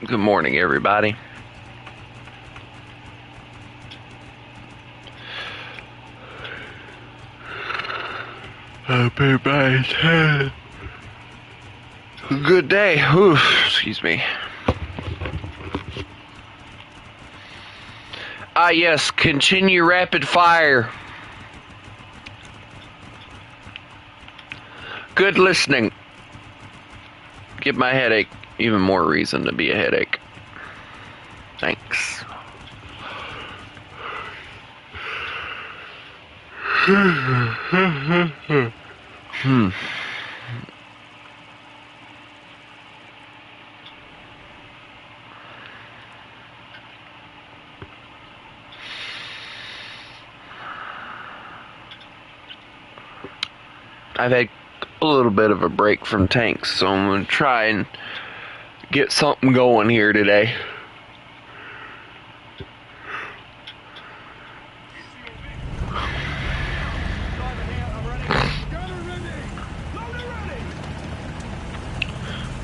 Good morning, everybody. Hope everybody's had a good day. Oof, excuse me. Yes, continue rapid fire. Good listening. Give my headache even more reason to be a headache. Thanks. I've had a little bit of a break from tanks, so I'm going to try and get something going here today.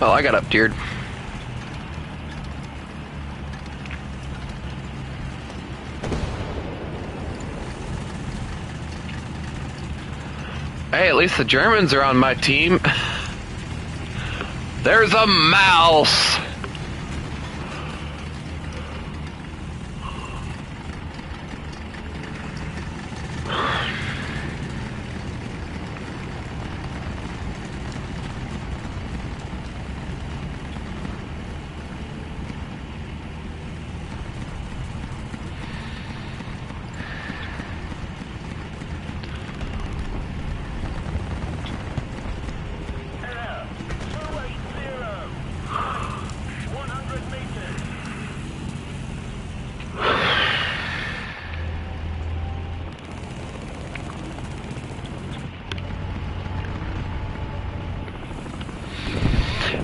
Well, I got up-tiered. Hey, at least the Germans are on my team. There's a mouse!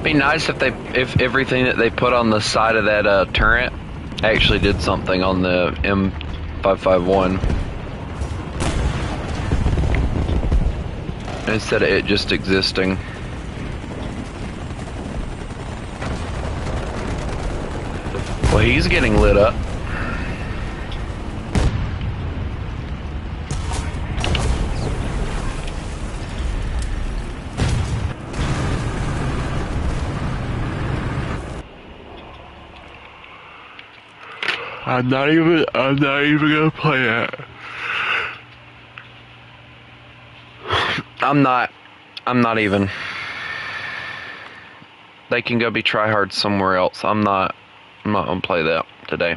Be nice if everything that they put on the side of that turret actually did something on the M551 instead of it just existing. Well, he's getting lit up. I'm not even gonna play that. I'm not even. They can go be tryhard somewhere else. I'm not gonna play that today.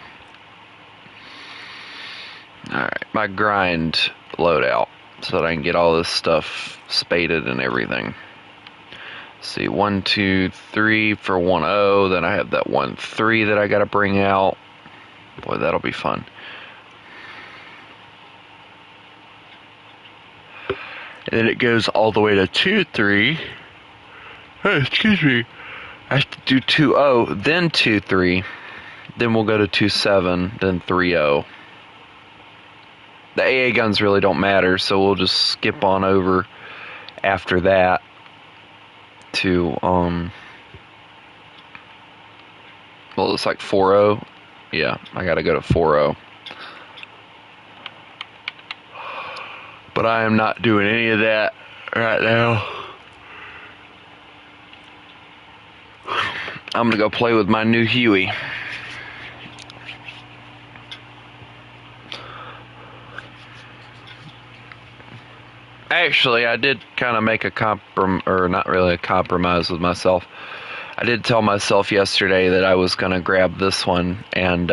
Alright, my grind loadout so that I can get all this stuff spaded and everything. Let's see, 1, 2, 3 for 1-0, then I have that 1-3 that I gotta bring out. Boy, that'll be fun. And then it goes all the way to 2-3. Oh, excuse me. I have to do 2-0, then 2-3. Then we'll go to 2-7, then 3-0. The AA guns really don't matter, so we'll just skip on over after that to, well, it's like 4-0. Yeah, I gotta go to 4-0. But I am not doing any of that right now. I'm gonna go play with my new Huey. Actually, I did kind of make a or not really a compromise with myself. I did tell myself yesterday that I was gonna grab this one and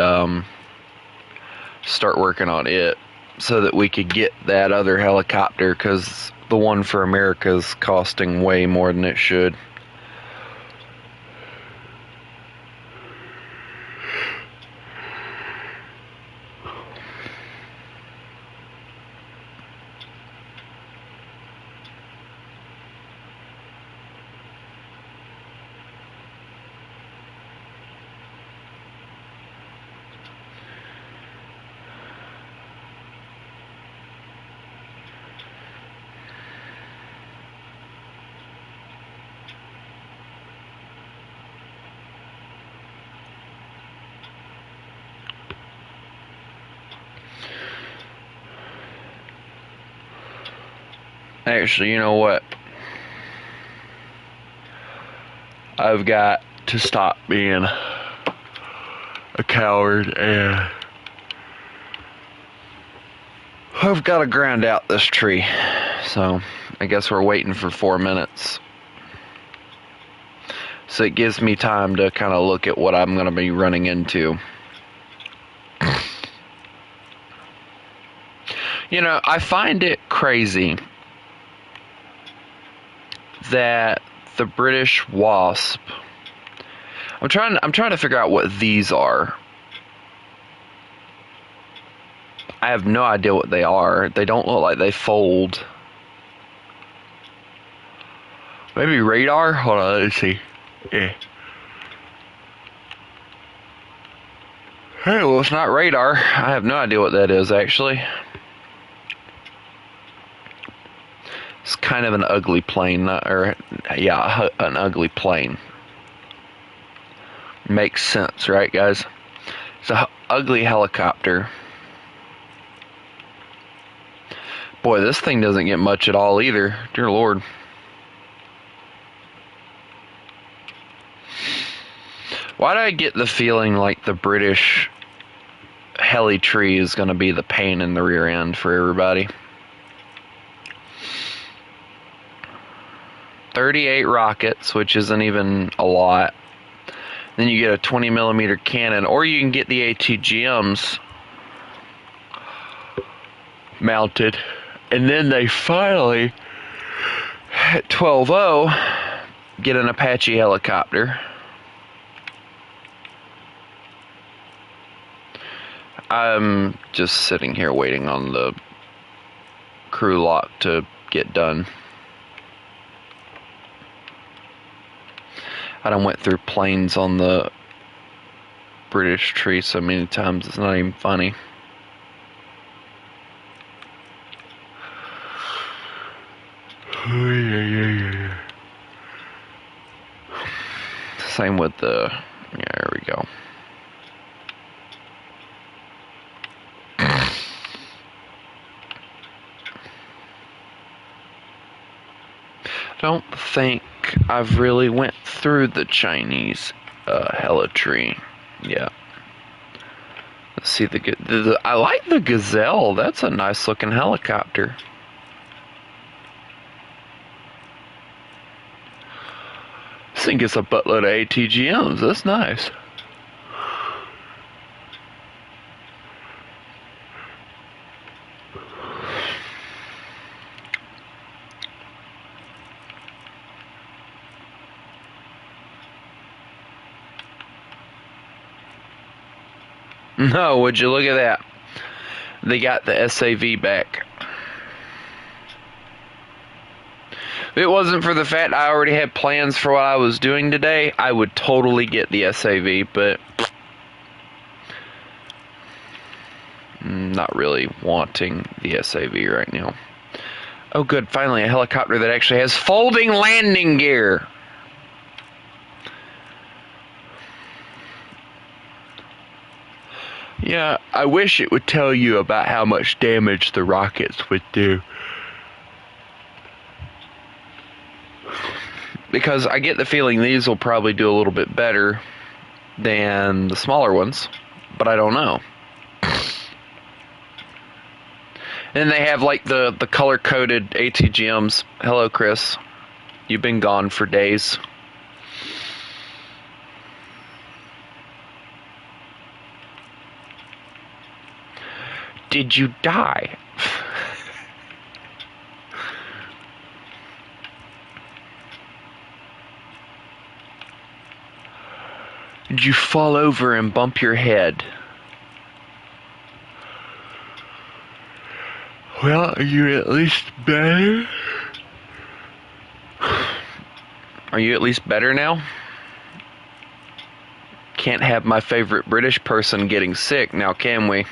start working on it so that we could get that other helicopter, because the one for America is costing way more than it should. Actually, you know what? I've got to stop being a coward, and I've got to ground out this tree. So I guess we're waiting for 4 minutes. So it gives me time to kind of look at what I'm going to be running into. You know, I find it crazy that the British wasp. I'm trying to figure out what these are. I have no idea what they are. They don't look like they fold. Maybe radar? Hold on, let's see. Yeah. Hey, well, it's not radar. I have no idea what that is, actually. It's kind of an ugly plane, an ugly plane. Makes sense, right, guys? It's an ugly helicopter. Boy, this thing doesn't get much at all either. Dear Lord. Why do I get the feeling like the British heli tree is going to be the pain in the rear end for everybody? 38 rockets, which isn't even a lot. Then you get a 20mm cannon, or you can get the ATGMs mounted. And then they finally, at 12:0, get an Apache helicopter. I'm just sitting here waiting on the crew lock to get done. I done went through planes on the British tree so many times it's not even funny. Same with the, yeah, there we go. Don't think I've really went through the Chinese heli-tree. Yeah. Let's see I like the Gazelle. That's a nice looking helicopter. This thing gets a buttload of ATGMs. That's nice. No, would you look at that? They got the SAV back. If it wasn't for the fact I already had plans for what I was doing today, I would totally get the SAV, but I'm not really wanting the SAV right now. Oh good, finally a helicopter that actually has folding landing gear. Yeah, I wish it would tell you about how much damage the rockets would do. Because I get the feeling these will probably do a little bit better than the smaller ones, but I don't know. And they have like the color-coded ATGMs. Hello, Chris. You've been gone for days. Did you die? Did you fall over and bump your head? Well, are you at least better? Are you at least better now? Can't have my favorite British person getting sick now, can we?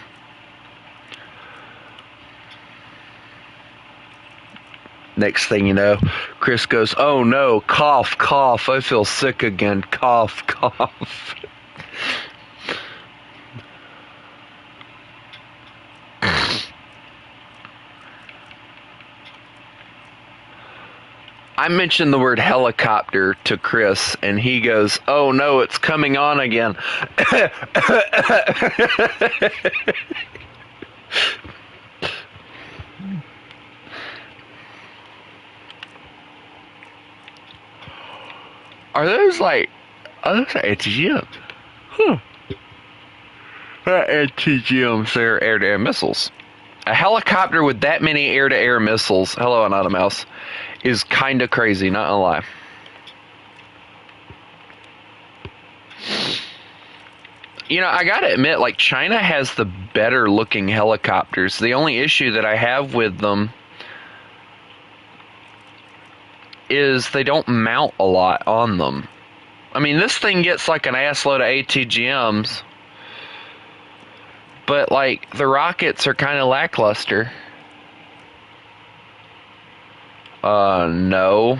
Next thing you know, Chris goes, "Oh no, cough, cough, I feel sick again, cough, cough." I mentioned the word helicopter to Chris, and he goes, "Oh no, it's coming on again." Are those like ATGMs? Huh. ATGMs, they're air-to-air missiles. A helicopter with that many air-to-air missiles, hello, Anonymous Mouse, is kind of crazy, not gonna lie. You know, I gotta admit, like, China has the better looking helicopters. The only issue that I have with them is they don't mount a lot on them. I mean, this thing gets like an assload of ATGMs, but like the rockets are kind of lackluster. No.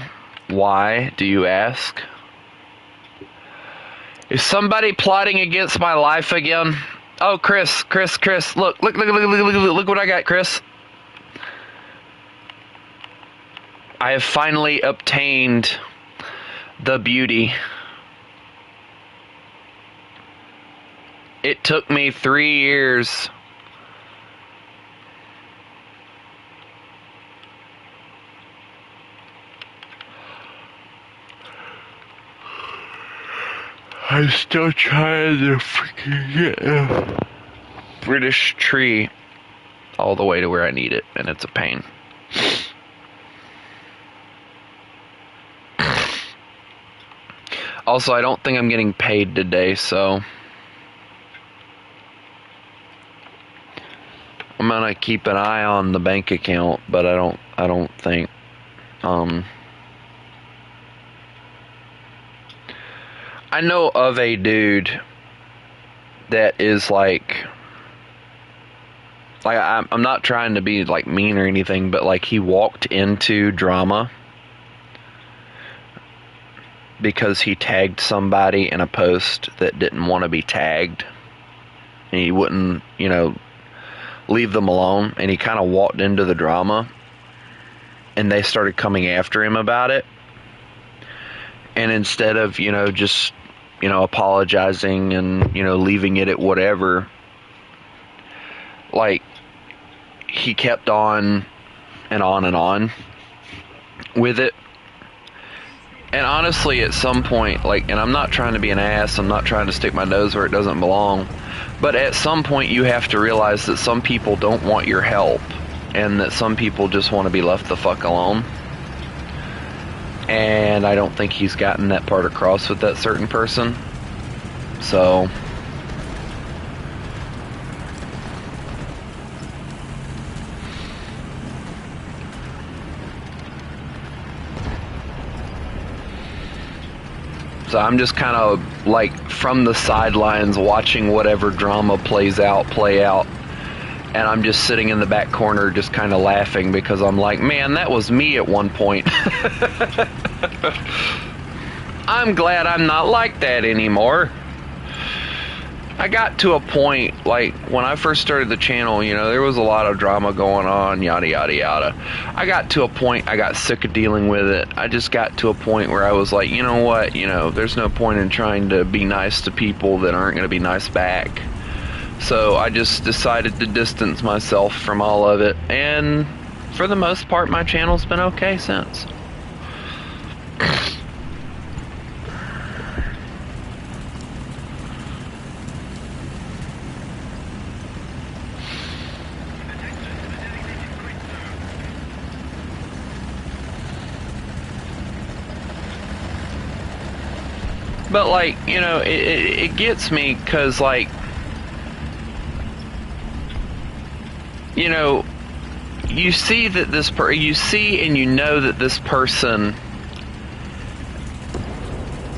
Why, do you ask? Is somebody plotting against my life again? Oh, Chris, look what I got, Chris. I have finally obtained the beauty. It took me 3 years. I'm still trying to freaking get a British tree all the way to where I need it, and it's a pain. Also, I don't think I'm getting paid today, so I'm gonna keep an eye on the bank account, but I don't think I know of a dude that is like I'm not trying to be like mean or anything, but like he walked into drama because he tagged somebody in a post that didn't want to be tagged, and he wouldn't, you know, leave them alone, and he kind of walked into the drama, and they started coming after him about it. And instead of, you know, just, you know, apologizing and, you know, leaving it at whatever, like, he kept on and on and on with it. And honestly, at some point, like, and I'm not trying to be an ass, I'm not trying to stick my nose where it doesn't belong, but at some point you have to realize that some people don't want your help, and that some people just want to be left the fuck alone. And I don't think he's gotten that part across with that certain person. So I'm just kind of like from the sidelines watching whatever drama play out. And I'm just sitting in the back corner just kind of laughing because I'm like, man, that was me at one point. I'm glad I'm not like that anymore. I got to a point, like, when I first started the channel, you know, there was a lot of drama going on, yada, yada, yada. I got to a point, I got sick of dealing with it. I just got to a point where I was like, you know what, you know, there's no point in trying to be nice to people that aren't going to be nice back. So I just decided to distance myself from all of it, and for the most part, my channel's been okay since. But, like, you know, it gets me because, like, you know, you see that you see and you know that this person,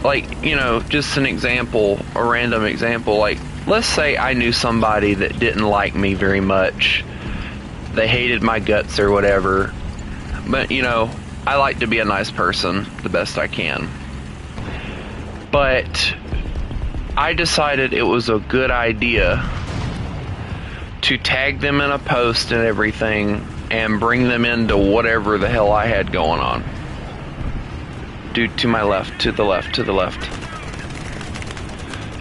like, you know, just an example, a random example, like, let's say I knew somebody that didn't like me very much. They hated my guts or whatever. But, you know, I like to be a nice person the best I can. But I decided it was a good idea to tag them in a post and everything and bring them into whatever the hell I had going on. Dude, to my left, to the left, to the left.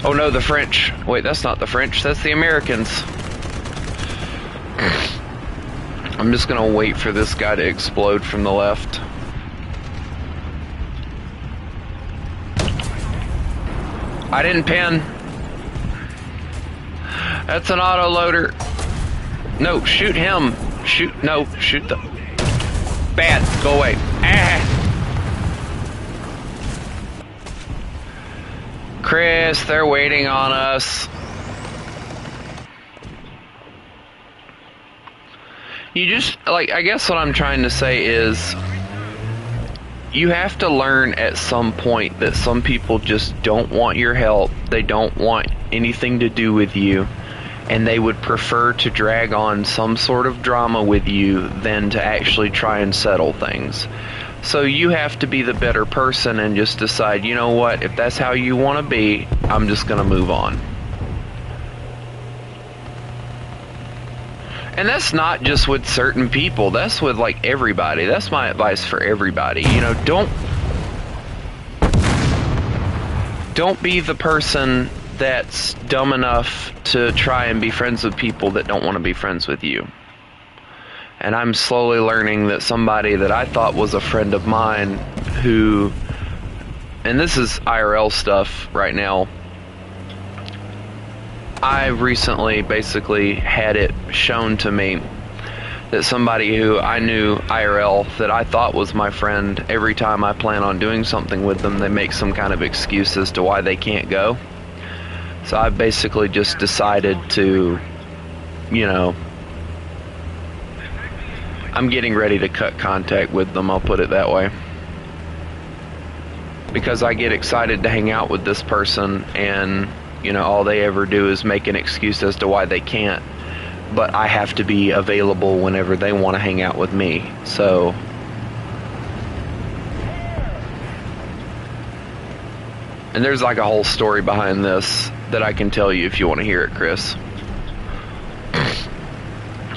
Oh no, the French. Wait, that's not the French, that's the Americans. I'm just gonna wait for this guy to explode from the left. I didn't pin. That's an autoloader. No, shoot him. Shoot the... Bad, go away. Ah. Chris, they're waiting on us. You just, like, I guess what I'm trying to say is, you have to learn at some point that some people just don't want your help. They don't want anything to do with you. And they would prefer to drag on some sort of drama with you than to actually try and settle things. So you have to be the better person and just decide, you know what, if that's how you want to be, I'm just going to move on. And that's not just with certain people, that's with like everybody. That's my advice for everybody. You know, don't be the person that's dumb enough to try and be friends with people that don't want to be friends with you. And I'm slowly learning that somebody that I thought was a friend of mine who, and this is IRL stuff right now, I recently basically had it shown to me that somebody who I knew IRL that I thought was my friend, every time I plan on doing something with them, they make some kind of excuse as to why they can't go. So I basically just decided to, you know, I'm getting ready to cut contact with them, I'll put it that way. Because I get excited to hang out with this person and, you know, all they ever do is make an excuse as to why they can't. But I have to be available whenever they want to hang out with me. So and there's like a whole story behind this that I can tell you if you want to hear it, Chris.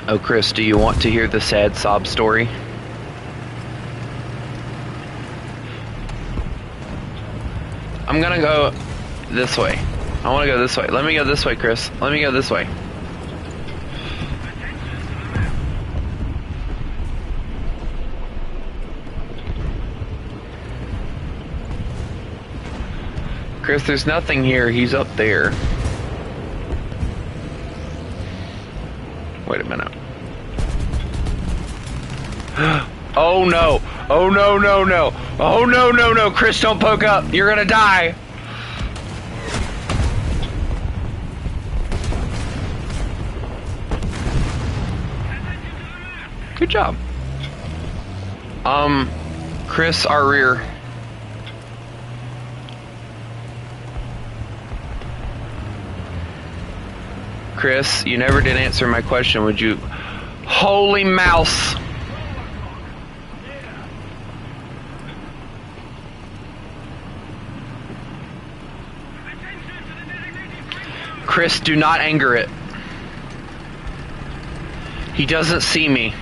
Oh, Chris, do you want to hear the sad sob story? I'm gonna go this way. I want to go this way. Let me go this way, Chris. Let me go this way. Chris, there's nothing here. He's up there. Wait a minute. Oh no. Oh no, no, no. Oh no, no, no. Chris, don't poke up. You're gonna die. Good job. Chris, our rear. Chris, you never did answer my question. Would you... Holy mouse! Chris, do not anger it. He doesn't see me.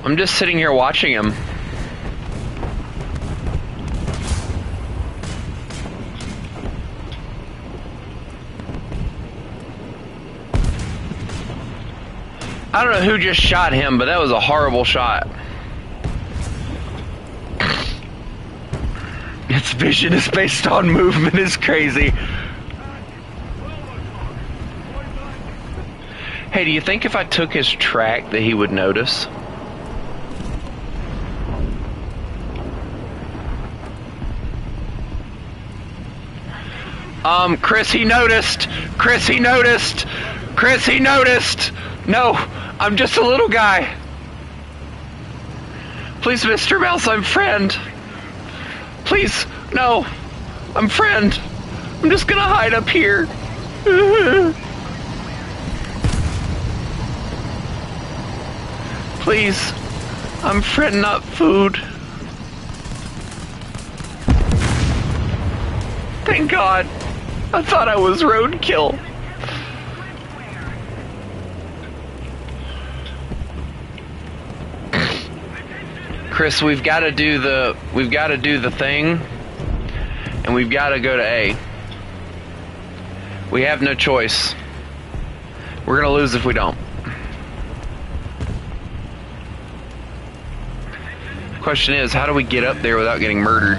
I'm just sitting here watching him. I don't know who just shot him, but that was a horrible shot. Its vision is based on movement is crazy. Hey, do you think if I took his track that he would notice? Chris, he noticed. Chris, he noticed. Chris, he noticed. No, I'm just a little guy. Please, Mr. Mouse, I'm friend. Please, no, I'm friend. I'm just gonna hide up here. Please, I'm friend, not food. Thank God. I thought I was roadkill. Chris, we've got to do the thing, and we've got to go to A. We have no choice. We're gonna lose if we don't. Question is, how do we get up there without getting murdered?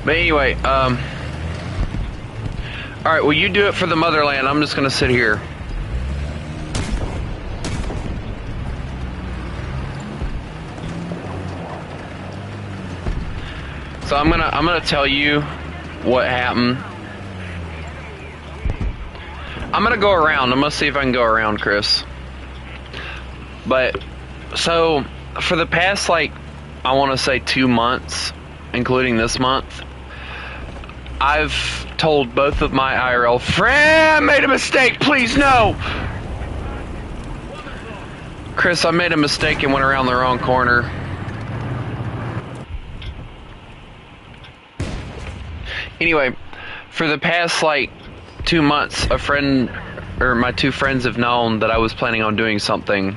But anyway, alright, well, you do it for the motherland. I'm just gonna sit here. So I'm gonna tell you what happened. I'm gonna go around. I'm gonna see if I can go around, Chris. But so for the past, like, I want to say 2 months, including this month, I've told both of my IRL friends, I made a mistake, please no. Chris, I made a mistake and went around the wrong corner. Anyway, for the past, like, 2 months, a friend, or my two friends have known that I was planning on doing something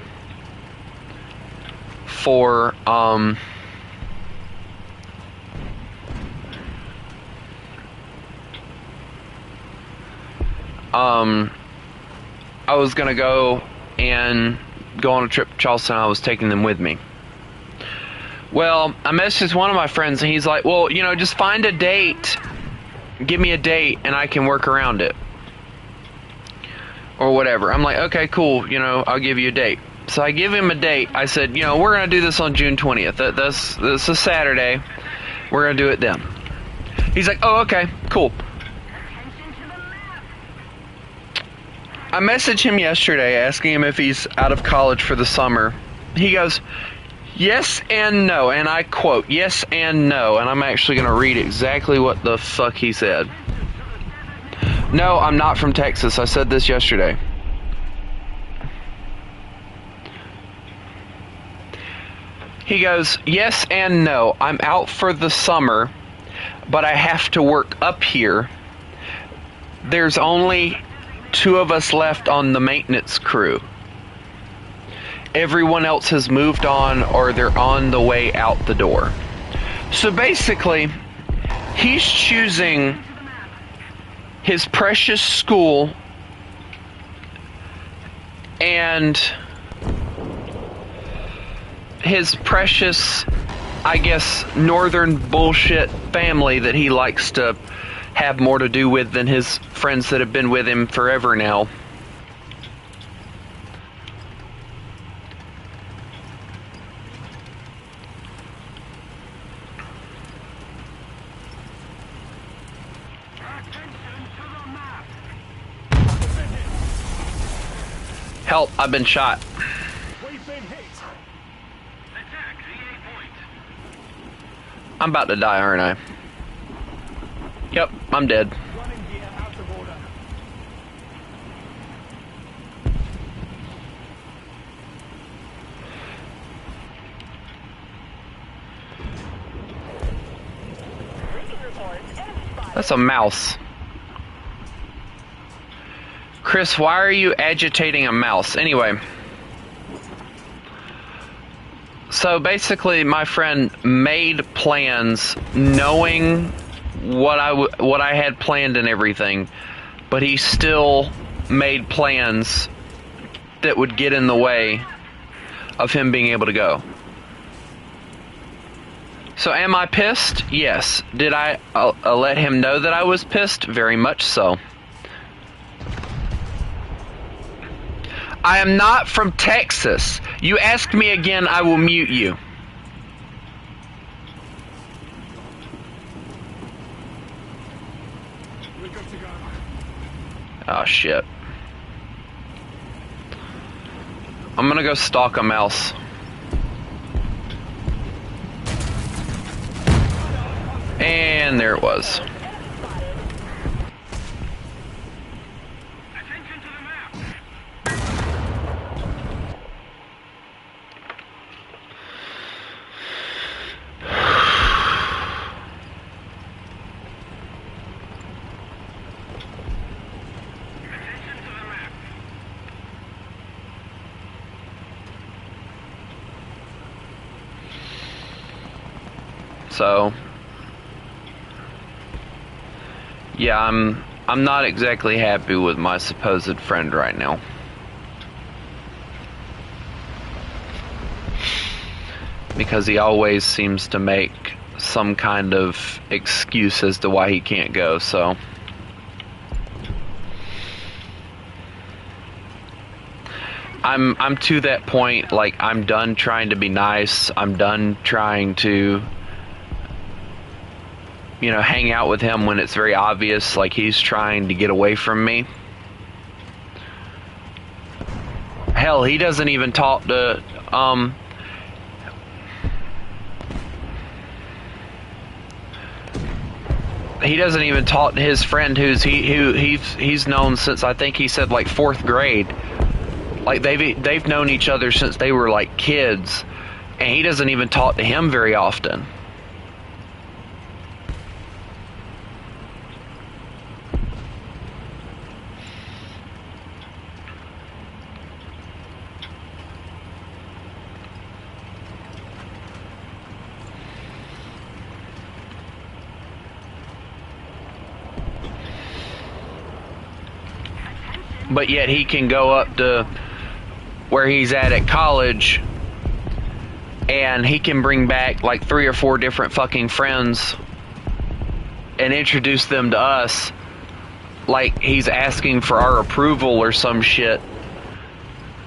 for, I was gonna go on a trip to Charleston. I was taking them with me. Well, I messaged one of my friends and he's like, well, you know, just find a date. Give me a date and I can work around it. Or whatever. I'm like, okay, cool, you know, I'll give you a date. So I give him a date. I said, you know, we're going to do this on June 20th. That's a Saturday. We're going to do it then. He's like, oh, okay, cool. I messaged him yesterday asking him if he's out of college for the summer. He goes, yes and no. And I quote, yes and no. And I'm actually going to read exactly what the fuck he said. No, I'm not from Texas. I said this yesterday. He goes, yes and no. I'm out for the summer, but I have to work up here. There's only 2 of us left on the maintenance crew. Everyone else has moved on or they're on the way out the door. So basically, he's choosing his precious school and his precious, I guess, northern bullshit family that he likes to have more to do with than his friends that have been with him forever now. Help, I've been shot. I'm about to die, aren't I? Yep, I'm dead. That's a mouse. Chris, why are you agitating a mouse? Anyway. So basically, my friend made plans knowing what I had planned and everything, but he still made plans that would get in the way of him being able to go. So am I pissed? Yes. Did I let him know that I was pissed? Very much so. I am not from Texas. You ask me again, I will mute you. Oh shit. I'm gonna go stalk a mouse. And there it was. So yeah, I'm not exactly happy with my supposed friend right now. Because he always seems to make some kind of excuse as to why he can't go, so I'm to that point, like, I'm done trying to be nice. I'm done trying to, you know, hang out with him when it's very obvious, like, he's trying to get away from me. Hell, he doesn't even talk to, he doesn't even talk to his friend who he's known since, I think he said, like, 4th grade. Like, they've known each other since they were like kids, and he doesn't even talk to him very often. But yet he can go up to where he's at college, and he can bring back like 3 or 4 different fucking friends and introduce them to us like he's asking for our approval or some shit.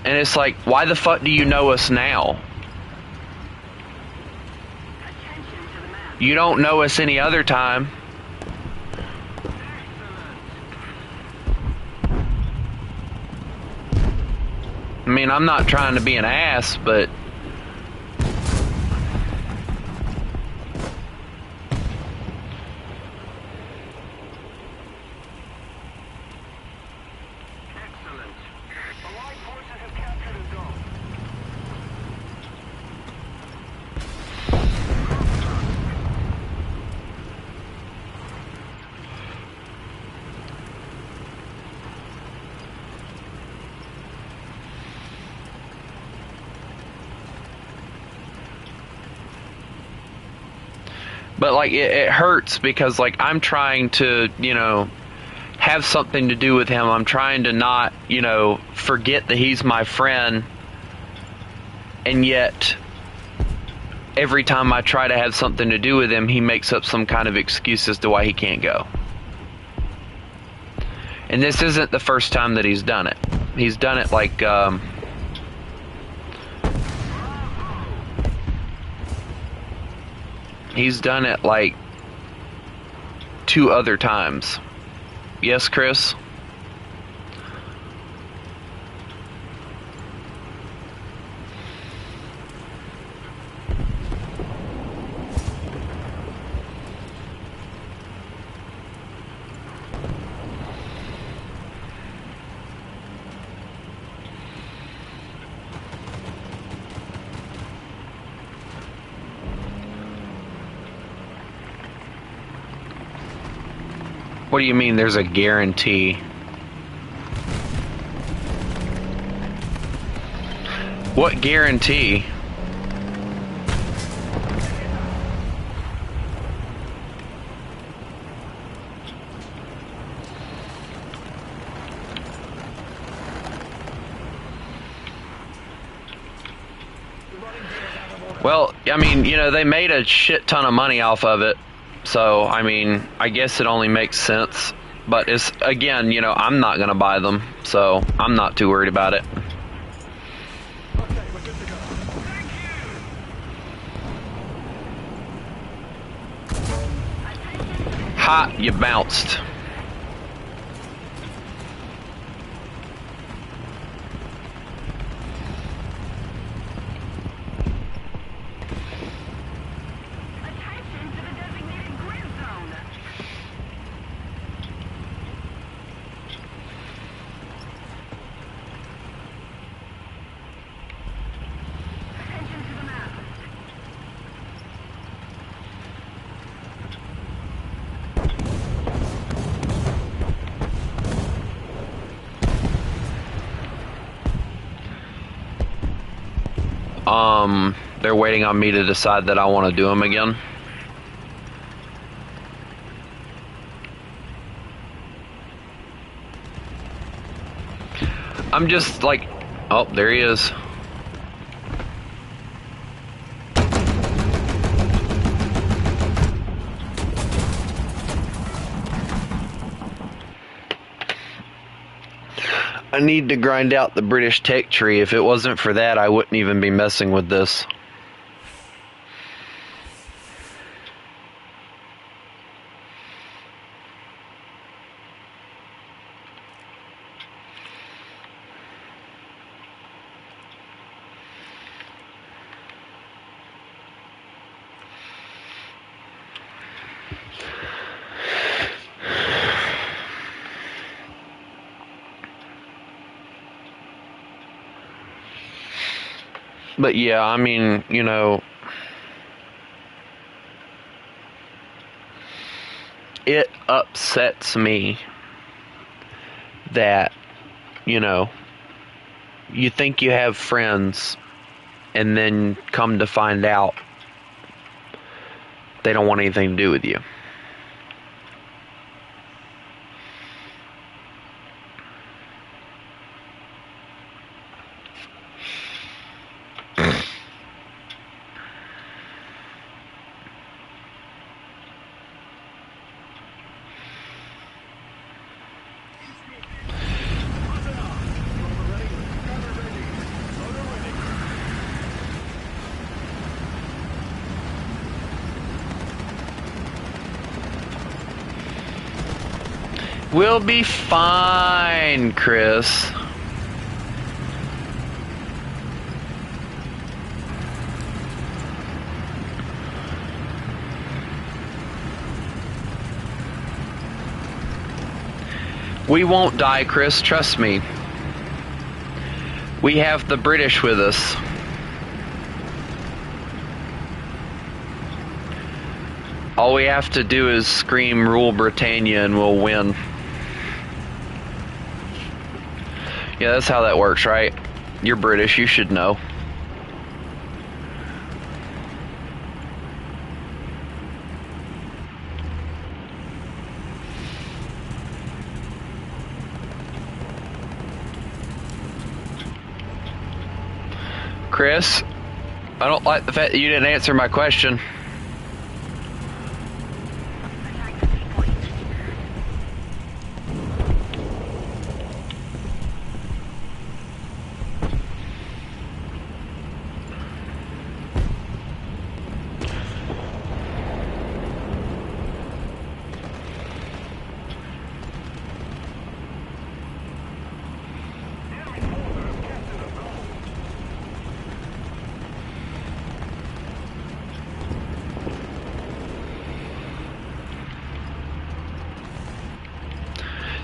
And it's like, why the fuck do you know us now? You don't know us any other time. I mean, I'm not trying to be an ass, but excellent. Allied forces have captured a zone. but like it hurts because like I'm trying to, you know, have something to do with him. I'm trying to not, you know, forget that he's my friend, and yet every time I try to have something to do with him, he makes up some kind of excuse as to why he can't go. And this isn't the first time that he's done it. He's done it like he's done it like 2 other times. Yes, Chris? What do you mean there's a guarantee? What guarantee? Well, I mean, you know, they made a shit ton of money off of it. So, I mean, I guess it only makes sense. But it's, again, you know, I'm not going to buy them. So, I'm not too worried about it. Okay, we're good to go. Ha, you bounced. Attention to the designated grid zone. Attention to the map. They're waiting on me to decide that I want to do them again. I'm just like, oh, there he is. I need to grind out the British tech tree. If it wasn't for that, I wouldn't even be messing with this. But yeah, I mean, you know, it upsets me that, you know, you think you have friends and then come to find out they don't want anything to do with you. We'll be fine, Chris. We won't die, Chris, trust me. We have the British with us. All we have to do is scream "Rule Britannia" and we'll win. Yeah, that's how that works, right? You're British, you should know. Chris, I don't like the fact that you didn't answer my question.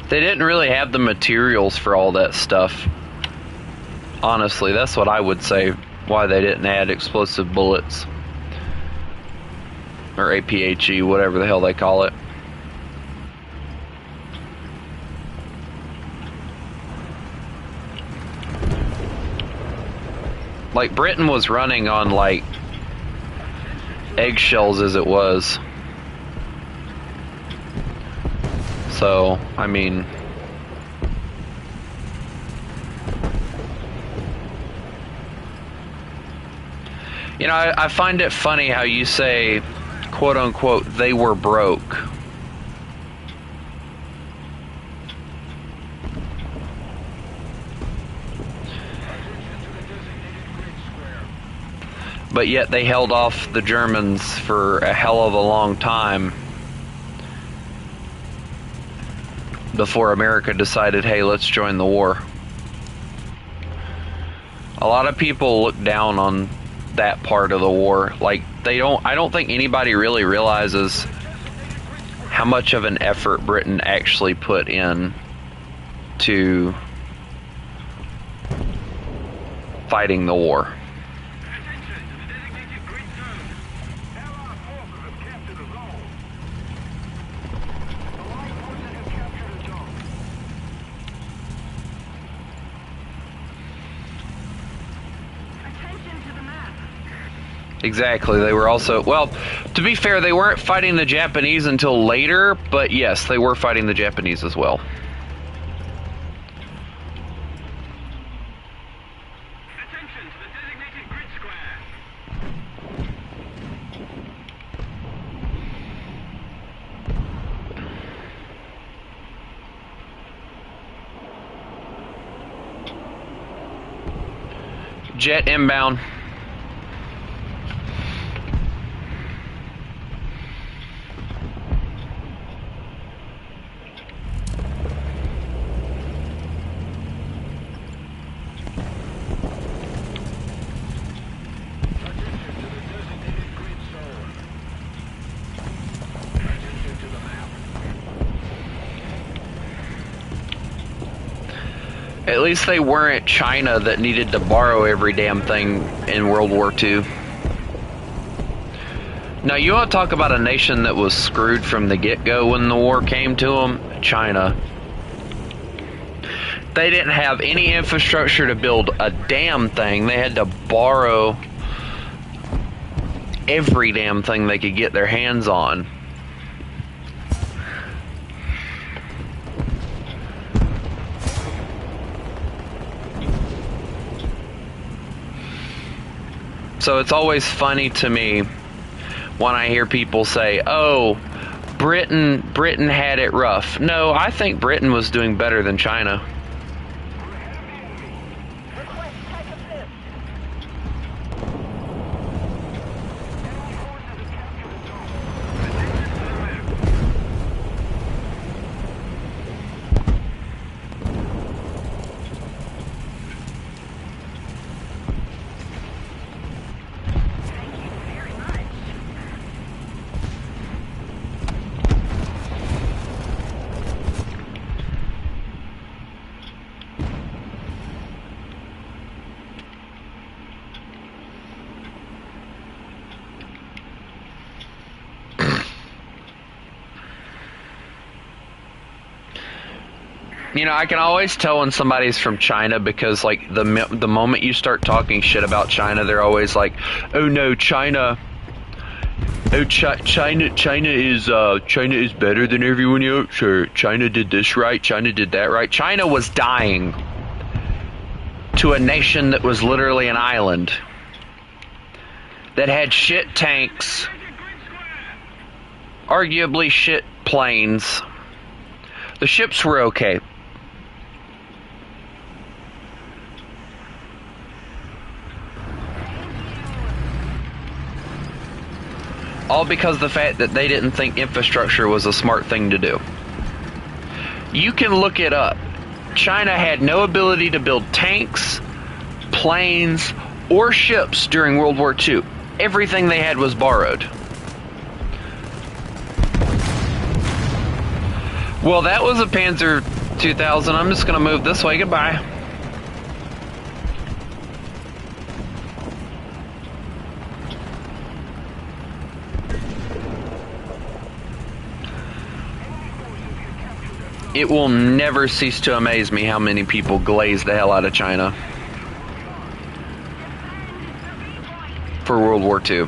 They didn't really have the materials for all that stuff. Honestly, that's what I would say why they didn't add explosive bullets. Or APHE, whatever the hell they call it. Like, Britain was running on, like, eggshells as it was. So, I mean... You know, I find it funny how you say, quote unquote, they were broke. But yet they held off the Germans for a hell of a long time before America decided, hey, let's join the war. A lot of people look down on that part of the war. Like, I don't think anybody really realizes how much of an effort Britain actually put in to fighting the war. Exactly. They were also, well, to be fair, they weren't fighting the Japanese until later, but yes, they were fighting the Japanese as well. Jet inbound. At least they weren't China that needed to borrow every damn thing in World War II. Now, you want to talk about a nation that was screwed from the get-go when the war came to them? China. They didn't have any infrastructure to build a damn thing. They had to borrow every damn thing they could get their hands on. So it's always funny to me when I hear people say, "Oh, Britain had it rough." No, I think Britain was doing better than China. You know, I can always tell when somebody's from China because, like, the moment you start talking shit about China, they're always like, "Oh no, China! Oh, China is better than everyone else. Or China did this right. China did that right." China was dying to a nation that was literally an island that had shit tanks, arguably shit planes. The ships were okay. All because of the fact that they didn't think infrastructure was a smart thing to do. You can look it up. China had no ability to build tanks, planes, or ships during World War II. Everything they had was borrowed. Well, that was a Panzer 2000. I'm just going to move this way. Goodbye. It will never cease to amaze me how many people glaze the hell out of China for World War II.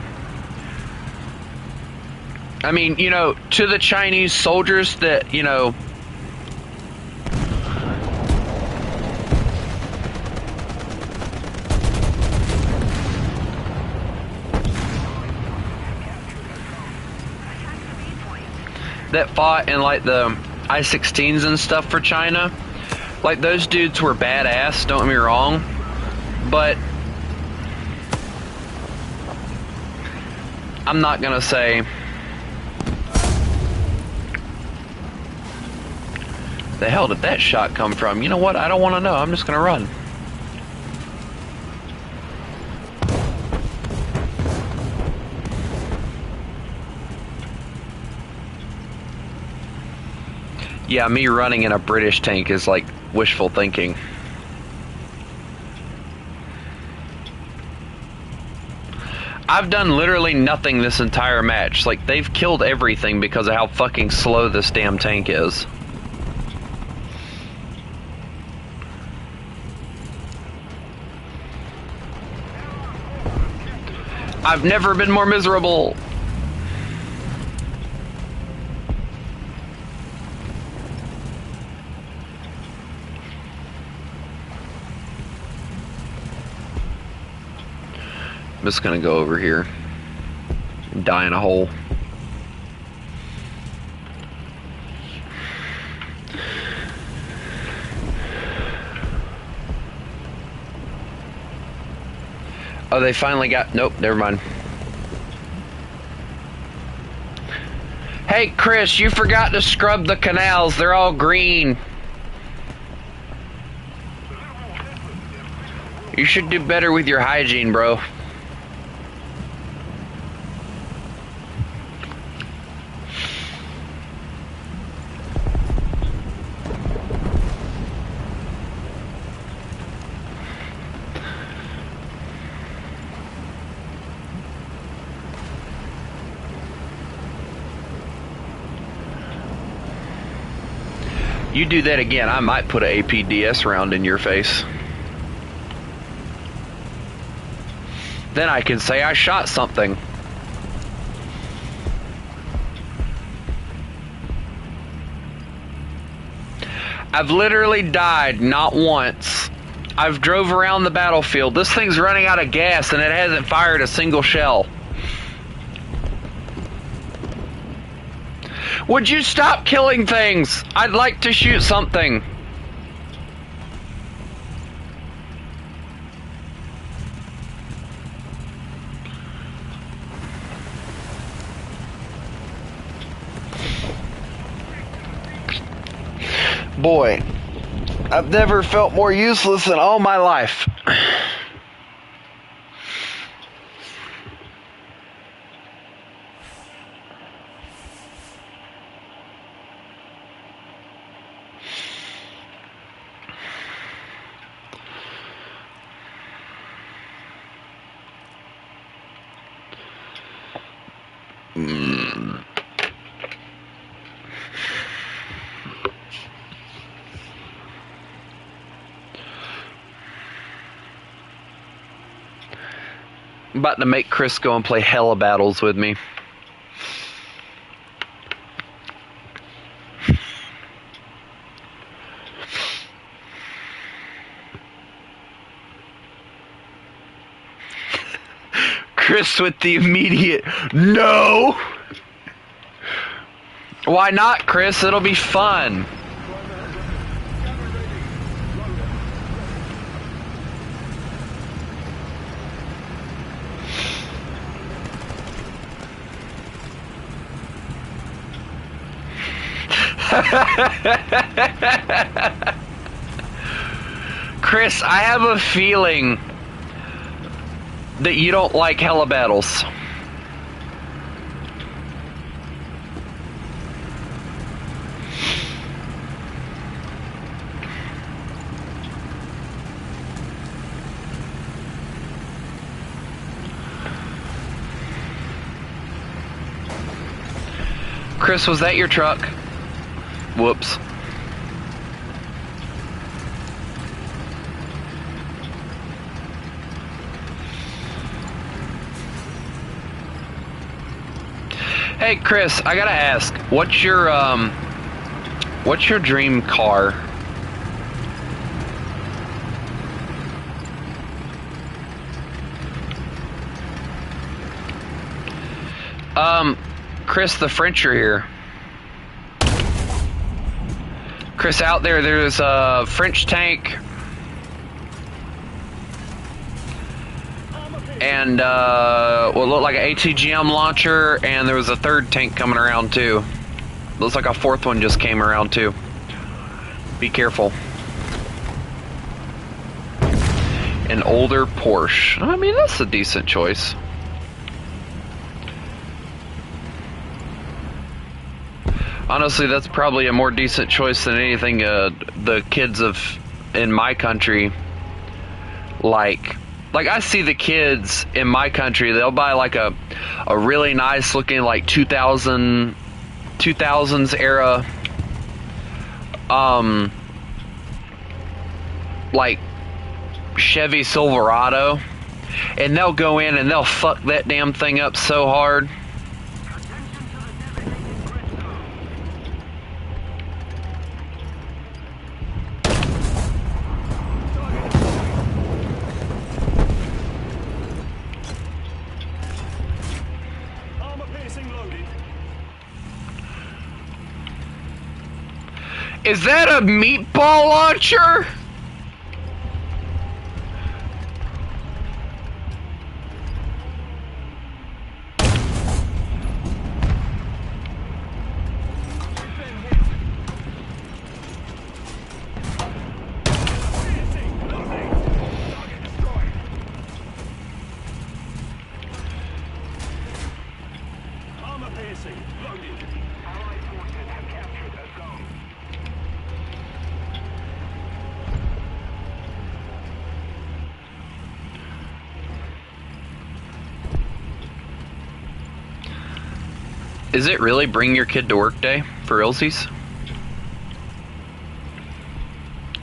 I mean, you know, to the Chinese soldiers that, you know, that fought in, like, the I-16s and stuff for China, like, those dudes were badass, don't get me wrong, but I'm not gonna say the hell did that shot come from. You know what, I don't want to know. I'm just gonna run. Yeah, me running in a British tank is like wishful thinking. I've done literally nothing this entire match. Like, they've killed everything because of how fucking slow this damn tank is. I've never been more miserable. I'm just gonna go over here and die in a hole. Oh, they finally got... Nope, never mind. Hey, Chris, you forgot to scrub the canals. They're all green. You should do better with your hygiene, bro. You do that again, I might put an APDS round in your face. Then I can say I shot something. I've literally died not once. I've drove around the battlefield. This thing's running out of gas and it hasn't fired a single shell. Would you stop killing things? I'd like to shoot something. Boy, I've never felt more useless in all my life. I'm about to make Chris go and play hella battles with me. Chris with the immediate no. Why not, Chris? It'll be fun. Chris, I have a feeling that you don't like hella battles. Chris, was that your truck? Whoops. Hey Chris, I gotta ask, what's your dream car? Chris, the French are here. Chris, out there, there's a French tank and what looked like an ATGM launcher, and there was a third tank coming around too. Looks like a fourth one just came around too. Be careful. An older Porsche. I mean, that's a decent choice. Honestly, that's probably a more decent choice than anything the kids of in my country like I see the kids in my country, they'll buy like a really nice looking like 2000s era like Chevy Silverado, and they'll go in and they'll fuck that damn thing up so hard. Is that a meatball launcher? Is it really bring your kid to work day for realsies?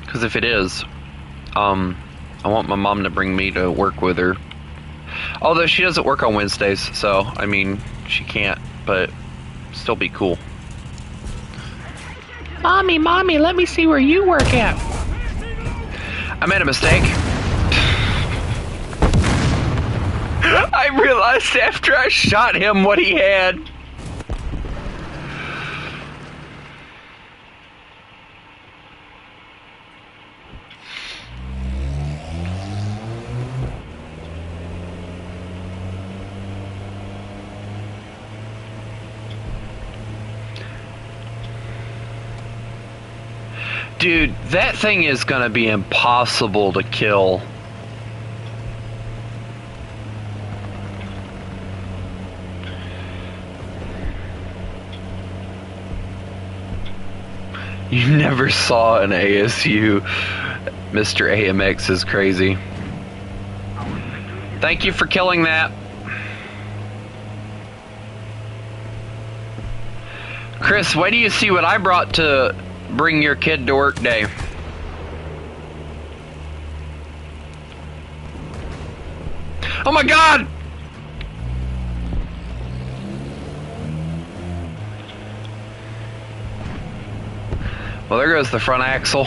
Because if it is, I want my mom to bring me to work with her. Although she doesn't work on Wednesdays, so, I mean, she can't, but still be cool. Mommy, let me see where you work at. I made a mistake. I realized after I shot him what he had. Dude, that thing is gonna be impossible to kill. You never saw an ASU. Mr. AMX is crazy. Thank you for killing that. Chris, wait do you see what I brought to bring your kid to work day? Oh my God! Well, there goes the front axle.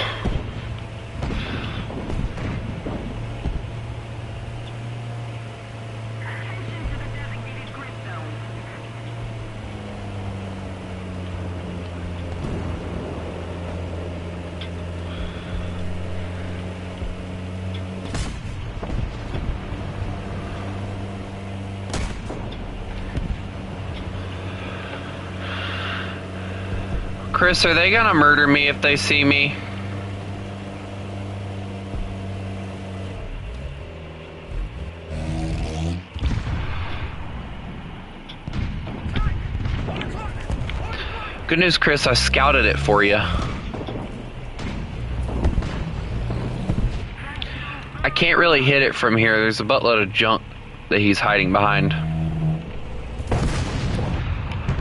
Chris, are they gonna murder me if they see me? Good news, Chris, I scouted it for you. I can't really hit it from here. There's a buttload of junk that he's hiding behind.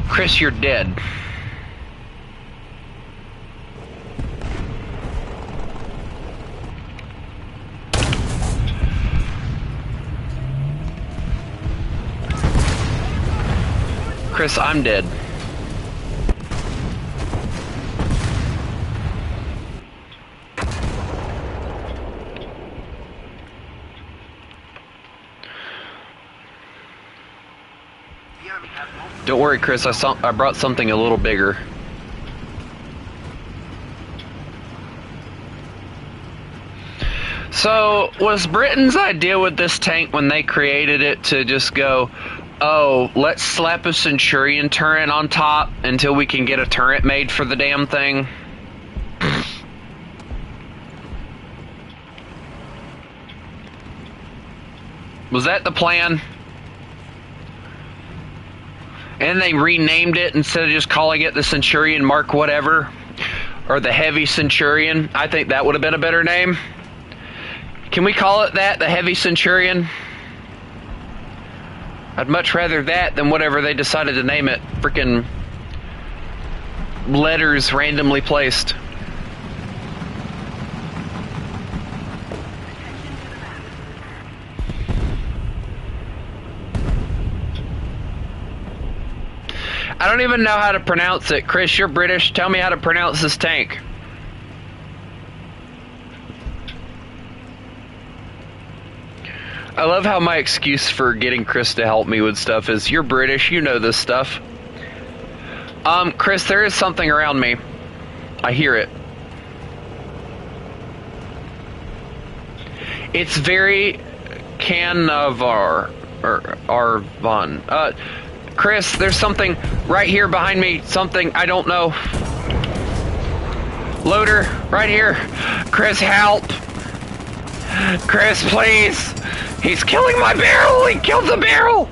Chris, you're dead. Chris, I'm dead. Don't worry, Chris, I brought something a little bigger. So, was Britain's idea with this tank when they created it to just go, oh, let's slap a Centurion turret on top until we can get a turret made for the damn thing? Was that the plan? And they renamed it instead of just calling it the Centurion Mark whatever, or the Heavy Centurion. I think that would have been a better name. Can we call it that, the Heavy Centurion? I'd much rather that than whatever they decided to name it. Frickin' letters randomly placed. I don't even know how to pronounce it. Chris, you're British. Tell me how to pronounce this tank. I love how my excuse for getting Chris to help me with stuff is, you're British, you know this stuff. Chris, there is something around me. I hear it. It's very Canavar, or Arvon. Chris, there's something right here behind me. Something, I don't know. Loader, right here. Chris, help. Chris, please. He's killing my barrel. He killed the barrel.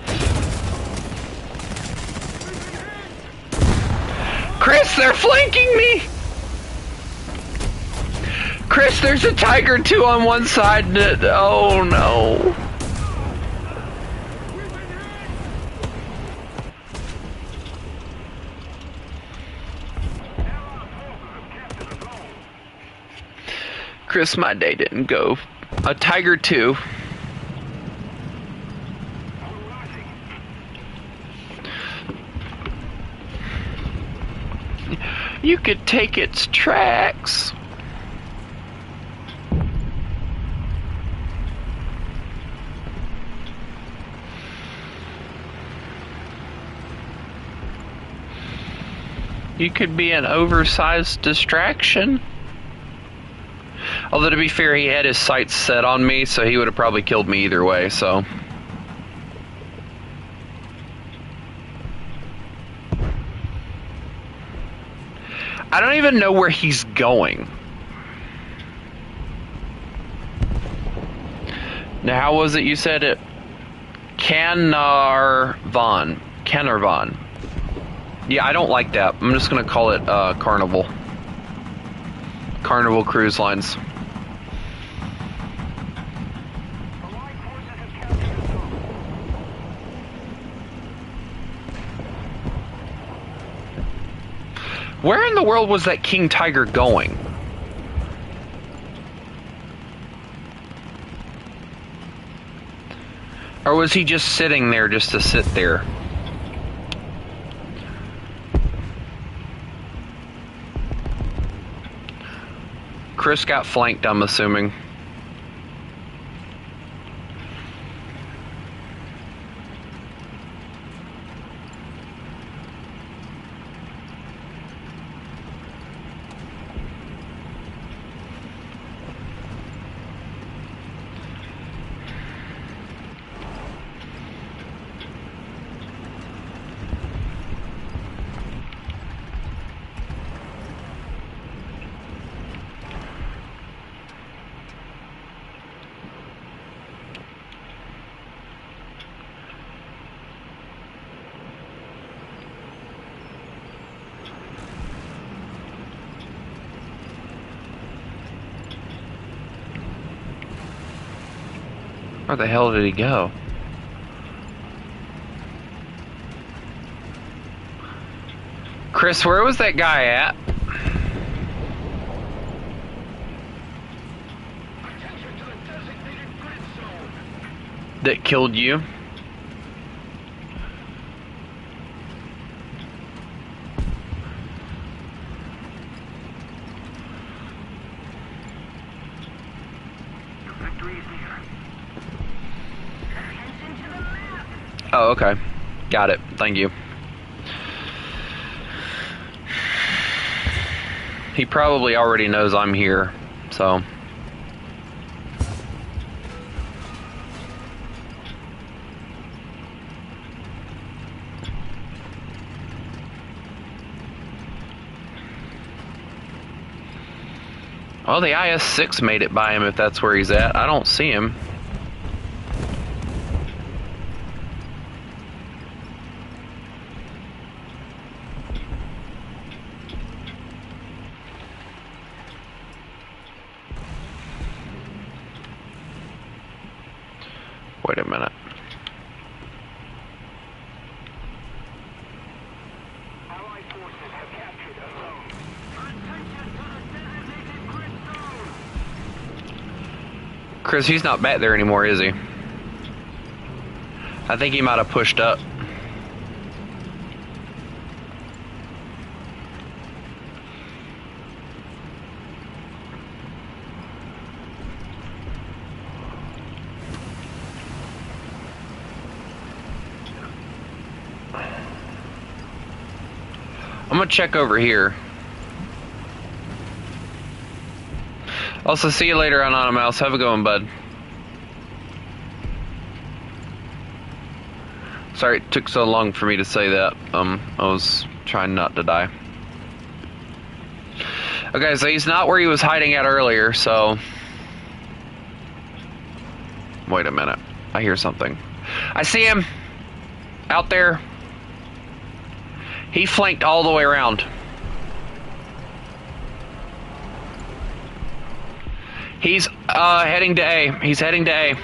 Chris, they're flanking me. Chris, there's a Tiger 2 on one side. Oh, no. Chris, my day didn't go. A Tiger 2. You could take its tracks. You could be an oversized distraction. Although, to be fair, he had his sights set on me, so he would have probably killed me either way, so. I don't even know where he's going. Now, how was it you said it? Carnarvon. Carnarvon. Yeah, I don't like that. I'm just gonna call it Carnival. Carnival Cruise Lines. Allied forces have captured the zone. Where in the world was that King Tiger going? Or was he just sitting there just to sit there? Chris got flanked, I'm assuming. Where the hell did he go? Chris, where was that guy at? Attention to the designated grid zone. That killed you? Your victory is near. Attention to the map. Oh, okay. Got it. Thank you. He probably already knows I'm here, so. Oh, the IS-6 made it by him if that's where he's at. I don't see him. Wait a minute. Allied forces have captured the zone. Attention to the designated grid zone. Chris, he's not back there anymore, is he? I think he might have pushed up. I'm gonna check over here. Also, see you later, Anonymous. Have a good one, bud. Sorry it took so long for me to say that. I was trying not to die. Okay, so he's not where he was hiding at earlier, so. Wait a minute. I hear something. I see him! Out there. He flanked all the way around. He's heading to A. He's heading to A.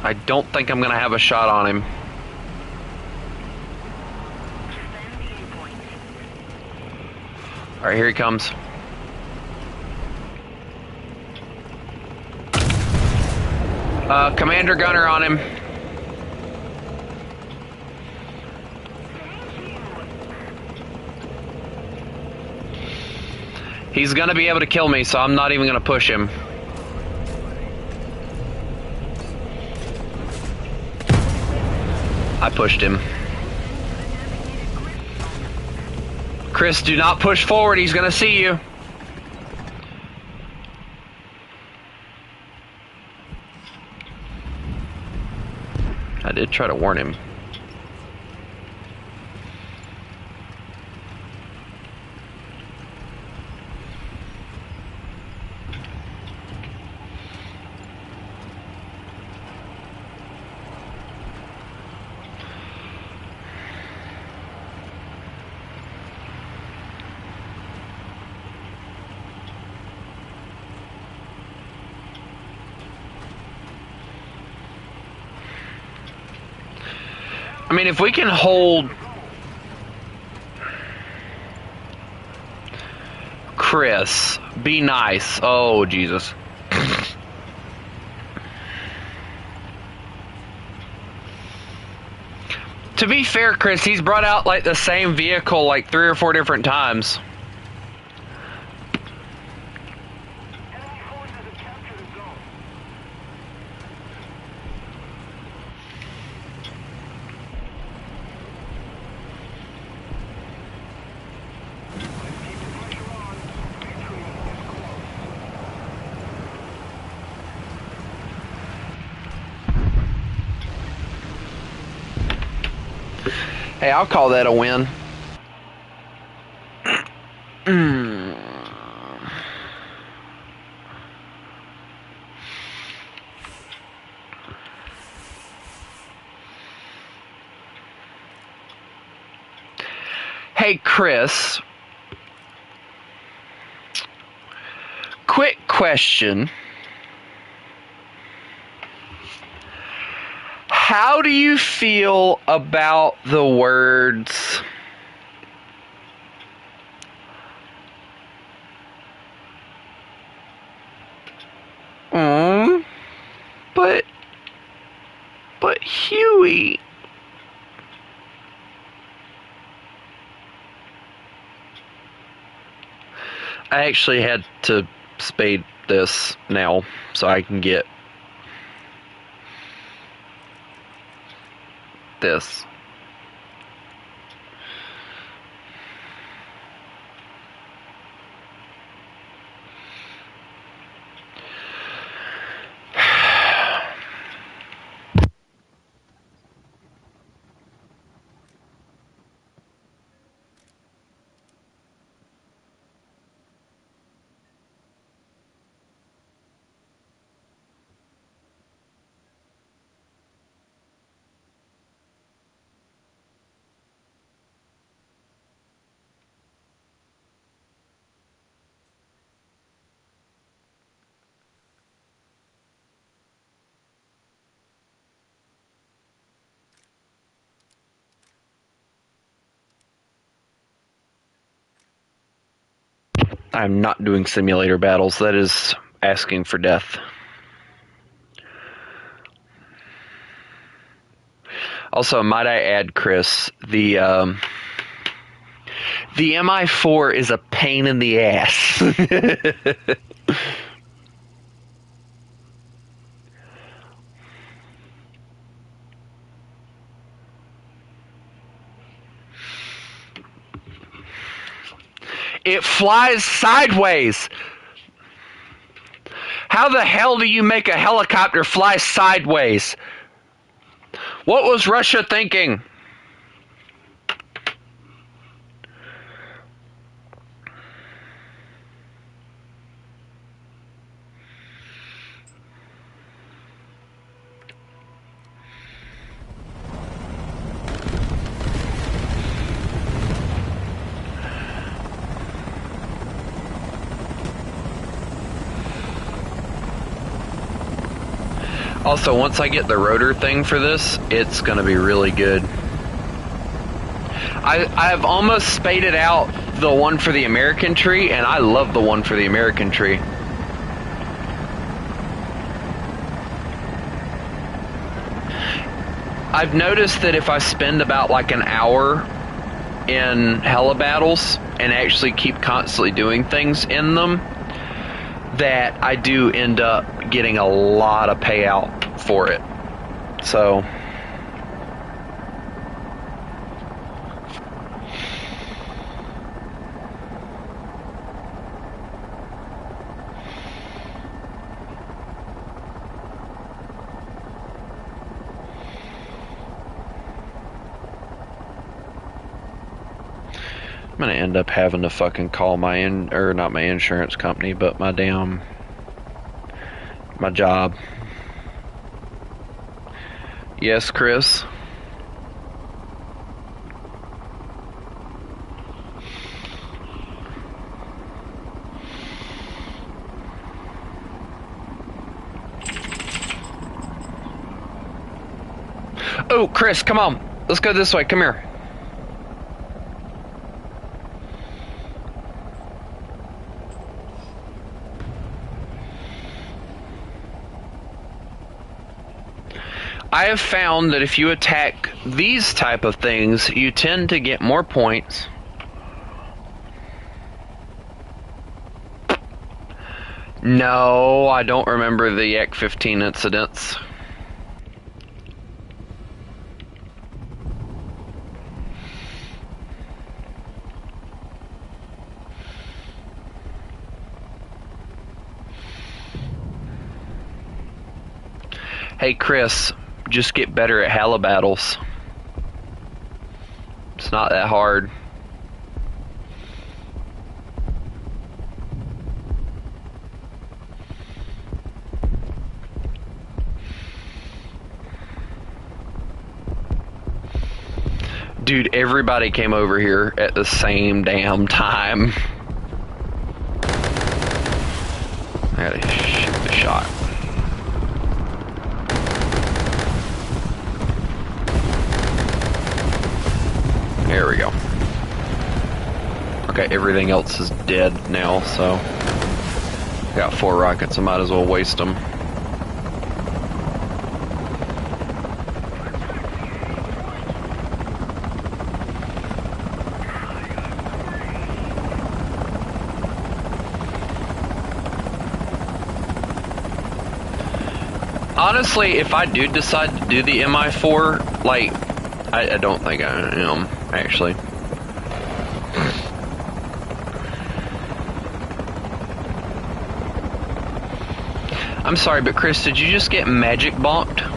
I don't think I'm gonna have a shot on him. Defend the A point. Alright, here he comes. Commander gunner on him. He's gonna be able to kill me, so I'm not even gonna push him. I pushed him. Chris, do not push forward. He's gonna see you. I did try to warn him. I mean, if we can hold Chris, be nice. Oh, Jesus. To be fair, Chris, he's brought out like the same vehicle like 3 or 4 different times. Enemy forces have captured a zone. Keep the pressure on. Victory is close. Hey, I'll call that a win. Hey, Chris. Quick question. How do you feel about the words but Huey? I actually had to spade this now so I can get this. I'm not doing simulator battles. That is asking for death. Also, might I add, Chris, the MI4 is a pain in the ass. It flies sideways. How the hell do you make a helicopter fly sideways? What was Russia thinking? Also, once I get the rotor thing for this, it's going to be really good. I've almost spaded out the one for the American tree, and I love the one for the American tree. I've noticed that if I spend about like an hour in hella battles and actually keep constantly doing things in them, that I do end up getting a lot of payout for it. So I'm gonna end up having to fucking call not my insurance company, but my job. Yes, Chris. Oh, Chris, come on. Let's go this way. Come here. I have found that if you attack these type of things, you tend to get more points. No, I don't remember the Yak 15 incidents. Hey Chris, just get better at hella battles. It's not that hard. Dude, everybody came over here at the same damn time. I gotta shoot the shot. There we go. Okay, everything else is dead now, so got 4 rockets, I might as well waste them. Honestly, if I do decide to do the MI4, like, I don't think I am, actually. I'm sorry, but Chris, did you just get magic bonked?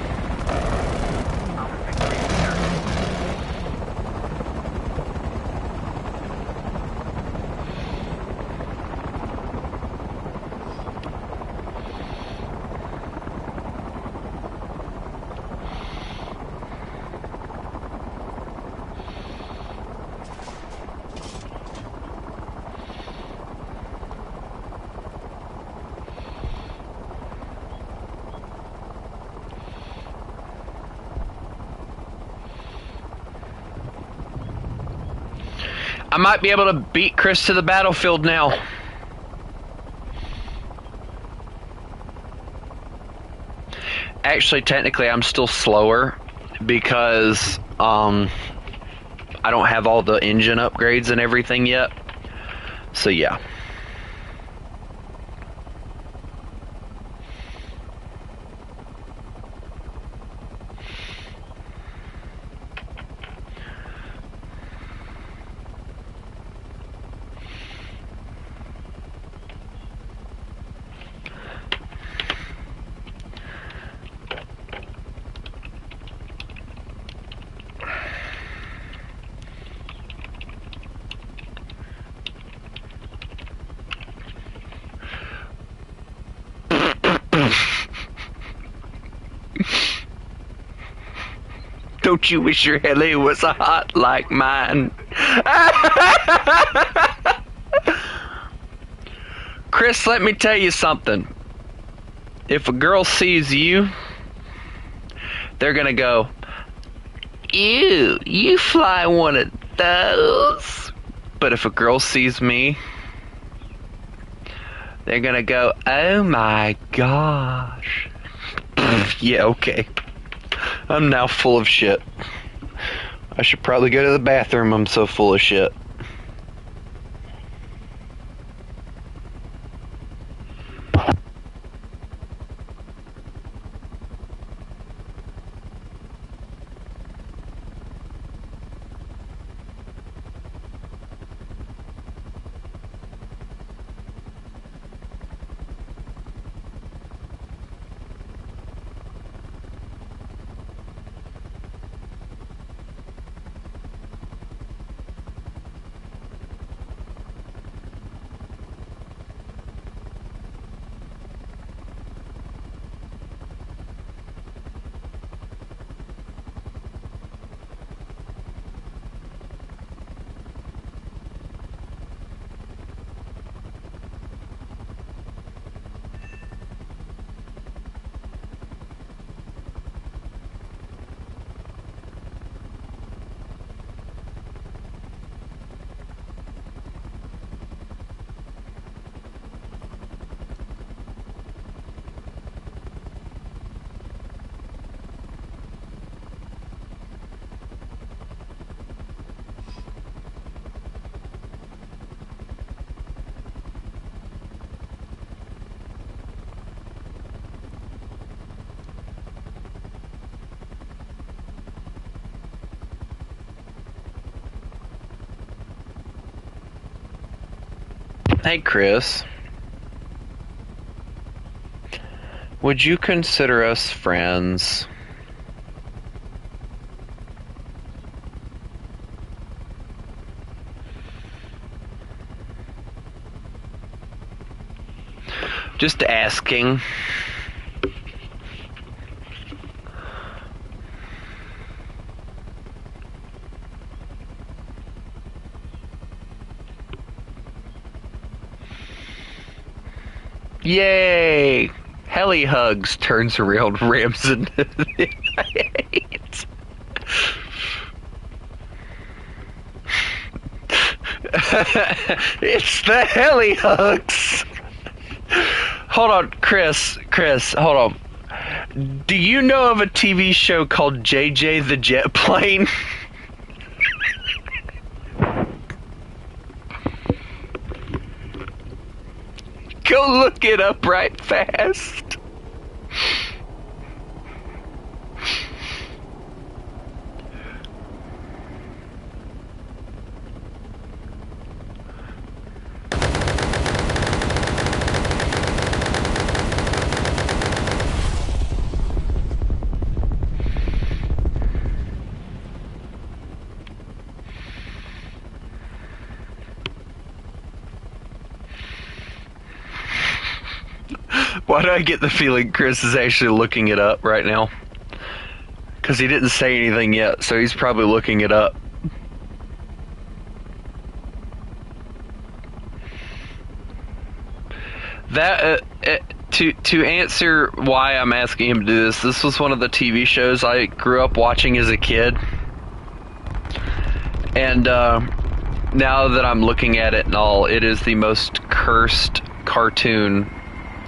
I might be able to beat Chris to the battlefield now. Actually, technically, I'm still slower because I don't have all the engine upgrades and everything yet. So yeah. Don't you wish your heli was hot like mine? Chris, let me tell you something. If a girl sees you, they're gonna go, ew, you fly one of those? But if a girl sees me, they're gonna go, oh my gosh. Yeah, okay. I'm now full of shit. I should probably go to the bathroom. I'm so full of shit. Hey, Chris. Would you consider us friends? Just asking. Yay! Heli Hugs turns around, rams into the hate. It's the Heli Hugs! Hold on, Chris, hold on. Do you know of a TV show called JJ the Jet Plane? Go look it up right fast. Why do I get the feeling Chris is actually looking it up right now? Because he didn't say anything yet, so he's probably looking it up. That to answer why I'm asking him to do this, this was one of the TV shows I grew up watching as a kid, and now that I'm looking at it and all, it is the most cursed cartoon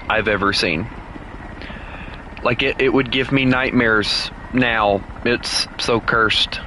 I've ever seen. Like, it would give me nightmares now. It's so cursed.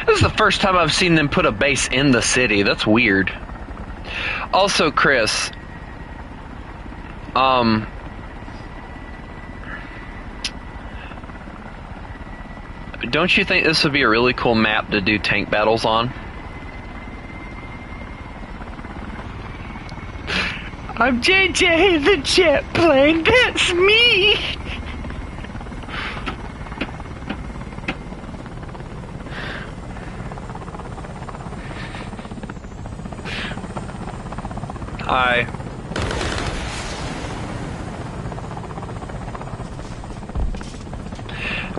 This is the first time I've seen them put a base in the city. That's weird. Also, Chris, don't you think this would be a really cool map to do tank battles on? I'm JJ the jet plane. That's me.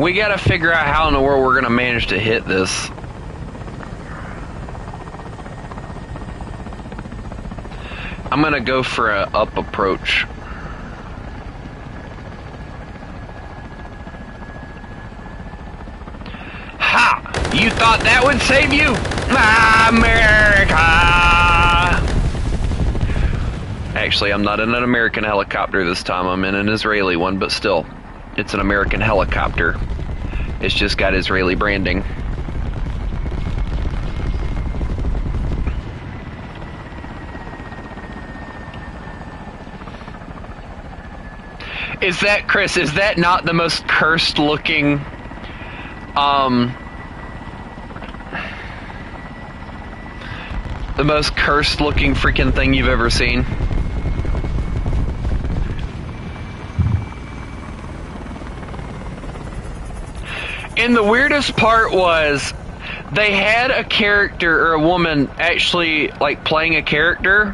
We gotta figure out how in the world we're gonna manage to hit this. I'm gonna go for a up approach. Ha! You thought that would save you? America! Actually, I'm not in an American helicopter this time. I'm in an Israeli one, but still, it's an American helicopter. It's just got Israeli branding. Is that, Chris, is that not the most cursed looking, the most cursed looking freaking thing you've ever seen? And the weirdest part was, they had a character, or a woman, actually, like, playing a character,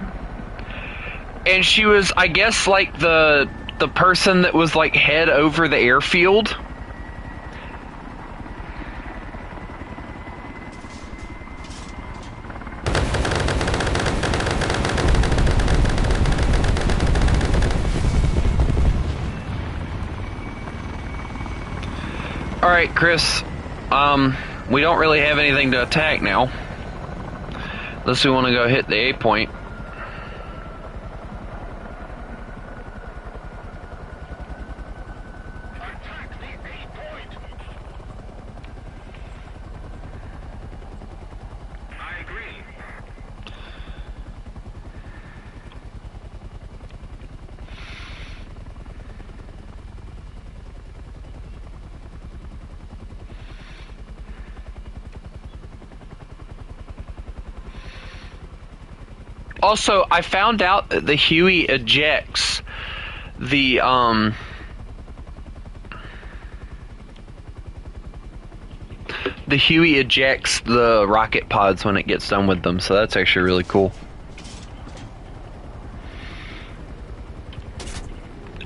and she was, I guess, like, the person that was, like, head over the airfield. Alright, Chris, we don't really have anything to attack now. Unless we want to go hit the A point. Attack the A point. I agree. Also, I found out that the Huey ejects the Huey ejects the rocket pods when it gets done with them, so that's actually really cool.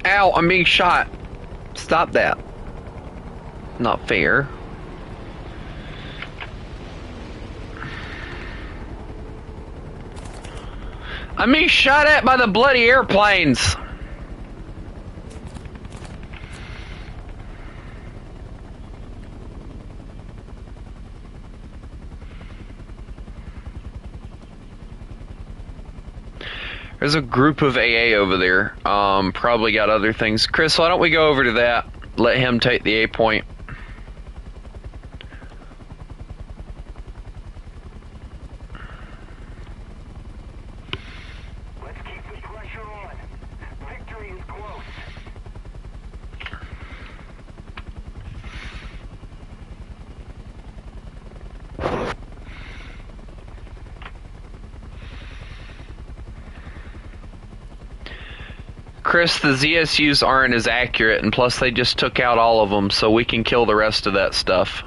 Ow, I'm being shot. Stop that. Not fair. I'm being shot at by the bloody airplanes. There's a group of AA over there. Probably got other things. Chris, why don't we go over to that? Let him take the A point. Let's keep the pressure on. Victory is close. Chris, the ZSUs aren't as accurate, and plus they just took out all of them, so we can kill the rest of that stuff.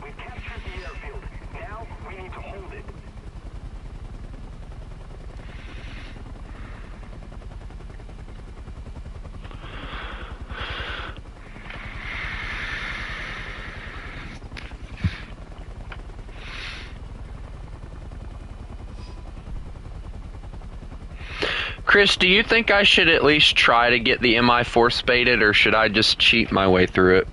We've captured the airfield. Now we need to hold it. Chris, do you think I should at least try to get the MI4 spaded, or should I just cheat my way through it?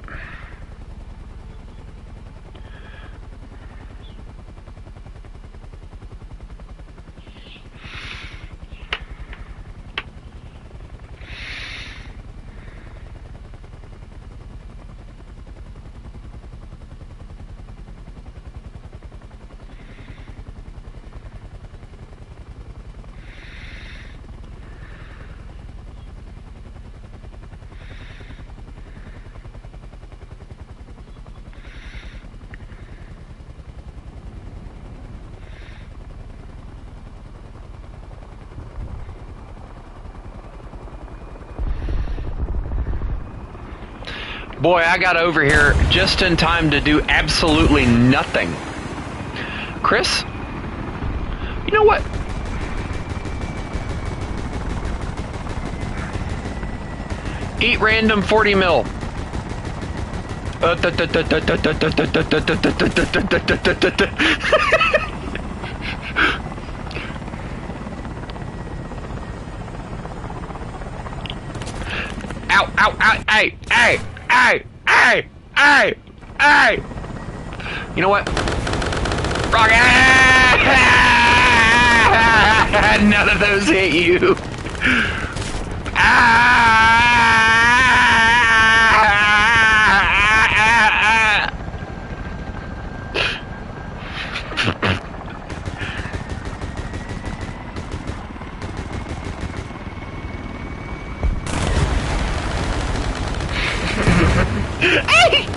Boy, I got over here just in time to do absolutely nothing. Chris? You know what? Eat random 40 mil. Ow, ow, ow, hey, hey, hey, hey, hey, hey. You know what? Wrong. None of those hit you. Hey!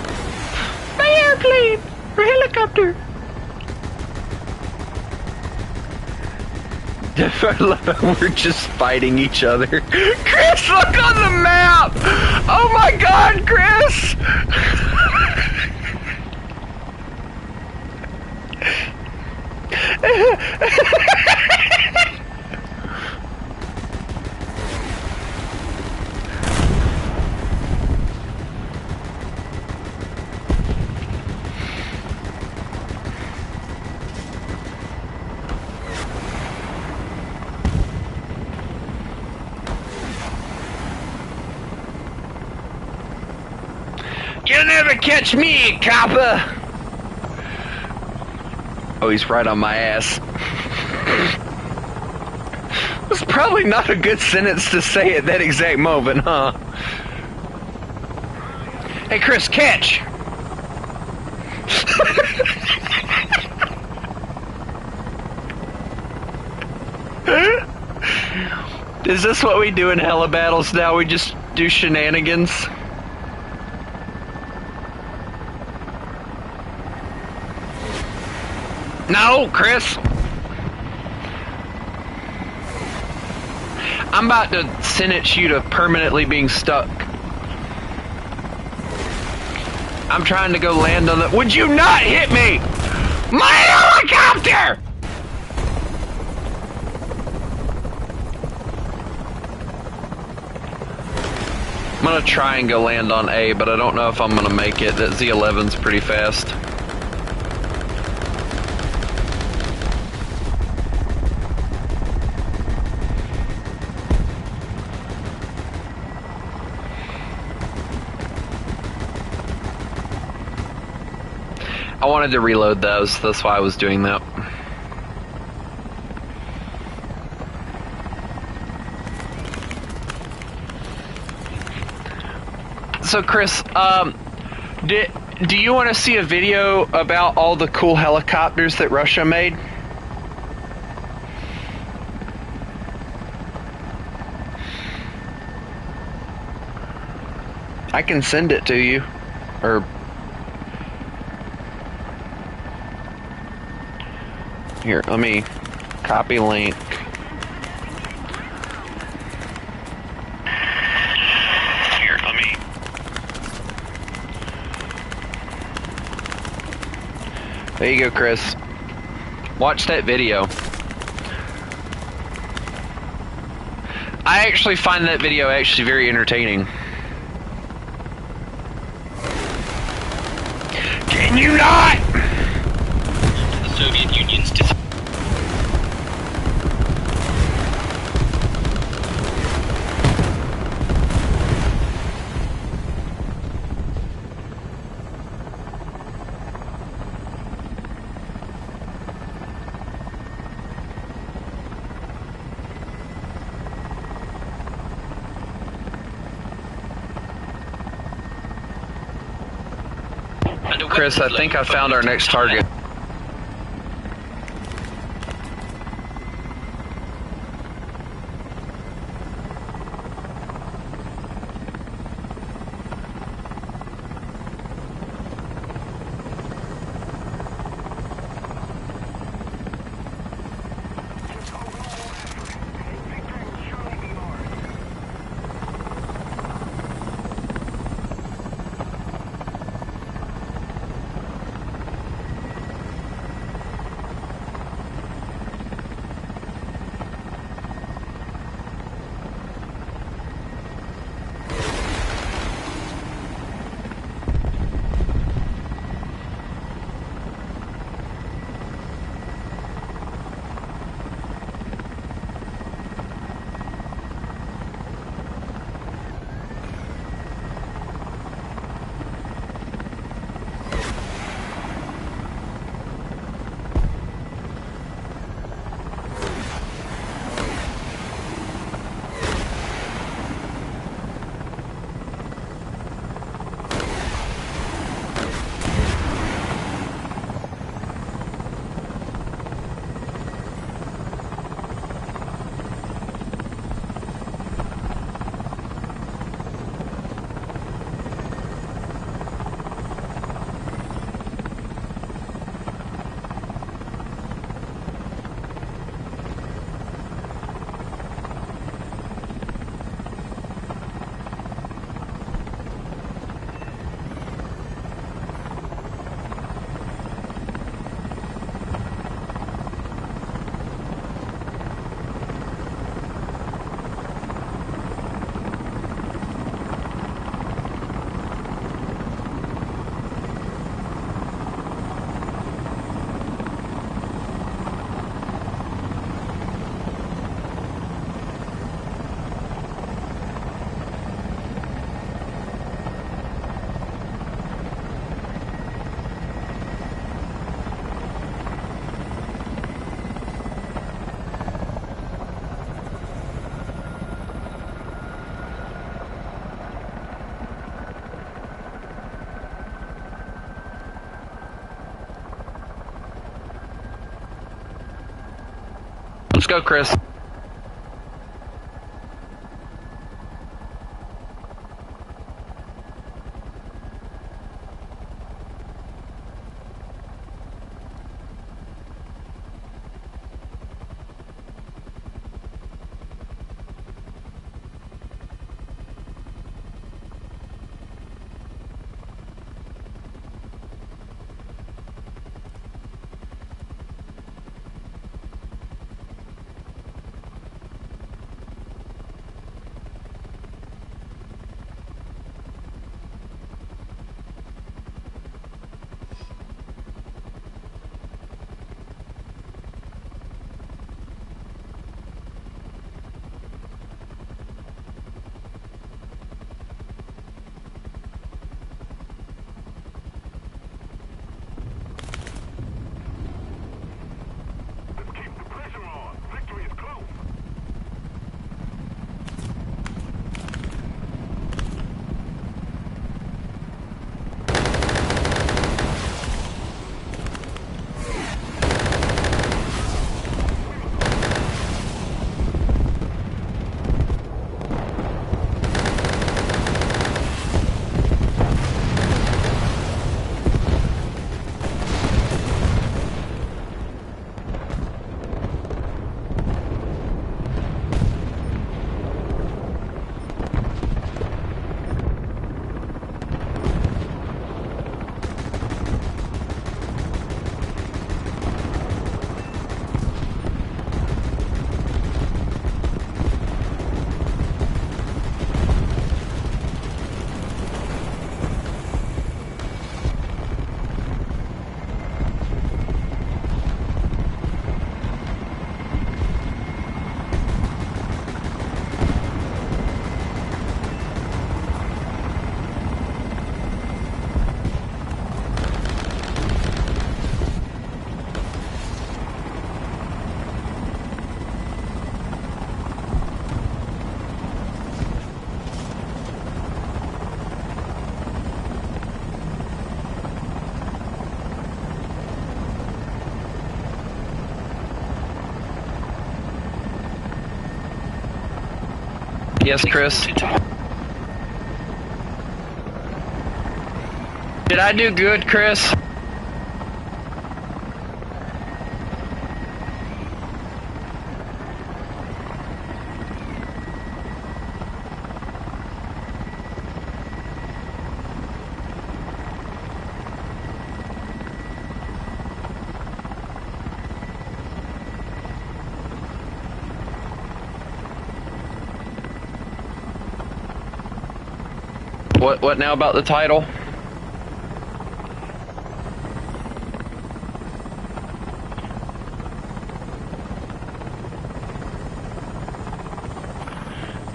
My airplane! Or helicopter! I love how we're just fighting each other. Chris, look on the map! Oh my god, Chris! You'll never catch me, copper! Oh, he's right on my ass. It's probably not a good sentence to say at that exact moment, huh? Hey, Chris, catch! Is this what we do in hella battles now? We just do shenanigans? No, Chris! I'm about to sentence you to permanently being stuck. I'm trying to go land on the... Would you not hit me? My helicopter! I'm gonna try and go land on A, but I don't know if I'm gonna make it. That Z11's pretty fast. I wanted to reload those, that's why I was doing that. So Chris, do you want to see a video about all the cool helicopters that Russia made? I can send it to you, or... Here, let me copy link. Here, let me... There you go, Chris. Watch that video. I actually find that video actually very entertaining. Can you not? The Soviet Union's Chris, I think I found our next target. Let's go, Chris. Let's keep the pressure on. Victory is close. Yes, Chris. Did I do good, Chris? What now about the title?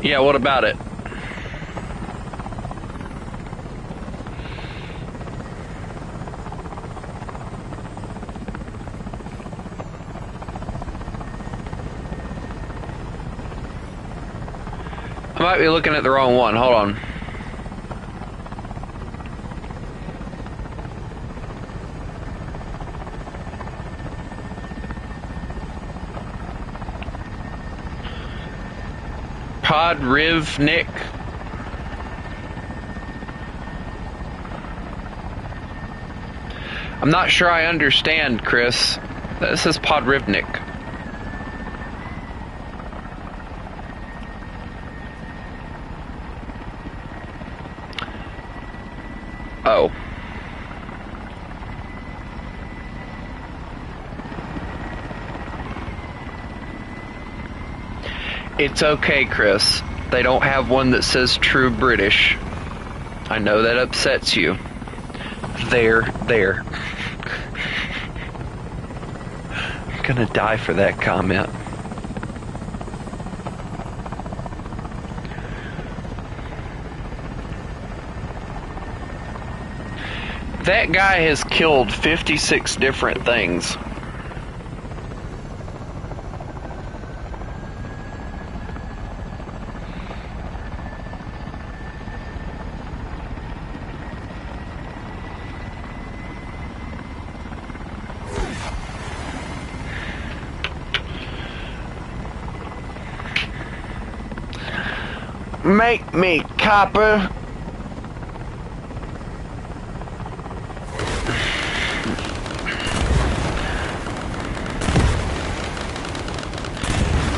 Yeah, what about it? I might be looking at the wrong one. Hold on. Podrivnik. I'm not sure I understand, Chris. This is Podrivnik. Oh. It's okay, Chris. They don't have one that says true British. I know that upsets you. There. I'm gonna die for that comment. That guy has killed 56 different things. Make me copper.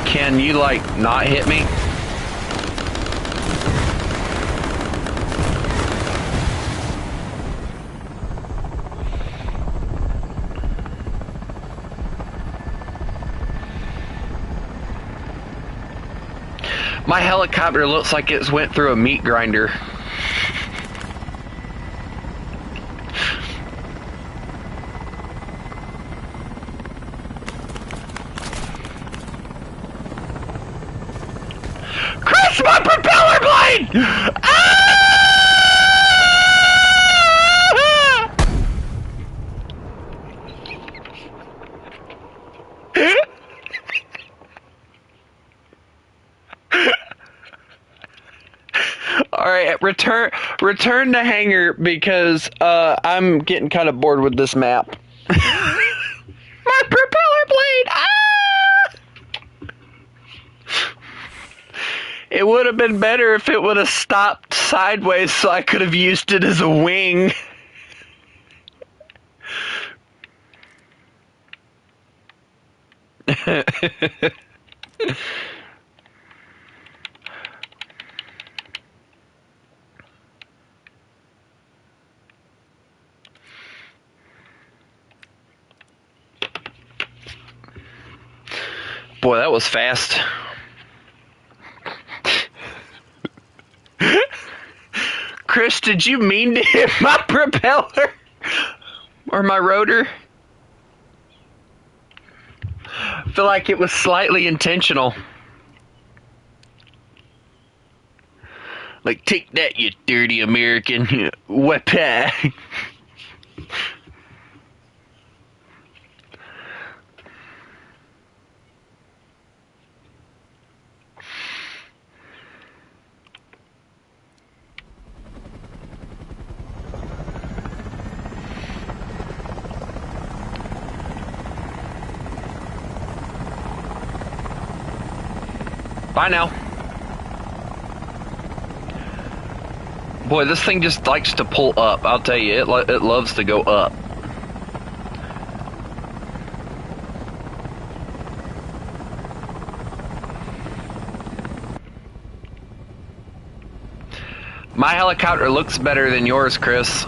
Can you, like, not hit me? My helicopter looks like it's went through a meat grinder. Chris, my propeller blade! Ah! Alright, return to hangar because I'm getting kind of bored with this map. My propeller blade! Ah! It would have been better if it would have stopped sideways so I could have used it as a wing. Boy, that was fast. Chris, did you mean to hit my propeller? Or my rotor? I feel like it was slightly intentional. Like, take that, you dirty American. Weapon. Bye now. Boy, this thing just likes to pull up. I'll tell you, it loves to go up. My helicopter looks better than yours, Chris.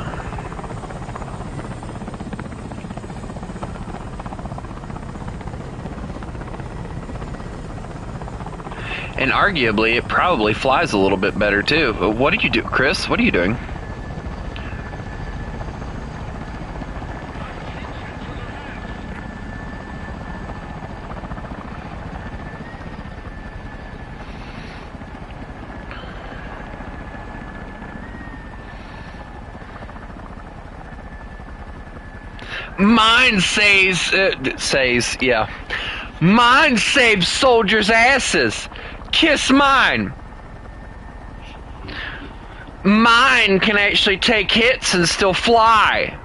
And arguably, it probably flies a little bit better too. What do you do, Chris? What are you doing? Mine says, yeah. Mine saves soldiers' asses. Kiss mine. Mine can actually take hits and still fly.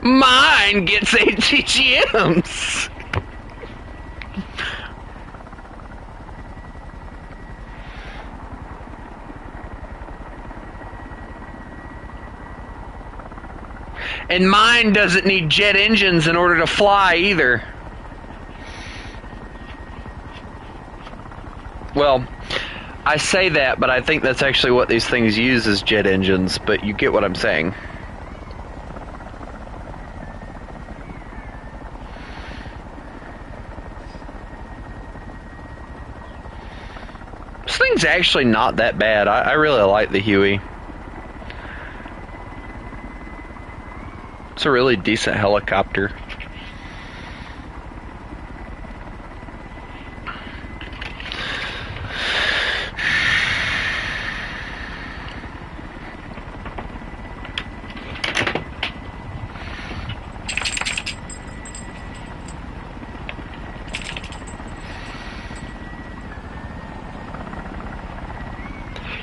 Mine gets ATGMs. And mine doesn't need jet engines in order to fly either. Well, I say that, but I think that's actually what these things use is jet engines, but you get what I'm saying. This thing's actually not that bad. I really like the Huey. It's a really decent helicopter.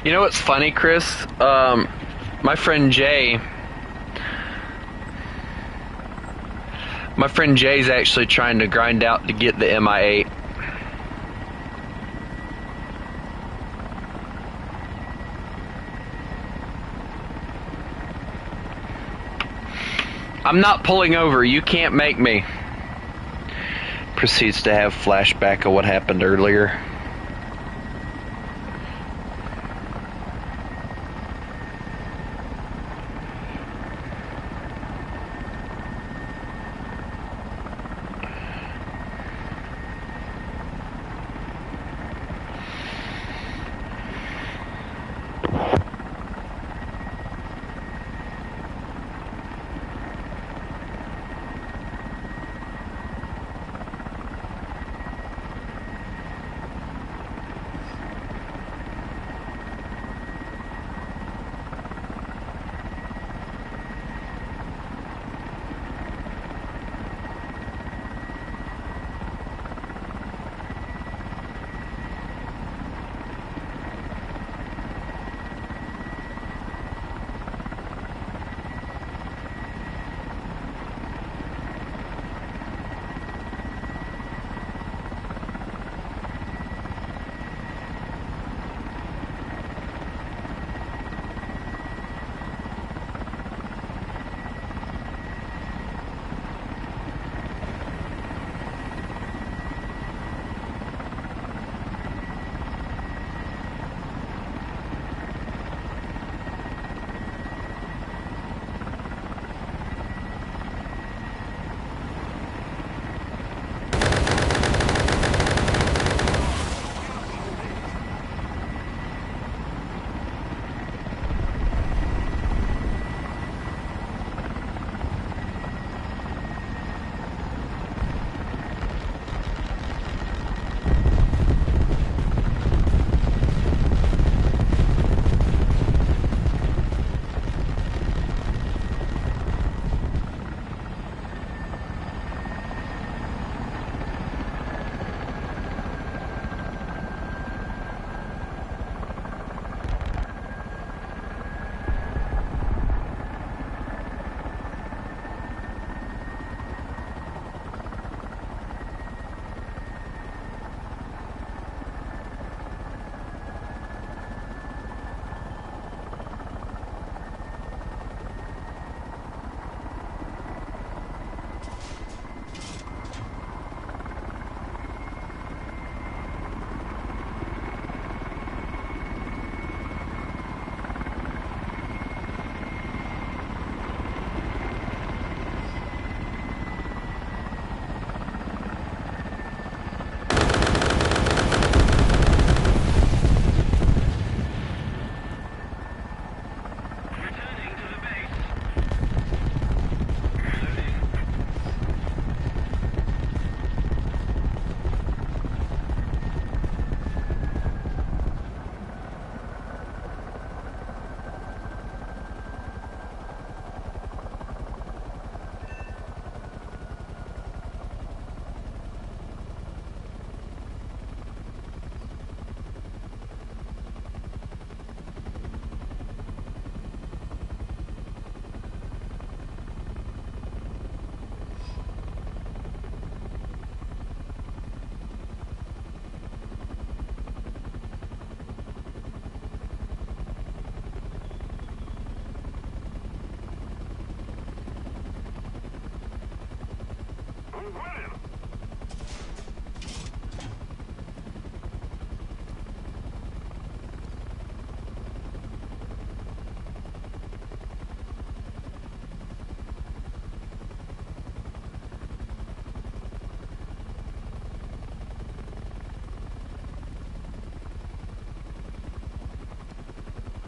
You know what's funny, Chris? My friend Jay... My friend Jay's actually trying to grind out to get the MI8. I'm not pulling over. You can't make me. Proceeds to have flashback of what happened earlier.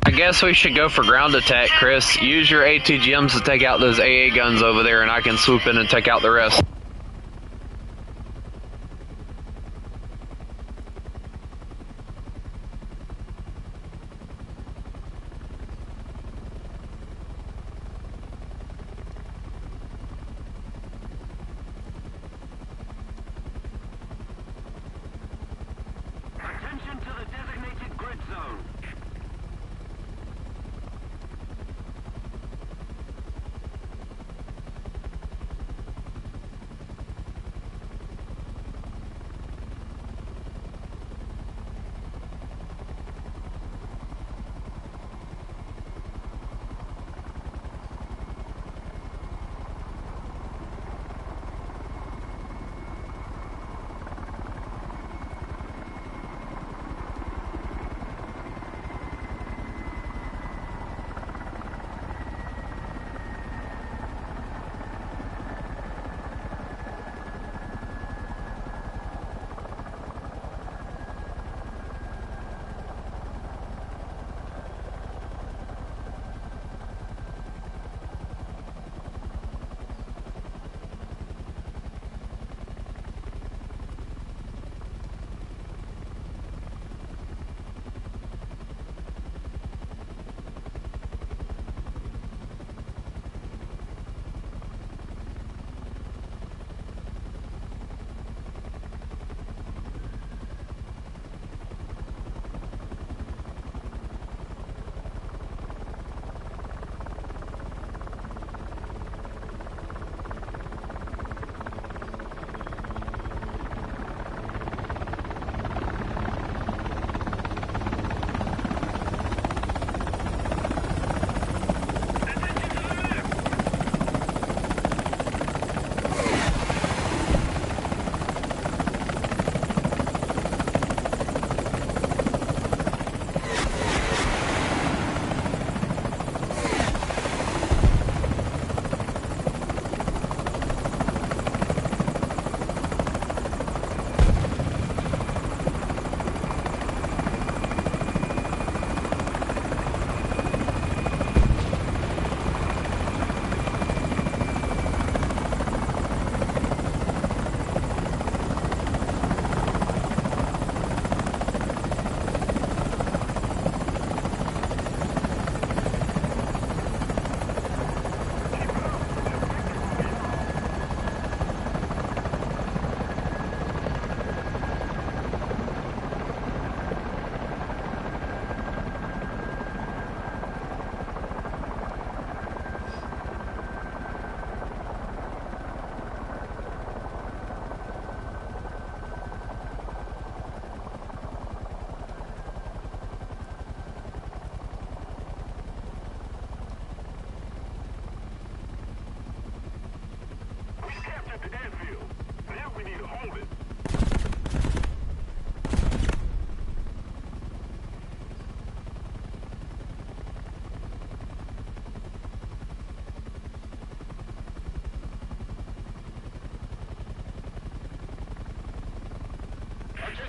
I guess we should go for ground attack, Chris. Use your ATGMs to take out those AA guns over there, and I can swoop in and take out the rest. Attention to the designated grid zone.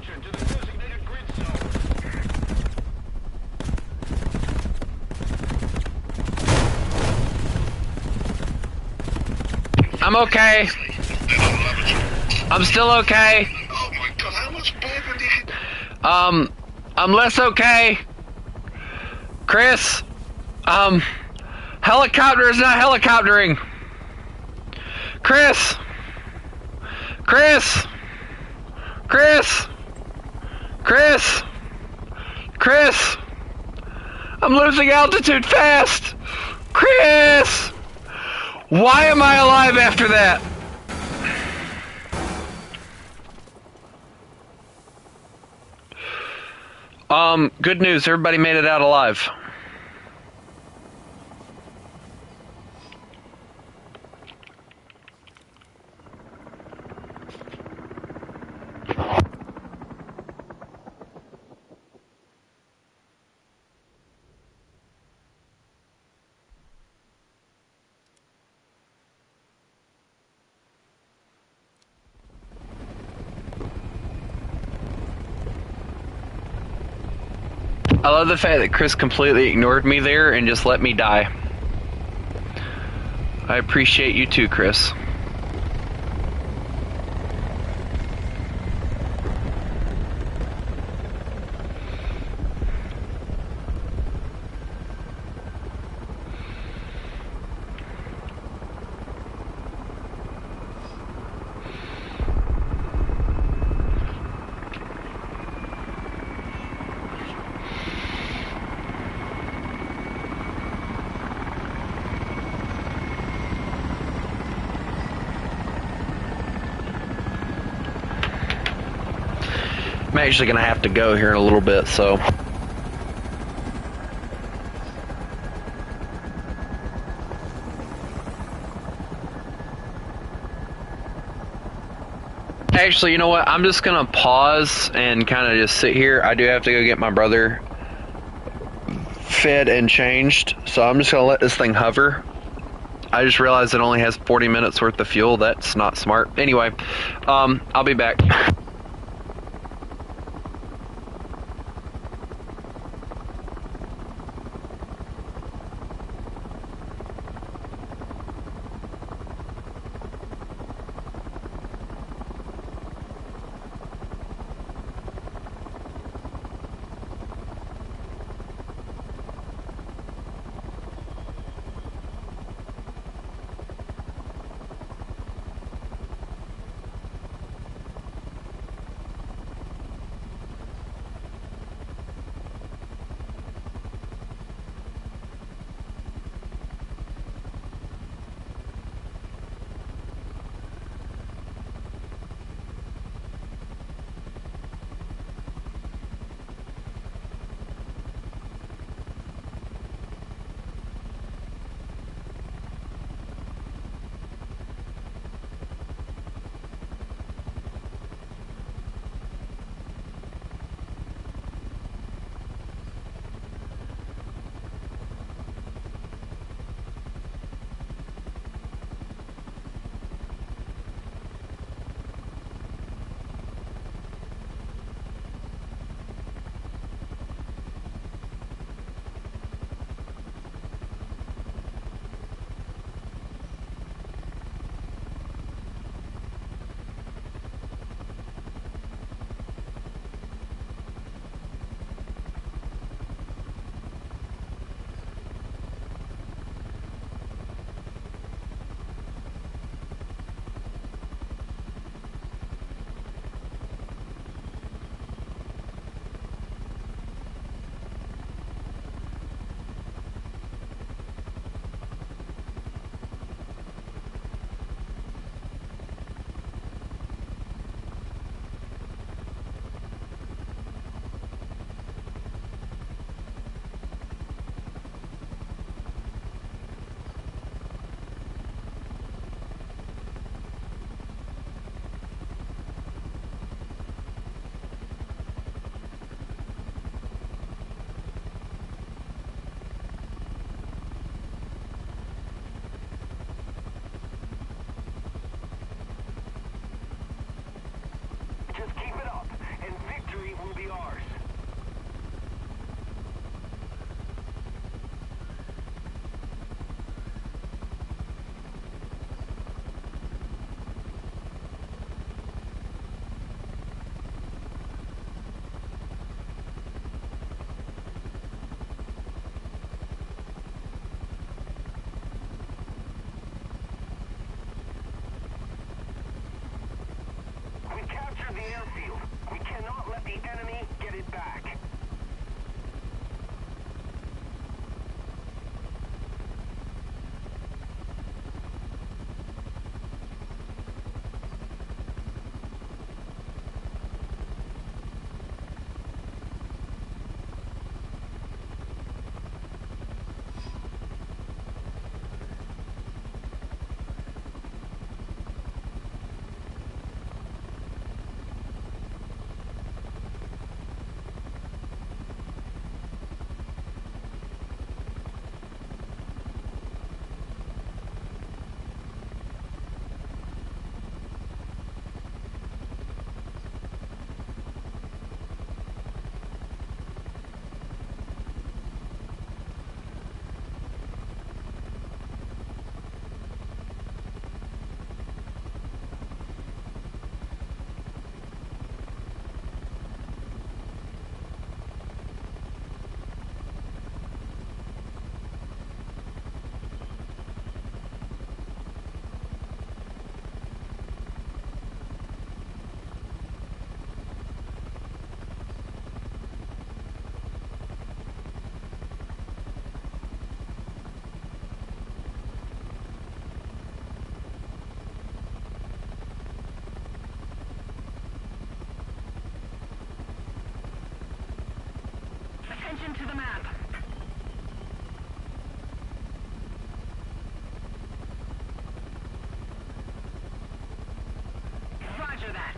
Attention to the designated grid zone. I'm okay. I'm still okay. Oh my god, how much bourbon did you... I'm less okay. Chris, helicopter is not helicoptering. Chris, Chris, Chris, Chris, Chris, I'm losing altitude fast. Chris, why am I alive after that? Good news, everybody made it out alive. I love the fact that Chris completely ignored me there and just let me die. I appreciate you too, Chris. I'm actually gonna have to go here in a little bit, so. Actually, you know what? I'm just gonna pause and kind of just sit here. I do have to go get my brother fed and changed, so I'm just gonna let this thing hover. I just realized it only has 40 minutes worth of fuel. That's not smart. Anyway, I'll be back. Attention to the map. Roger that.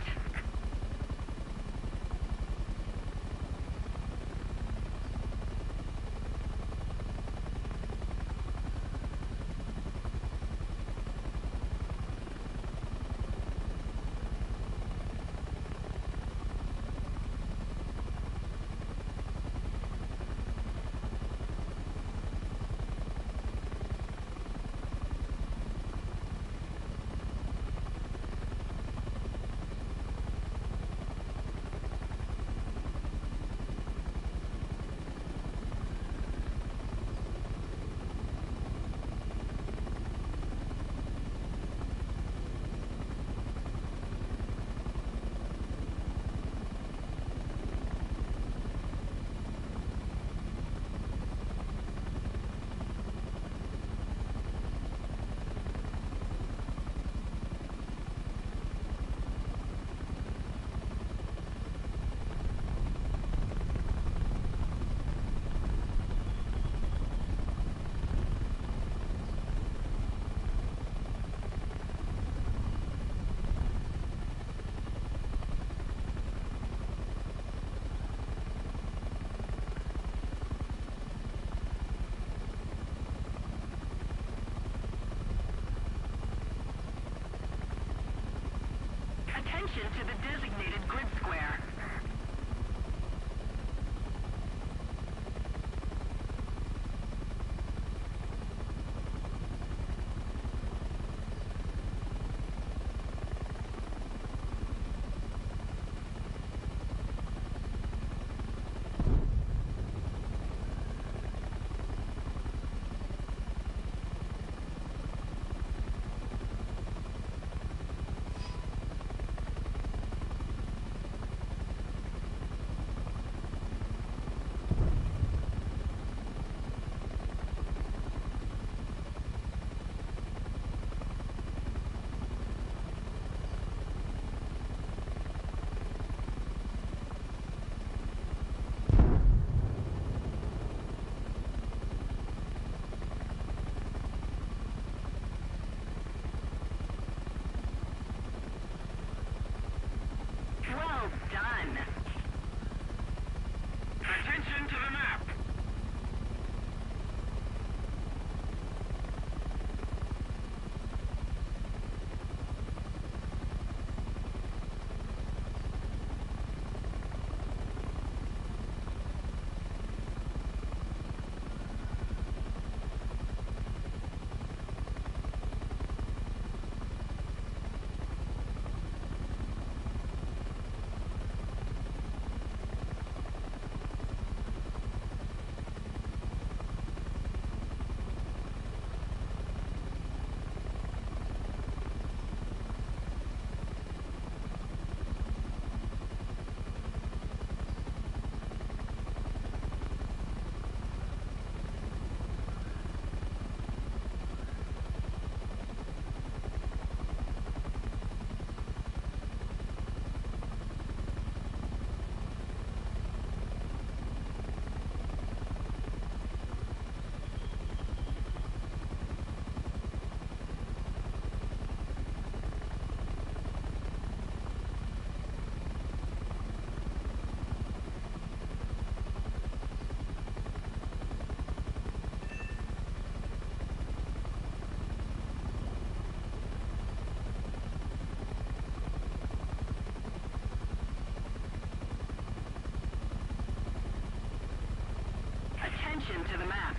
Attention to the designated grid square. Well done. Attention to the map. Attention to the map.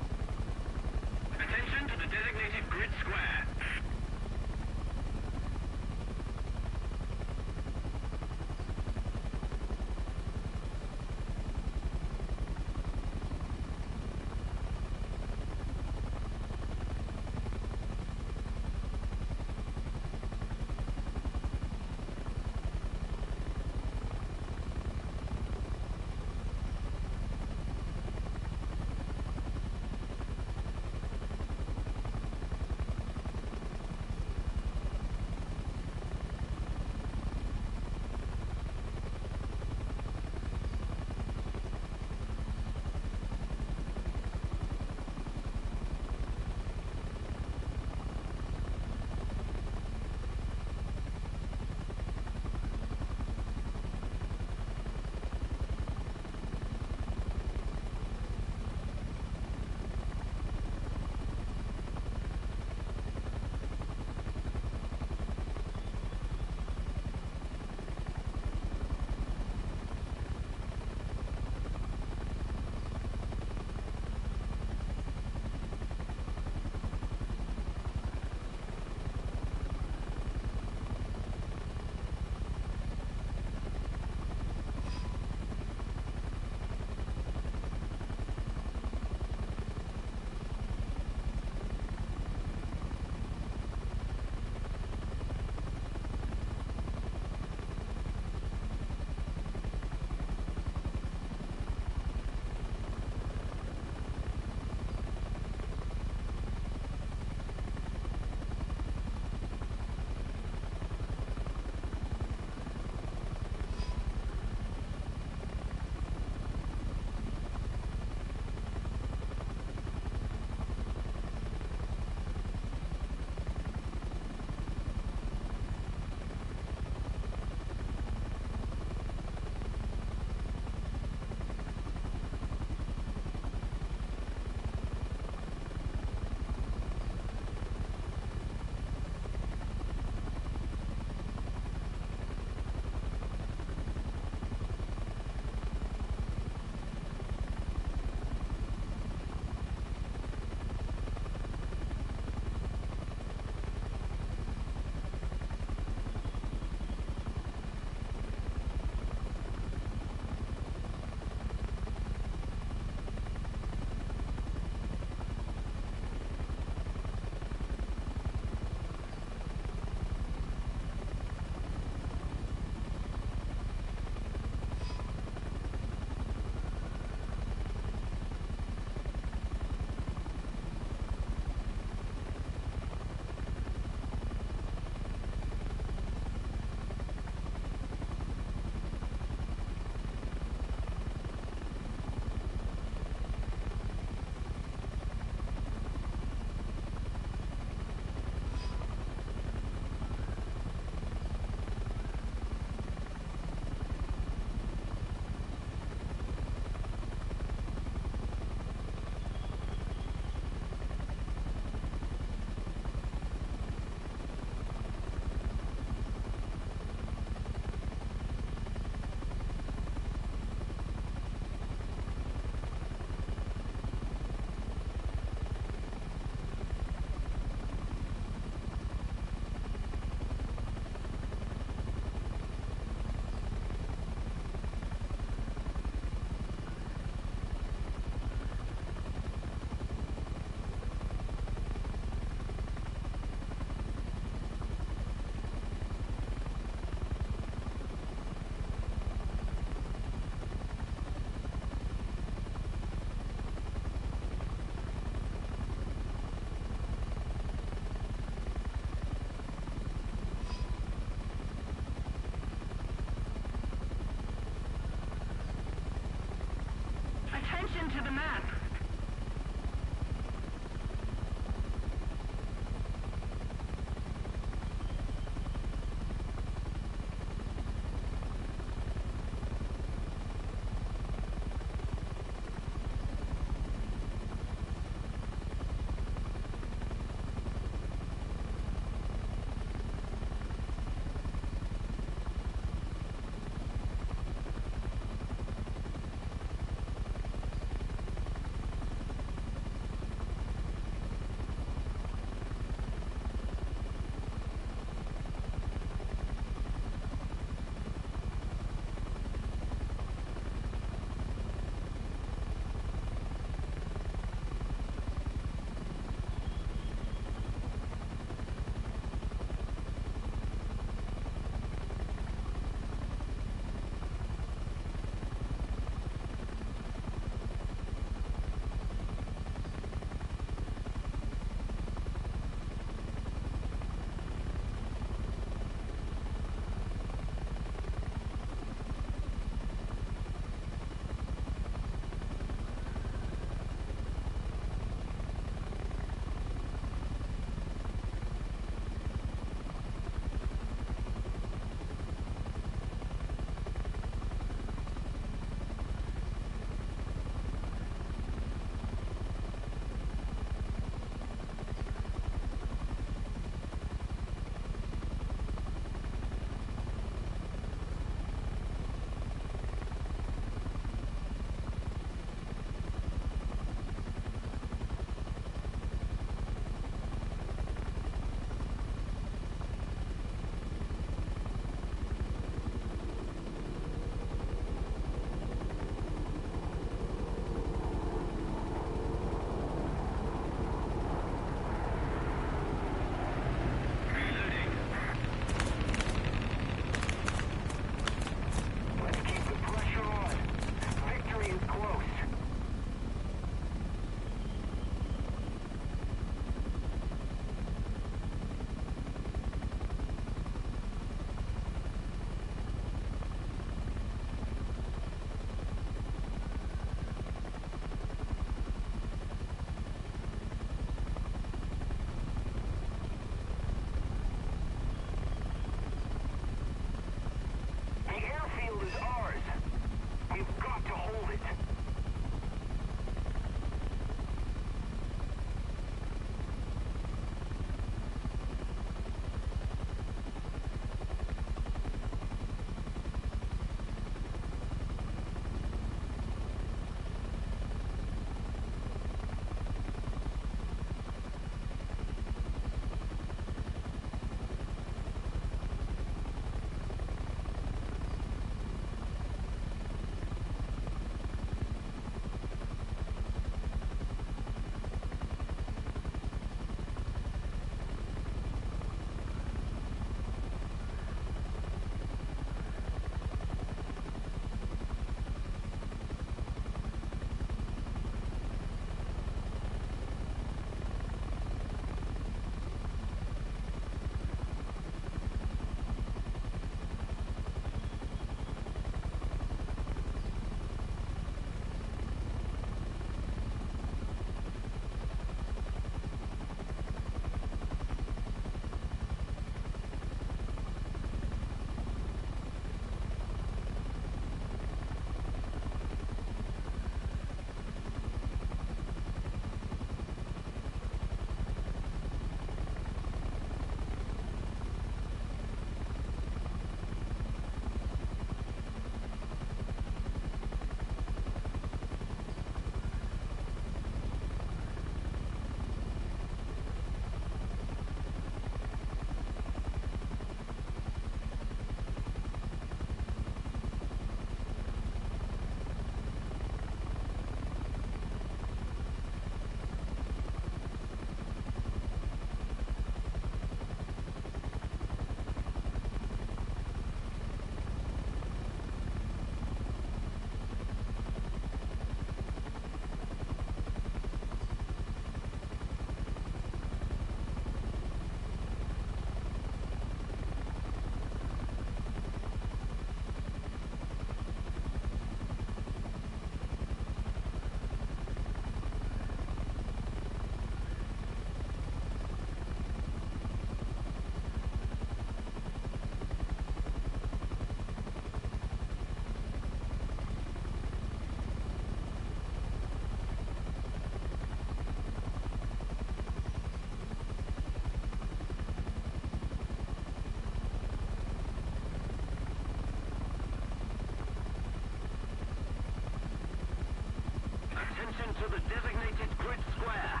to the designated grid square.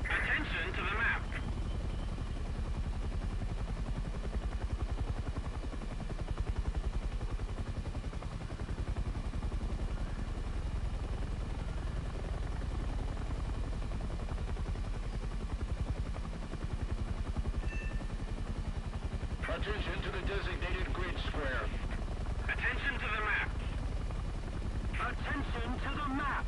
Attention to the map. Attention to the designated grid square. Attention to the map. Attention to the map.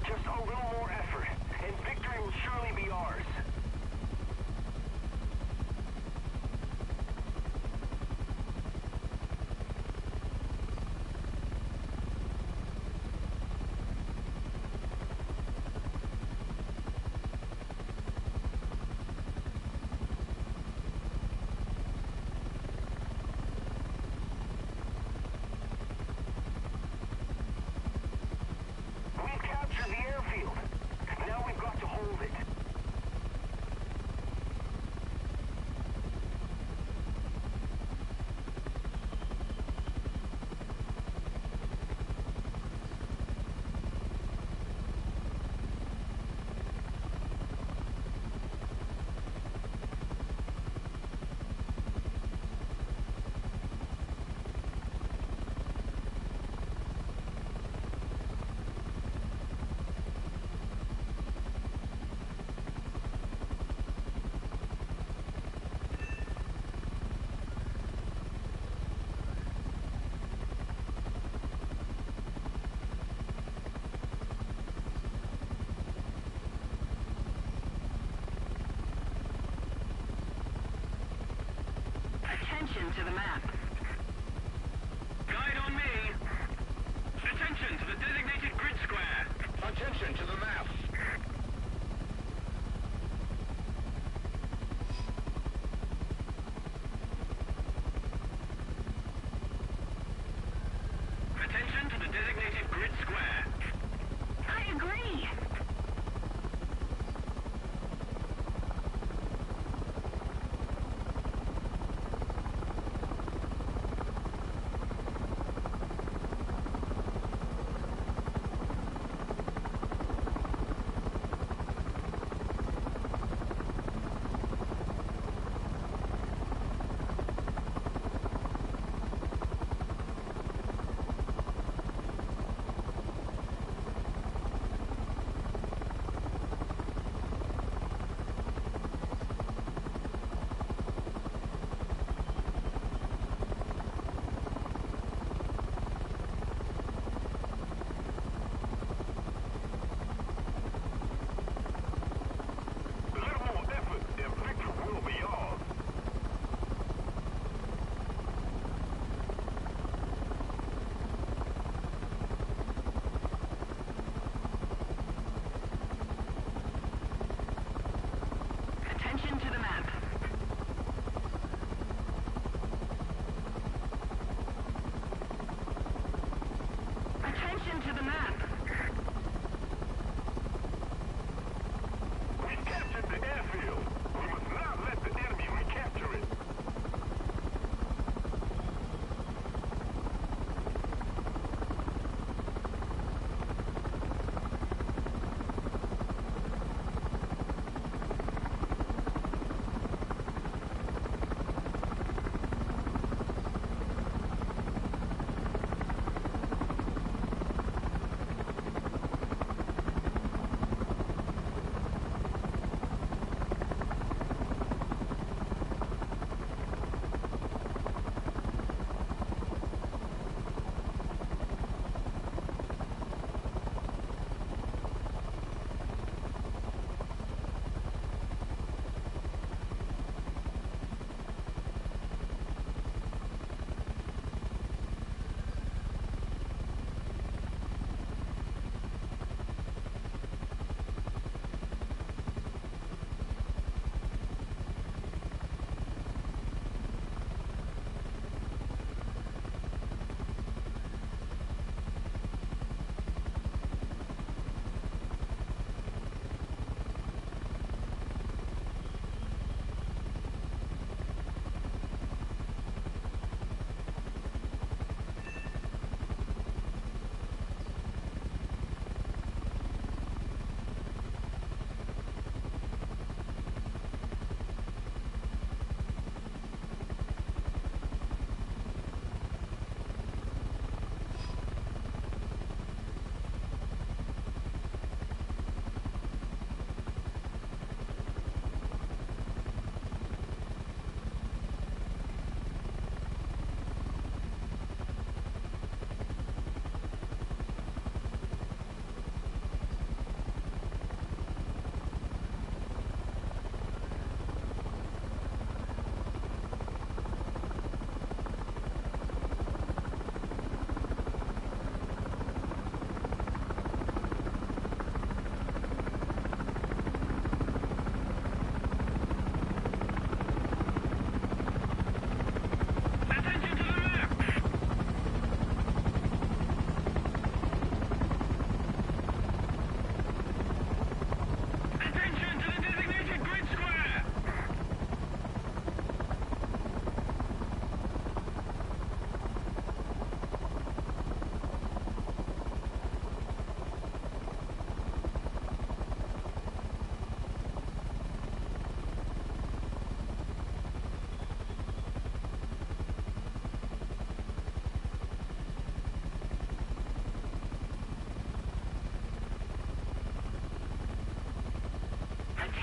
Just a little more effort, and victory will surely be ours. We've captured the airfield. Now we've got to hold it. Attention to the map. Guide on me. Attention to the designated grid square. Attention to the map. Attention to the designated grid square. I agree.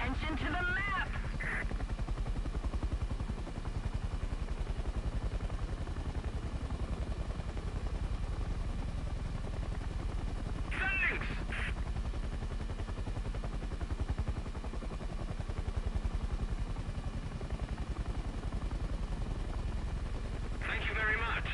Attention to the map! Thanks! Thank you very much.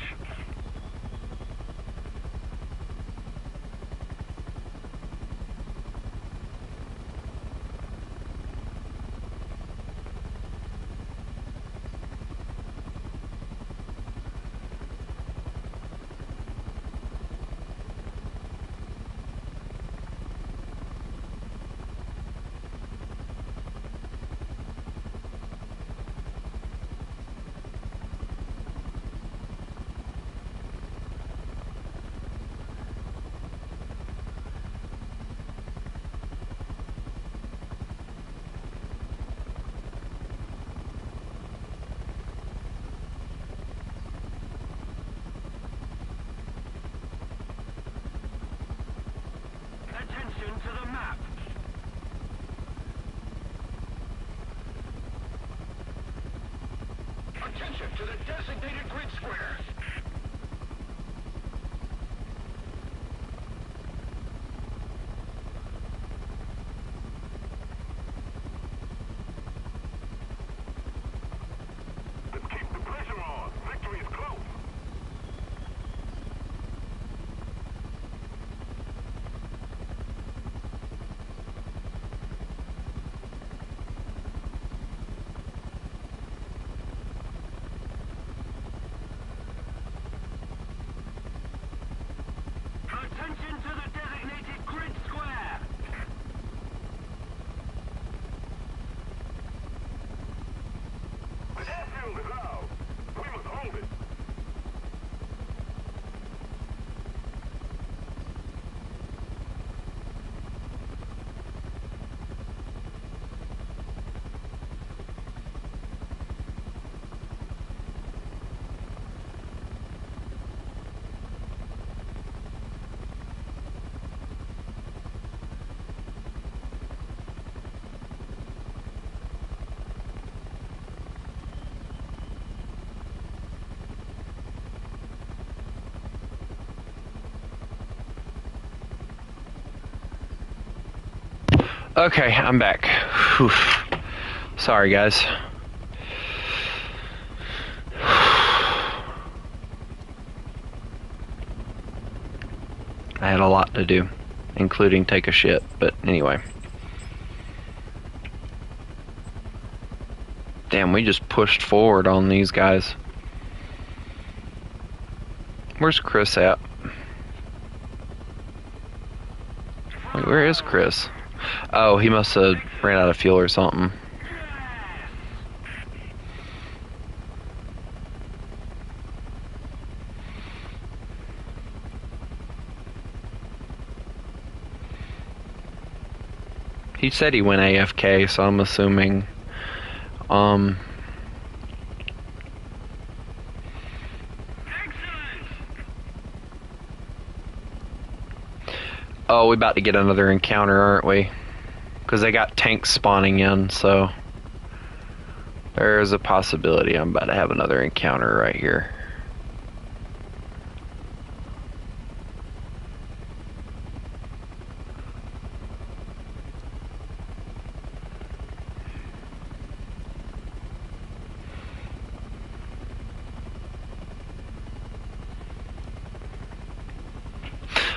Attention to the map! Attention to the designated grid square. Let's keep the pressure on. Victory is close. Attention to the designated grid square! The airfield is ours. We must hold it. Okay, I'm back. Whew. Sorry, guys. I had a lot to do, including take a shit, but anyway. Damn, we just pushed forward on these guys. Where's Chris at? Wait, where is Chris? Oh, he must have ran out of fuel or something. He said he went AFK, so I'm assuming, Excellent! oh, we about to get another encounter, aren't we? Because they got tanks spawning in, so there's a possibility I'm about to have another encounter right here.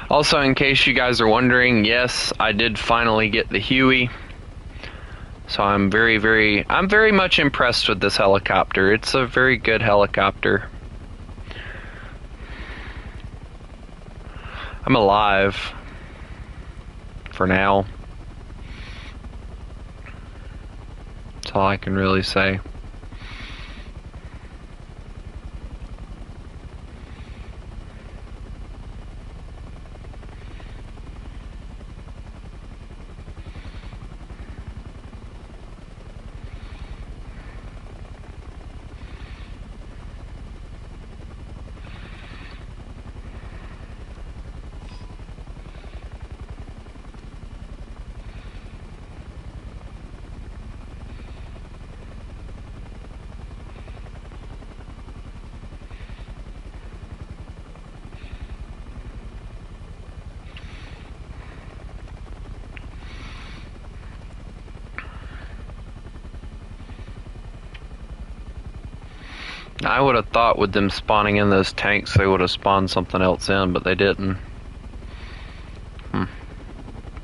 Also, in case you guys are wondering, yes, I did finally get the Huey. So I'm very much impressed with this helicopter. It's a very good helicopter. I'm alive. For now. That's all I can really say. I would have thought with them spawning in those tanks they would have spawned something else in, but they didn't.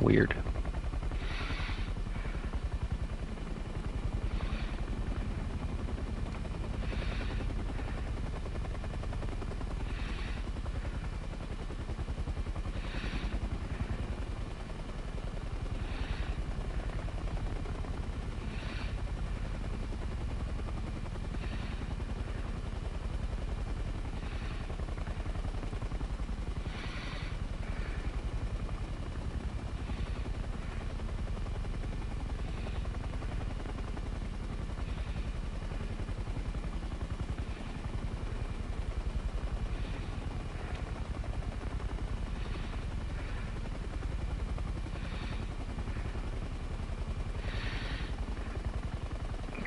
Weird.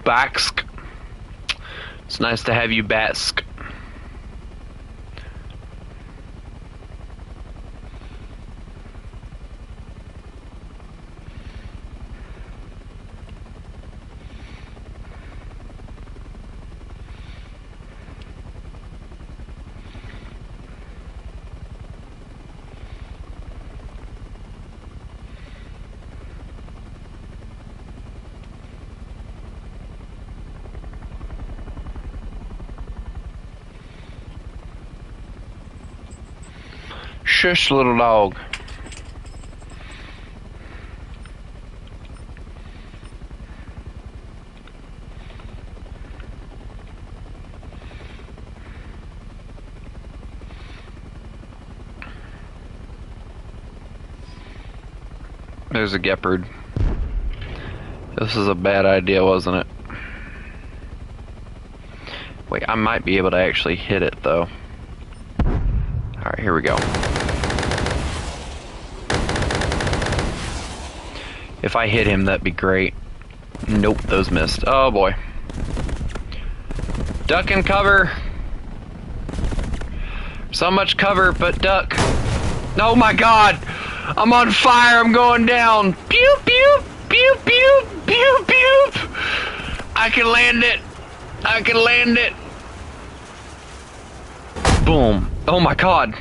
Baksk. It's nice to have you, Batsk. Shush, little dog. There's a Gepard. This is a bad idea, wasn't it? Wait, I might be able to actually hit it, though. Alright, here we go. If I hit him, that'd be great. Nope, those missed. Oh boy. Duck and cover. So much cover, but duck. Oh my god! I'm on fire, I'm going down. Pew pew pew pew pew pew. I can land it. I can land it. Boom. Oh my god.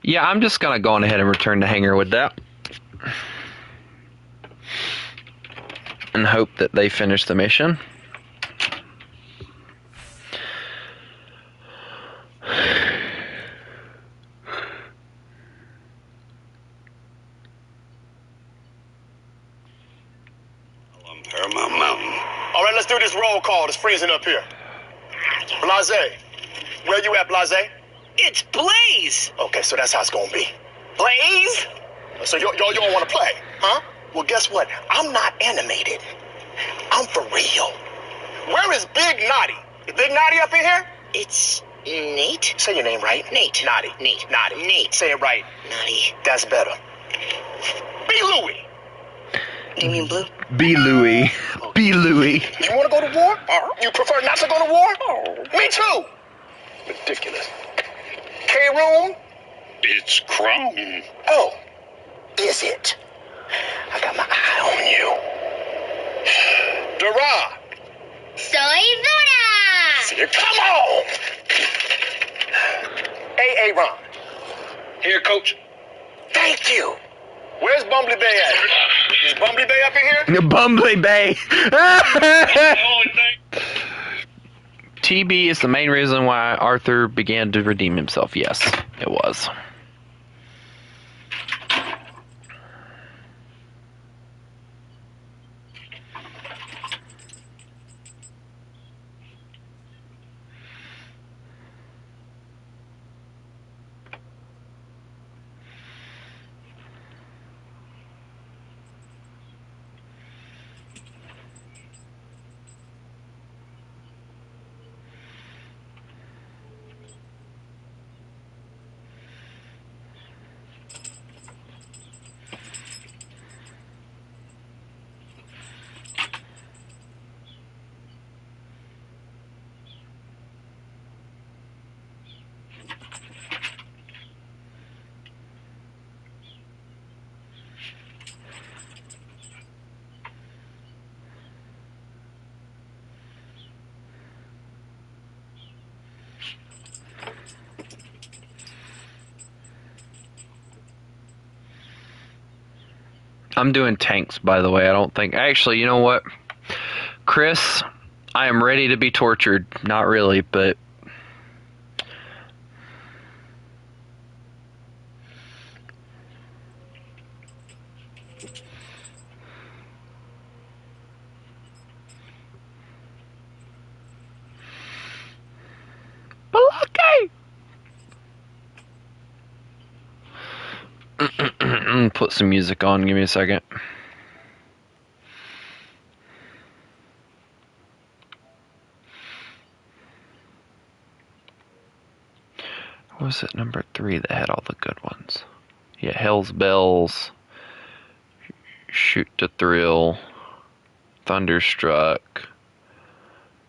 Yeah, I'm just gonna go on ahead and return to hangar with that. And hope that they finish the mission. On Paramount Mountain. All right, let's do this roll call. It's freezing up here. Blase. Where you at, Blase? It's Blaze! Okay, so that's how it's gonna be. Blaze? So y'all don't want to play, huh? Well, guess what? I'm not animated. I'm for real. Where is Big Naughty? Is Big Naughty up in here? It's Nate? Say your name right. Nate. Naughty. Nate. Naughty. Nate. Say it right. Naughty. That's better. Be Louie. Do you mean Blue? Be Louie. Be Louie. You want to go to war? You prefer not to go to war? Me too. Ridiculous. K-Room? It's Chrome. Oh, is it? I got my eye on you. Dara. Soy Buddha! Come on! Hey, Ron. Here, Coach. Thank you. Where's Bumbly Bay at? Is Bumbly Bay up in here? Bumbly Bay. The only thing. TB is the main reason why Arthur began to redeem himself. Yes, it was. I'm doing tanks, by the way. I don't think... Actually, you know what? Chris, I am ready to be tortured. Not really, but... Put some music on. Give me a second. What was it, number 3 that had all the good ones? Yeah, Hell's Bells, Shoot to Thrill, Thunderstruck,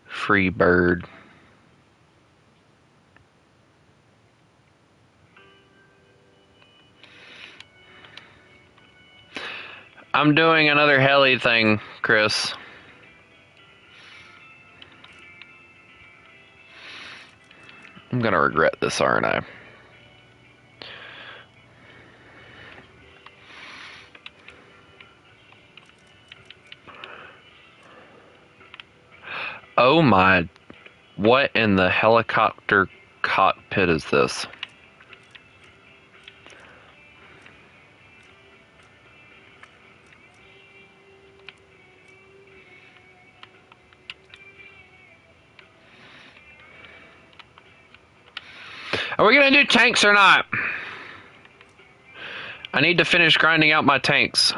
Free Bird. I'm doing another heli thing, Chris. I'm gonna regret this, aren't I? Oh my... What in the helicopter cockpit is this? Are we gonna do tanks or not? I need to finish grinding out my tanks.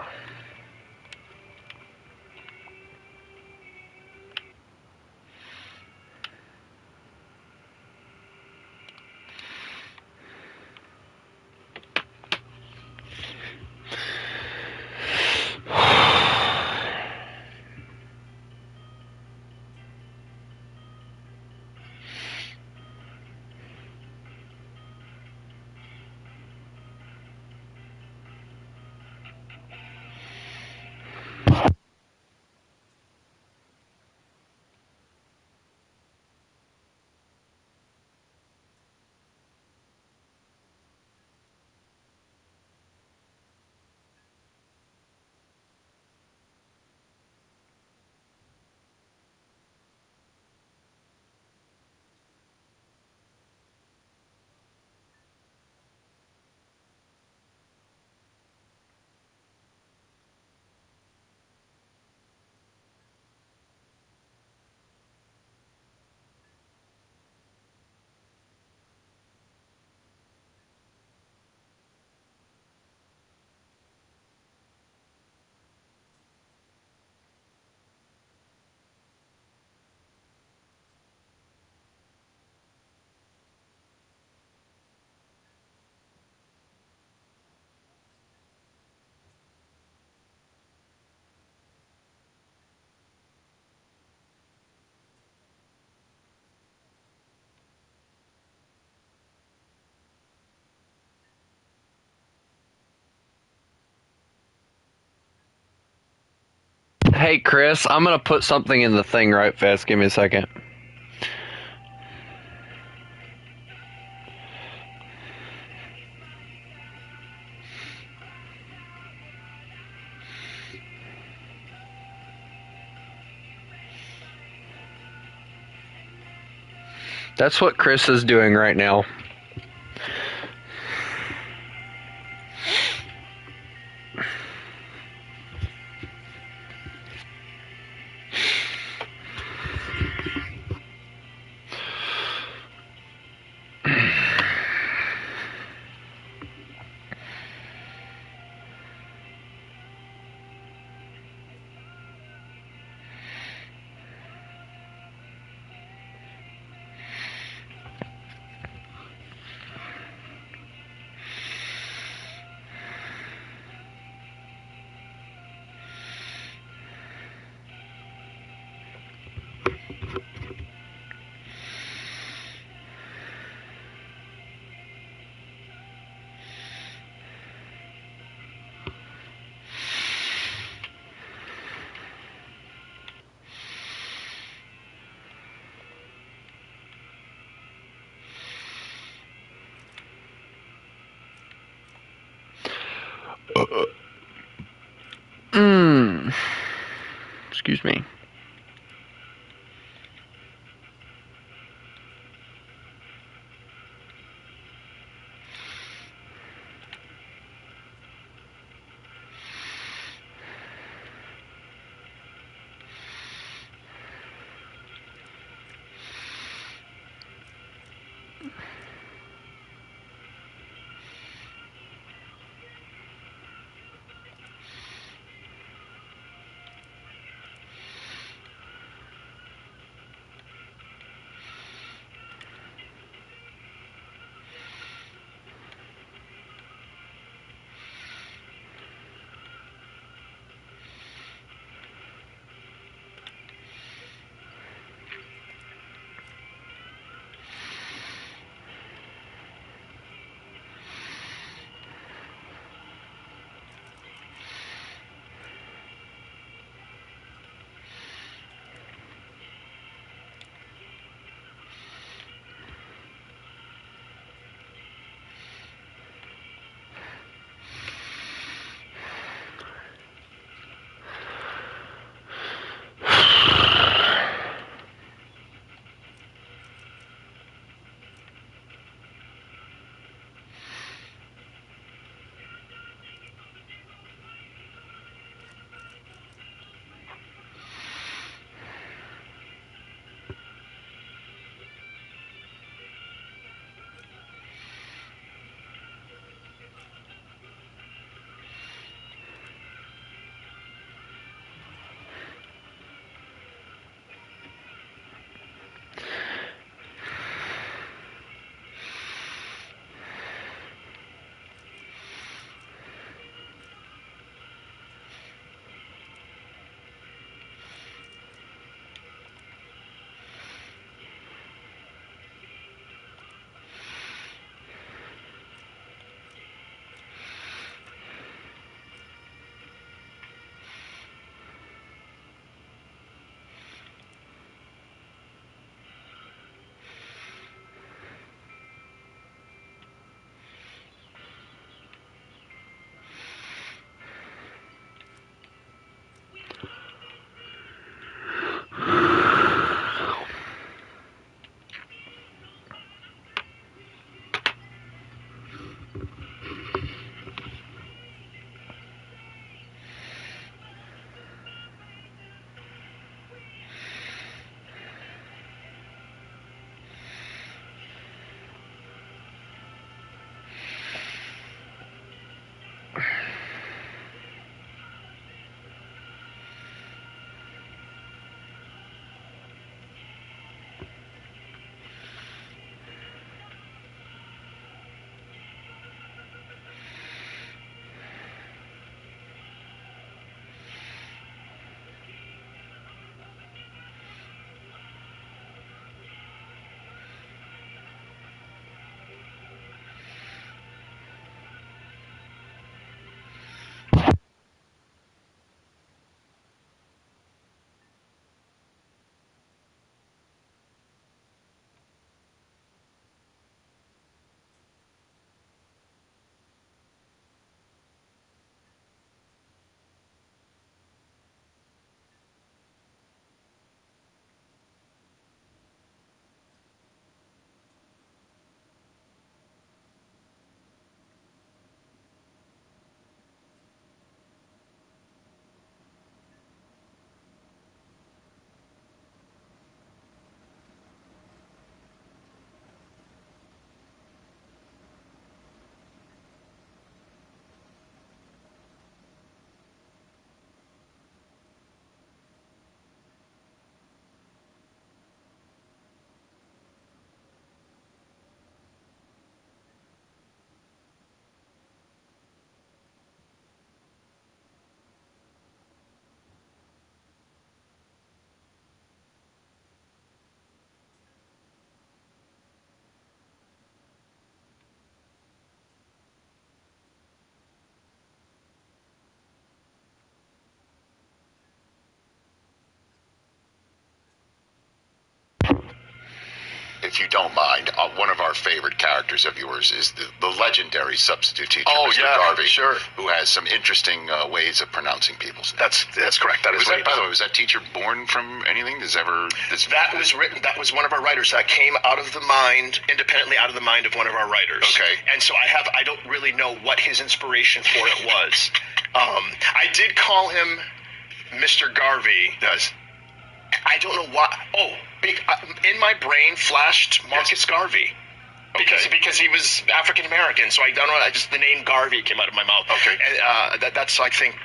Hey Chris, I'm gonna put something in the thing right fast. Give me a second. That's what Chris is doing right now. Excuse me. if you don't mind, one of our favorite characters of yours is the legendary substitute teacher, Mr. Garvey, sure. who has some interesting ways of pronouncing people's names. That's correct. That is Was that, by the way, was that teacher born from anything? That was written. That was one of our writers. That came out of the mind, independently out of the mind of one of our writers. Okay. And so I don't really know what his inspiration for it was. I did call him Mr. Garvey. Yes. I don't know why. In my brain flashed Marcus Garvey. Because he was African American, so I don't know. The name Garvey came out of my mouth. Okay. And that's, I think,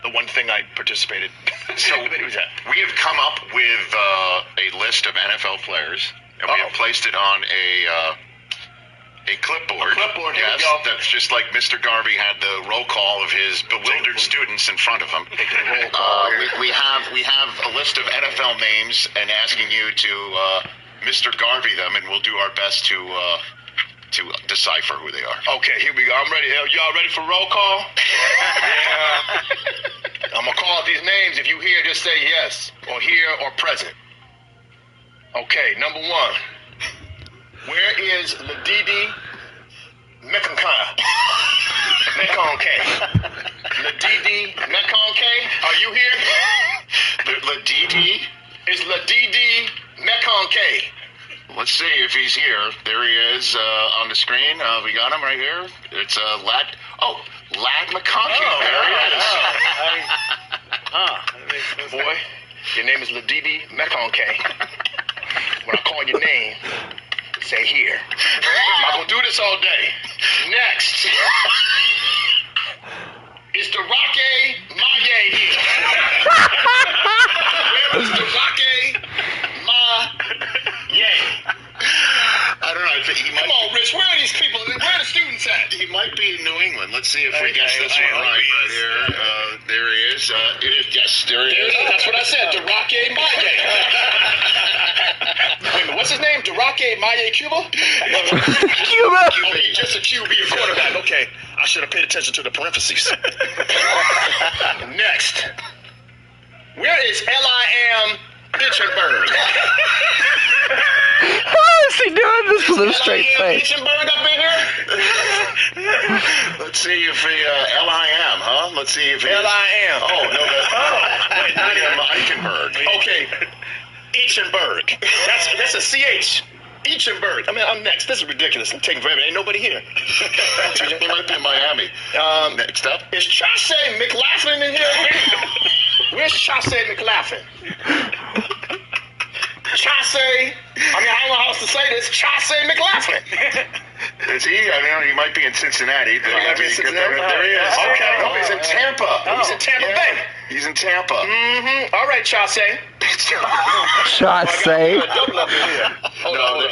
the one thing I participated. So we have come up with a list of NFL players, and we have placed it on a clipboard. A clipboard, here yes, we go. That's just like Mr. Garvey had the roll call of his bewildered students in front of him. We have a list of NFL names and asking you to Mr. Garvey them, and we'll do our best to decipher who they are. Okay, here we go. I'm ready. Y'all ready for roll call? Yeah. I'm gonna call out these names. If you hear, just say yes, or here, or present. Okay, number 1. Where is Ladidi Mekonke? Ladidi Mekonke? Are you here? Ladidi? Is Ladidi Mekonke? Let's see if he's here. There he is on the screen. We got him right here. It's Lad McConkey. There he is. Boy, your name is Ladidi Mekonke. When I call your name, say here. I'm not gonna do this all day. Next. Is Darake Maye here? Where is Darake Maye? I don't know. I think he might. Come on, Rich. Where are these people? Where are the students at? He might be in New England. Let's see if we guess this one right. Right here. There he is. It is. Yes, there he is. That's what I said. Darake Maye. Wait a minute. What's his name? Darake Maye Cuba? Cuba. Oh, just a QB, a quarterback. Okay. I should have paid attention to the parentheses. Next. Where is L.I.M. Itchenberg? How is he doing this with a straight L.I.M. face? Itchenberg up in here? Let's see if he L.I.M. Huh? Let's see if he L.I.M. Oh no, that's William Eichenberg. Okay. Itchenberg. That's a C.H. Itchenberg. I mean, I'm next. This is ridiculous. I'm taking forever. Ain't nobody here. He might be in Miami. Next up. Is Chase McLaughlin in here? Where's Chase McLaughlin? Chase. I don't know how else to say this. Chase McLaughlin. Is he? I don't know. He might be in Cincinnati. There he is. Okay. Oh, he's in Tampa. He's in Tampa Bay. He's in Tampa. Mm-hmm. All right, Chase. Shot say. No,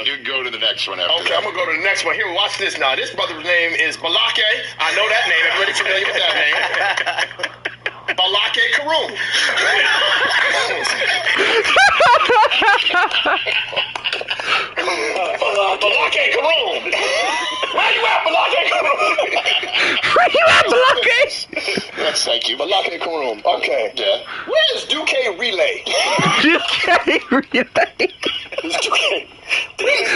you can go to the next one after Okay, that. I'm going to go to the next one. Here, watch this now. This brother's name is Balake. I know that name. Everybody familiar with that name? Balake Karoom. Balake Karoom. Where you at, Balake Karoom? Where you at, Balake? Yes, thank you. Balake Karoom. Okay. Yeah. Where's Duque Relay? Okay, really? Where's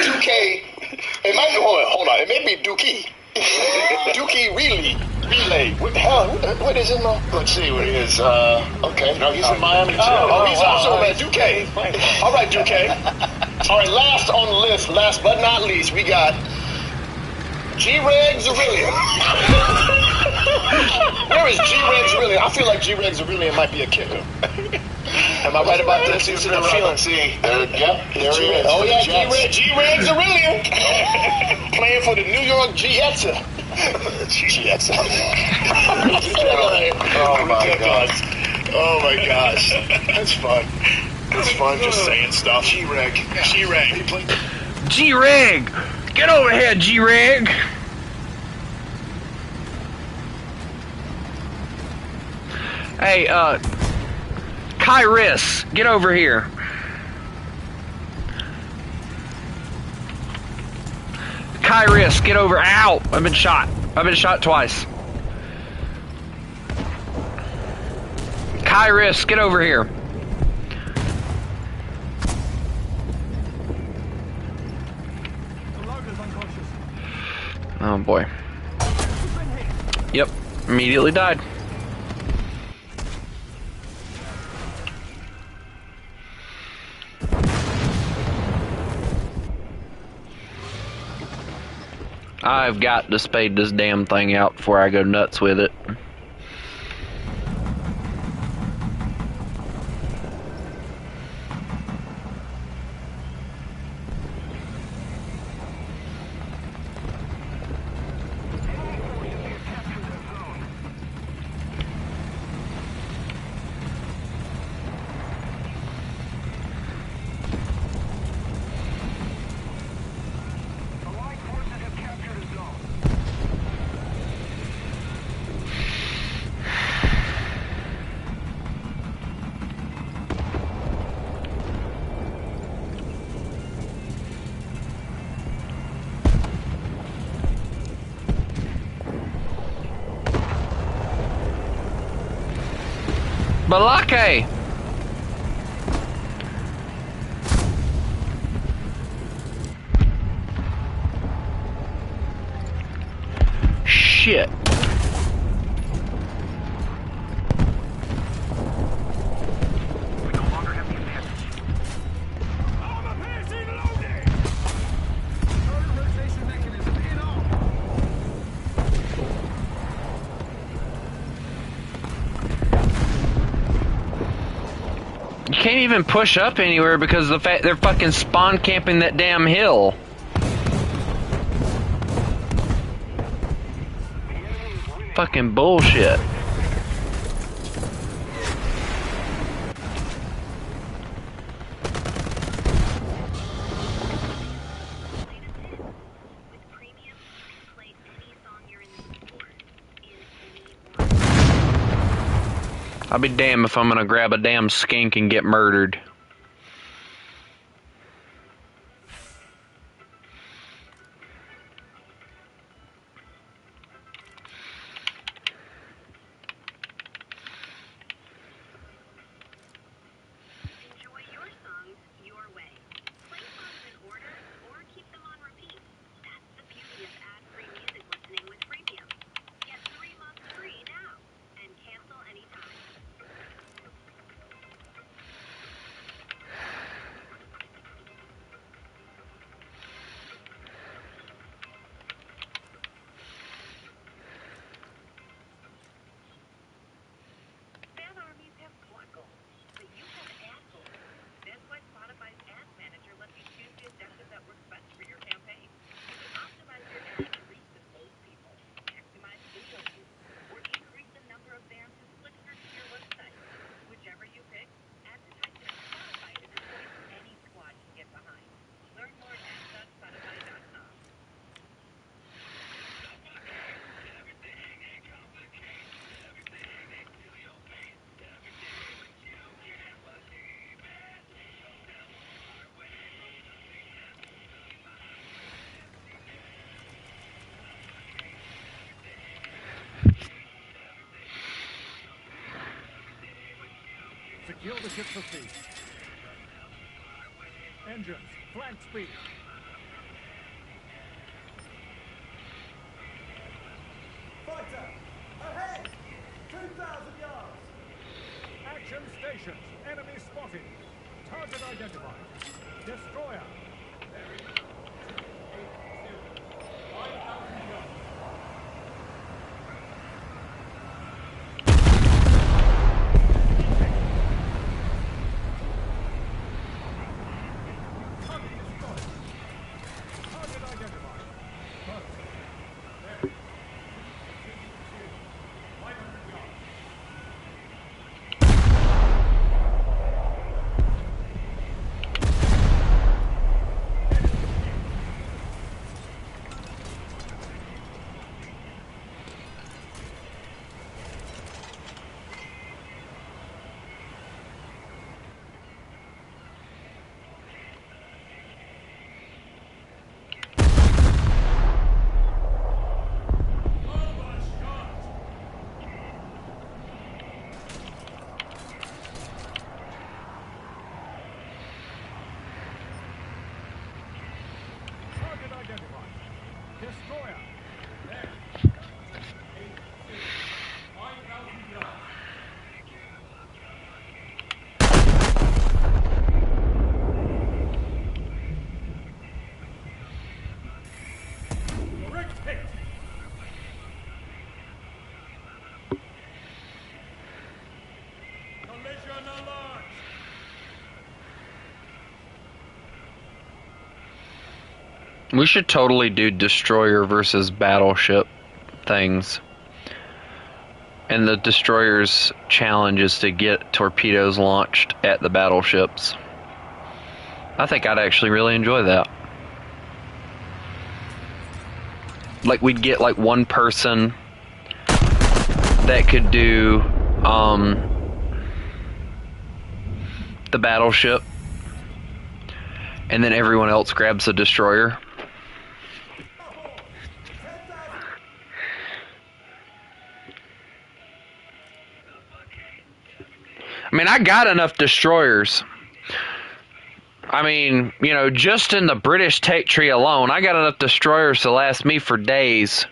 Duque? It might be, hold on. It may be Duque. Duque Relay. What the hell? What is it now? Let's see what he is. Okay. No, he's in Miami too. He's also at Duque. All right, Duque. All right, last on the list, last but not least, we got G-Reg Zerillion. Where is G-Reg Zerillion? I feel like G-Reg Zerillion might be a kicker. Am I right about this? Is it a feeling? Yep, there he is. Oh, yeah, G-Reg Zerillion. Playing for the New York Jets. Jets. Oh, my gosh. Oh, my gosh. That's fun. It's fun just saying stuff. G-Reg. G-Rig! Get over here, G-Rig! Hey, Kairis, get over here. Kairis, get over. Ow! I've been shot. I've been shot twice. Kairis, get over here. Oh boy. Yep, immediately died. I've got to spade this damn thing out before I go nuts with it. Allied forces have captured a zone. Balake! Shit. We no longer have the advantage. Armor piercing loaded! Turret rotation mechanism in on. You can't even push up anywhere because of the fact they're fucking spawn camping that damn hill. Fucking bullshit. I'll be damned if I'm gonna grab a damn skink and get murdered. Enjoy your songs your way. Play songs in order or keep them on repeat. That's the beauty of ad-free music listening with Premium. Get 3 months free now and cancel anytime. Fan armies have pot goals, but you have ad goals. That's why Spotify's Ads Manager lets you choose the objective that works best for your campaign. You can optimize your ads to reach the most people, maximize video views, or increase the number of fans who click through to your website. Whichever you pick, advertising on Spotify is a choice any squad can get behind. Learn more at ads.spotify.com. Secure the ship for speed. Engines, flank speed. Fighter, ahead! 2,000 yards! Action stations, enemy spotted. Target identified. Destroyer. 5,000 yards. Target destroyed. Target identified. Perfect. There. 500 yards. Warthunder launch! We should totally do destroyer versus battleship things. And the destroyer's challenge is to get torpedoes launched at the battleships. I think I'd actually really enjoy that. Like, we'd get like one person that could do the battleship, and then everyone else grabs a destroyer. I mean, I got enough destroyers. I mean, you know, just in the British Tech Tree alone, I got enough destroyers to last me for days.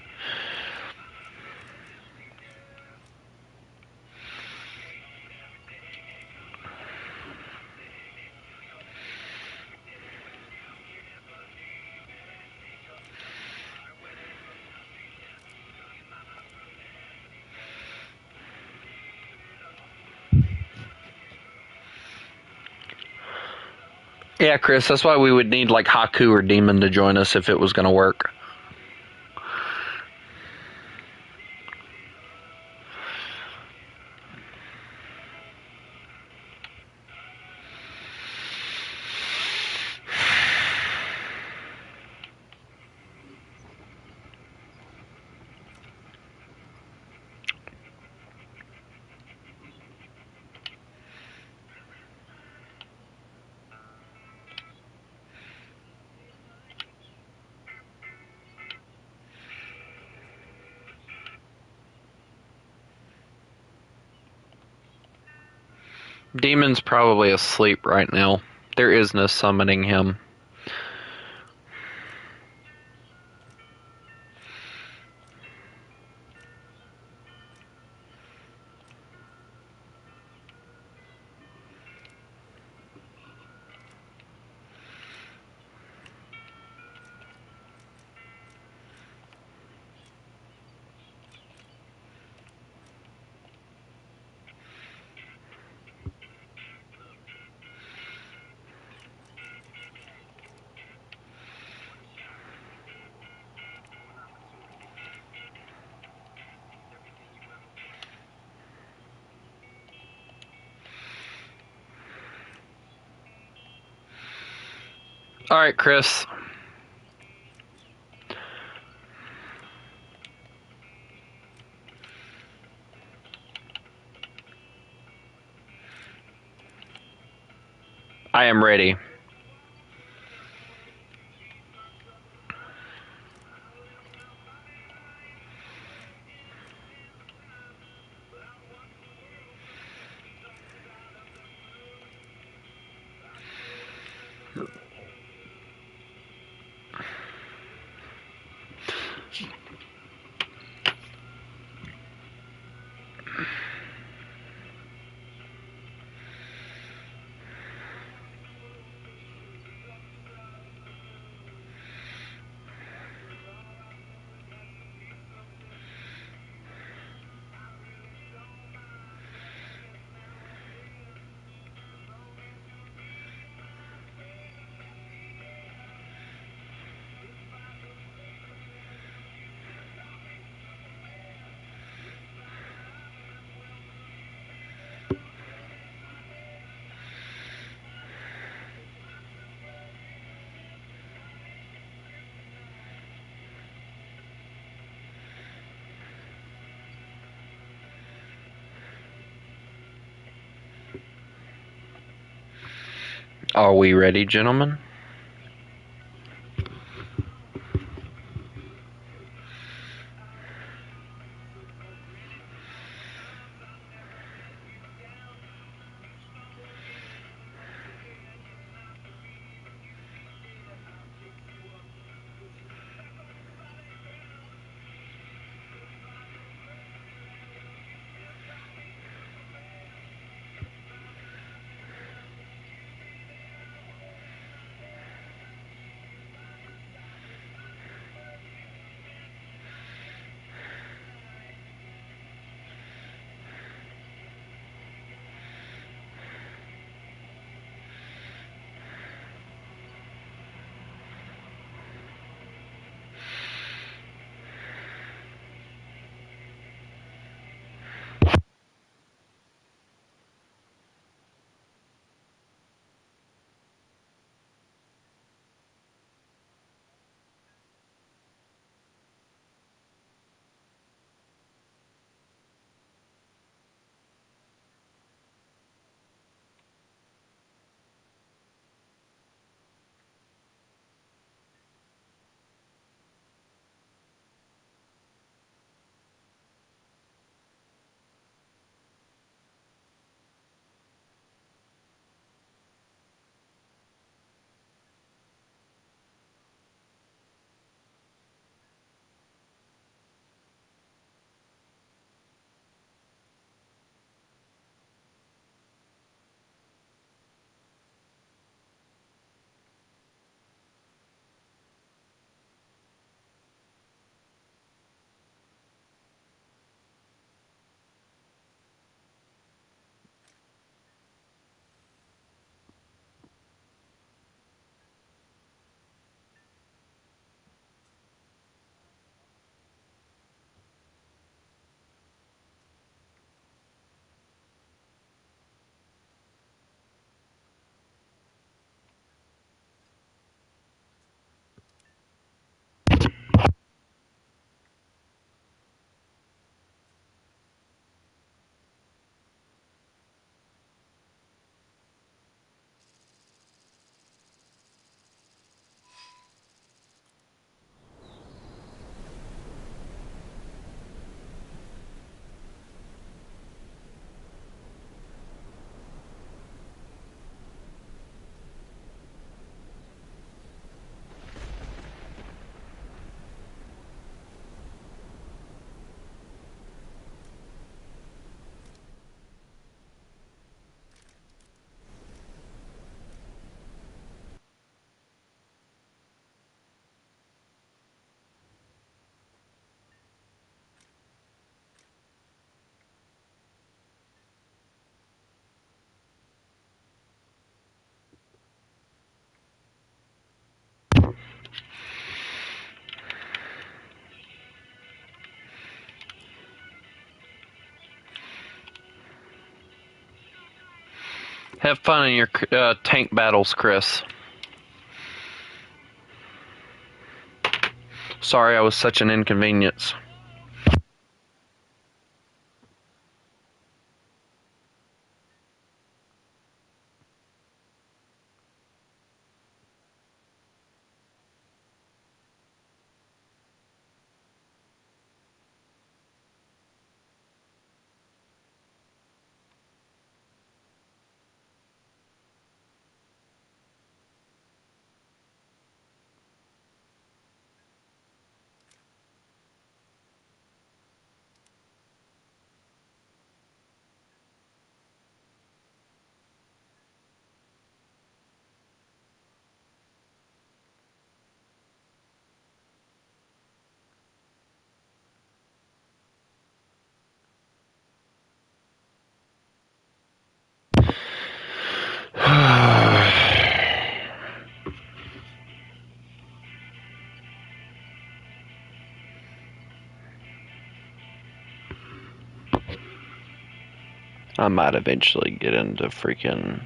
Yeah, Chris, that's why we would need like Haku or Demon to join us if it was going to work. Demon's probably asleep right now. There is no summoning him. All right, Chris. I am ready. Are we ready, gentlemen? Have fun in your tank battles, Chris. Sorry I was such an inconvenience. I might eventually get into freaking...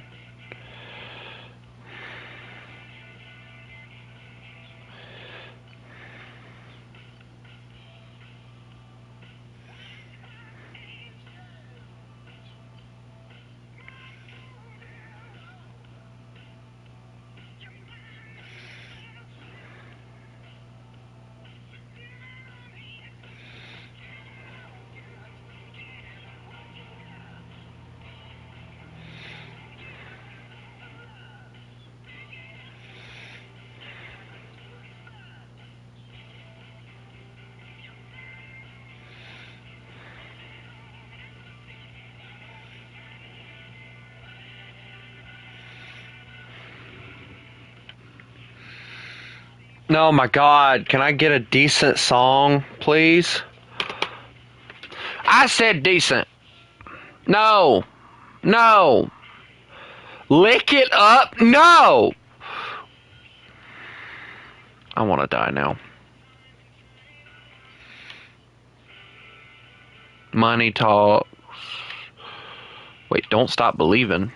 Oh my god, can I get a decent song, please? I said decent. No. No. Lick it up. No. I want to die now. Money talks. Wait, don't stop believing.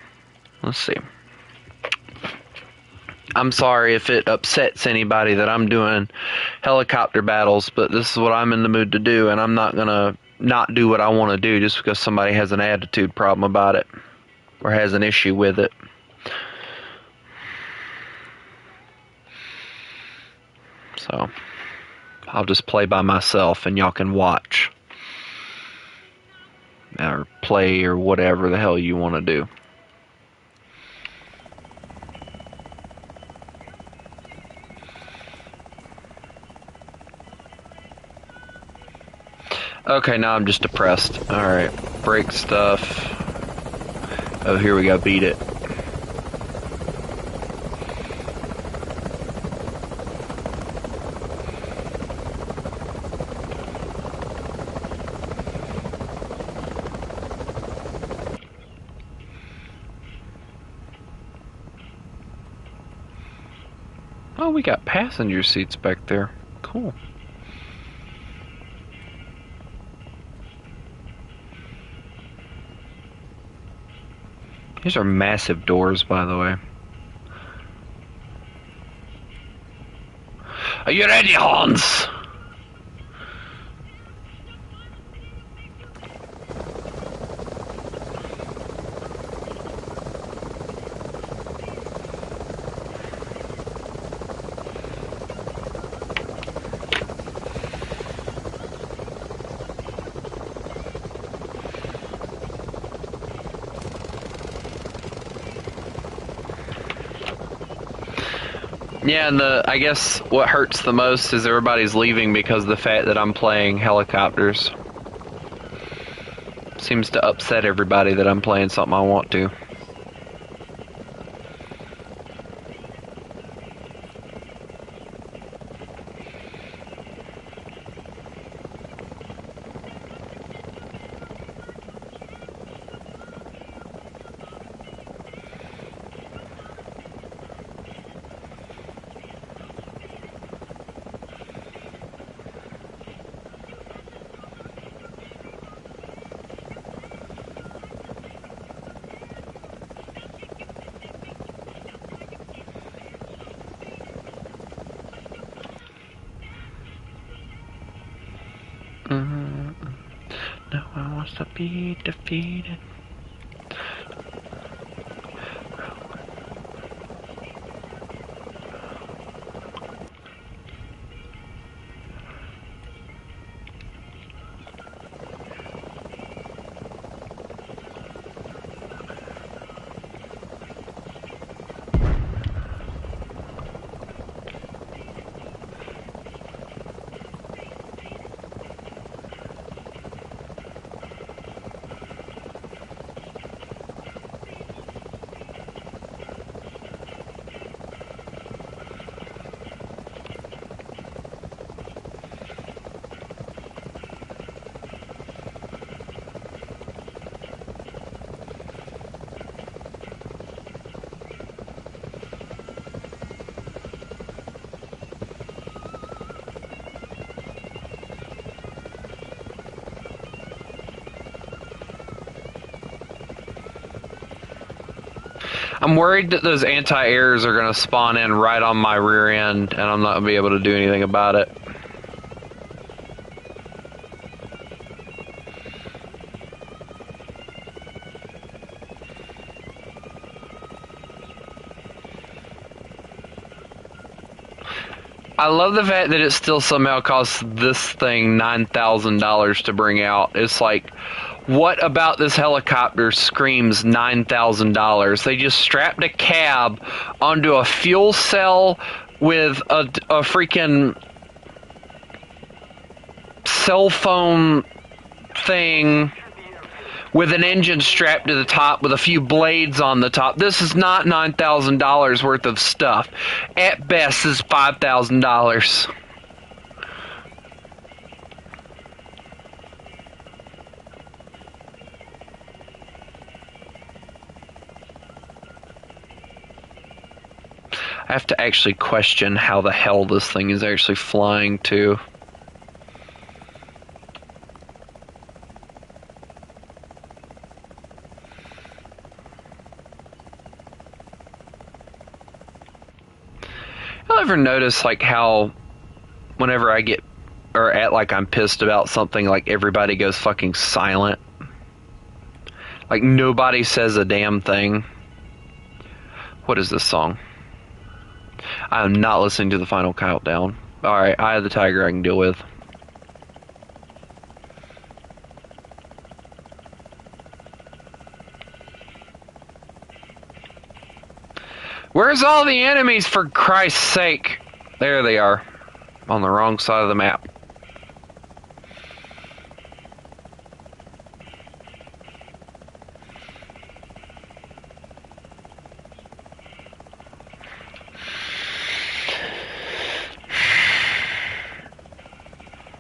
Let's see. I'm sorry if it upsets anybody that I'm doing helicopter battles, but this is what I'm in the mood to do, and I'm not gonna not do what I want to do just because somebody has an attitude problem about it or has an issue with it. So I'll just play by myself and y'all can watch or play or whatever the hell you want to do. Okay, now I'm just depressed. Alright, break stuff. Oh, here we go, beat it. Oh, we got passenger seats back there. Cool. These are massive doors, by the way. Are you ready, Hans? Yeah, and I guess what hurts the most is everybody's leaving because of the fact that I'm playing helicopters. Seems to upset everybody that I'm playing something I want to. be defeated. I'm worried that those anti-airs are going to spawn in right on my rear end, and I'm not going to be able to do anything about it. I love the fact that it still somehow costs this thing $9,000 to bring out. It's like, what about this helicopter screams $9,000? They just strapped a cab onto a fuel cell with a freaking cell phone thing with an engine strapped to the top with a few blades on the top. This is not $9,000 worth of stuff. At best, this is $5,000. I have to actually question how the hell this thing is actually flying to. Y'all ever notice like how whenever I get or at like I'm pissed about something, like everybody goes fucking silent? Like nobody says a damn thing. What is this song? I am not listening to the final countdown. Alright, Eye of the Tiger I can deal with. Where's all the enemies, for Christ's sake? There they are. On the wrong side of the map.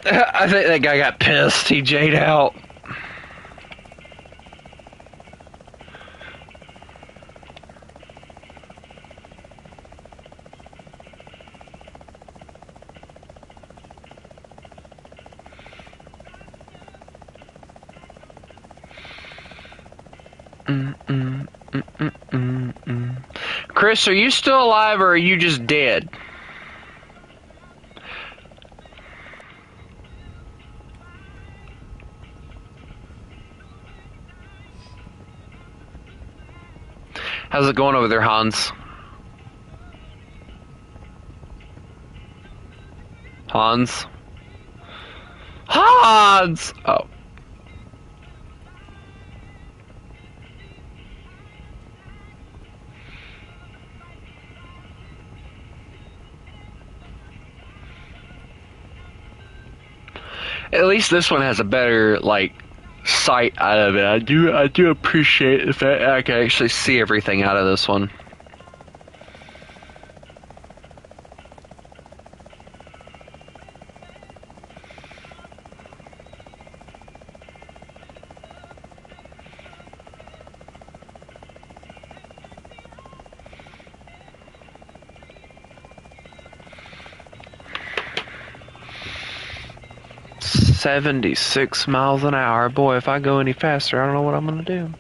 I think that guy got pissed. He J'd out. Chris, are you still alive or are you just dead? How's it going over there, Hans? Hans? Hans! Oh. At least this one has a better, like, sight out of it. I do appreciate the fact I can actually see everything out of this one. $76 miles an hour. Boy, if I go any faster, I don't know what I'm gonna do.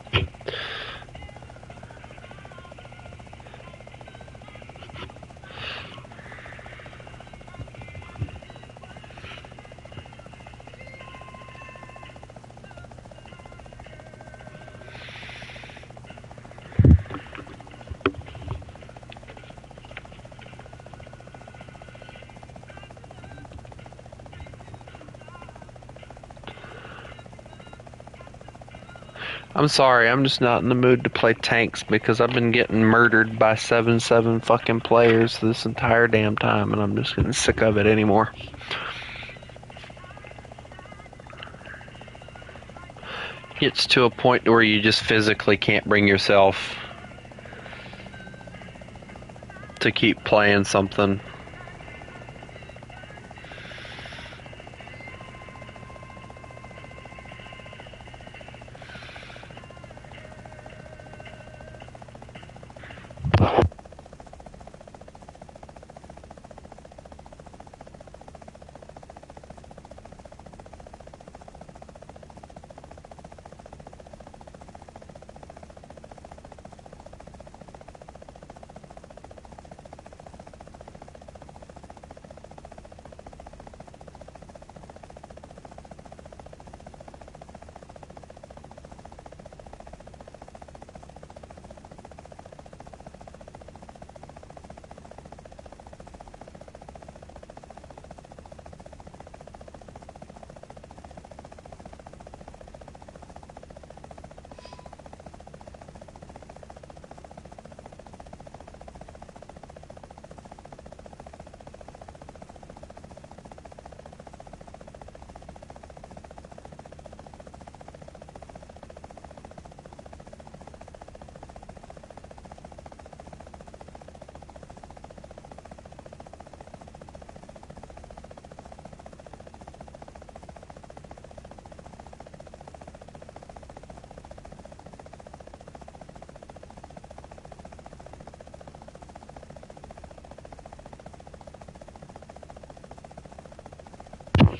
I'm sorry, I'm just not in the mood to play tanks because I've been getting murdered by 7 fucking players this entire damn time, and I'm just getting sick of it anymore. It's to a point where you just physically can't bring yourself to keep playing something.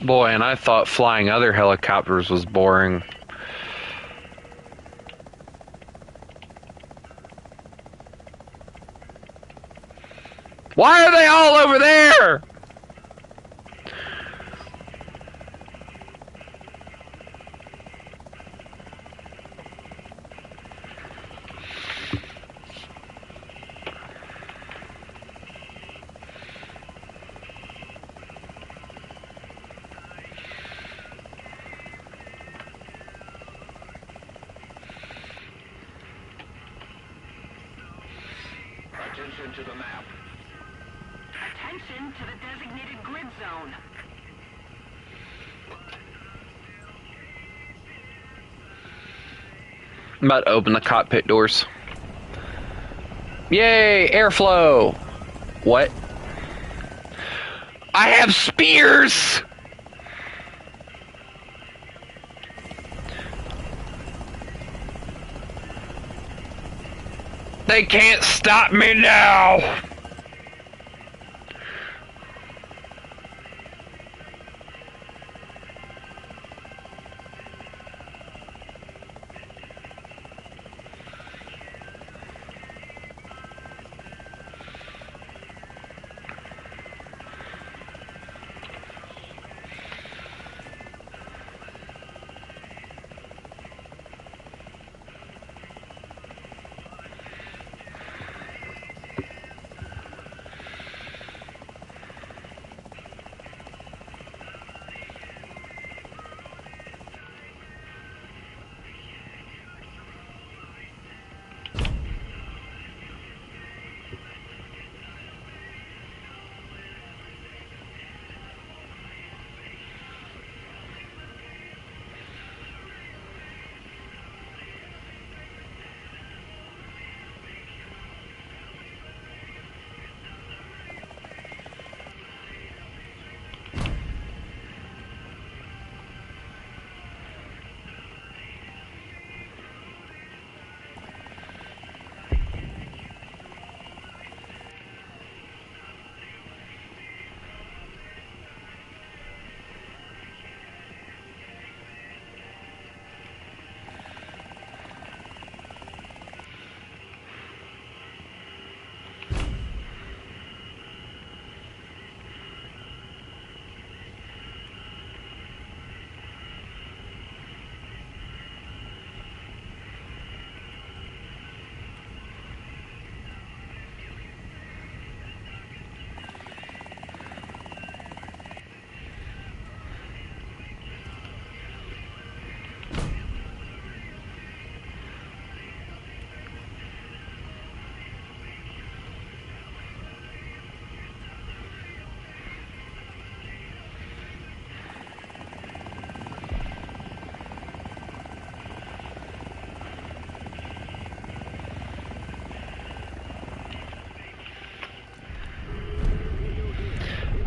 Boy, and I thought flying other helicopters was boring. Why are they all over there? Attention to the map. Attention to the designated grid zone. I'm about to open the cockpit doors. Yay, airflow! What? I have spears! They can't stop me now!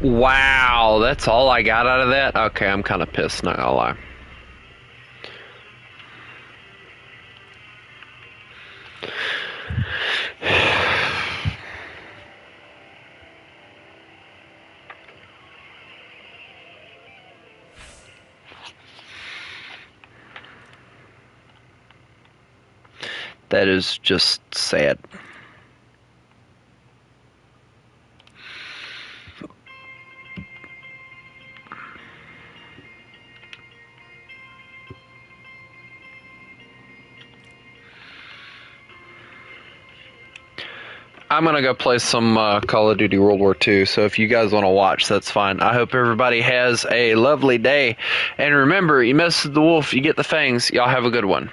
Wow, that's all I got out of that? Okay, I'm kind of pissed, not gonna lie. That is just sad. I'm gonna go play some Call of Duty World War II, so if you guys want to watch, that's fine. I hope everybody has a lovely day, and remember, you mess with the wolf, you get the fangs. Y'all have a good one.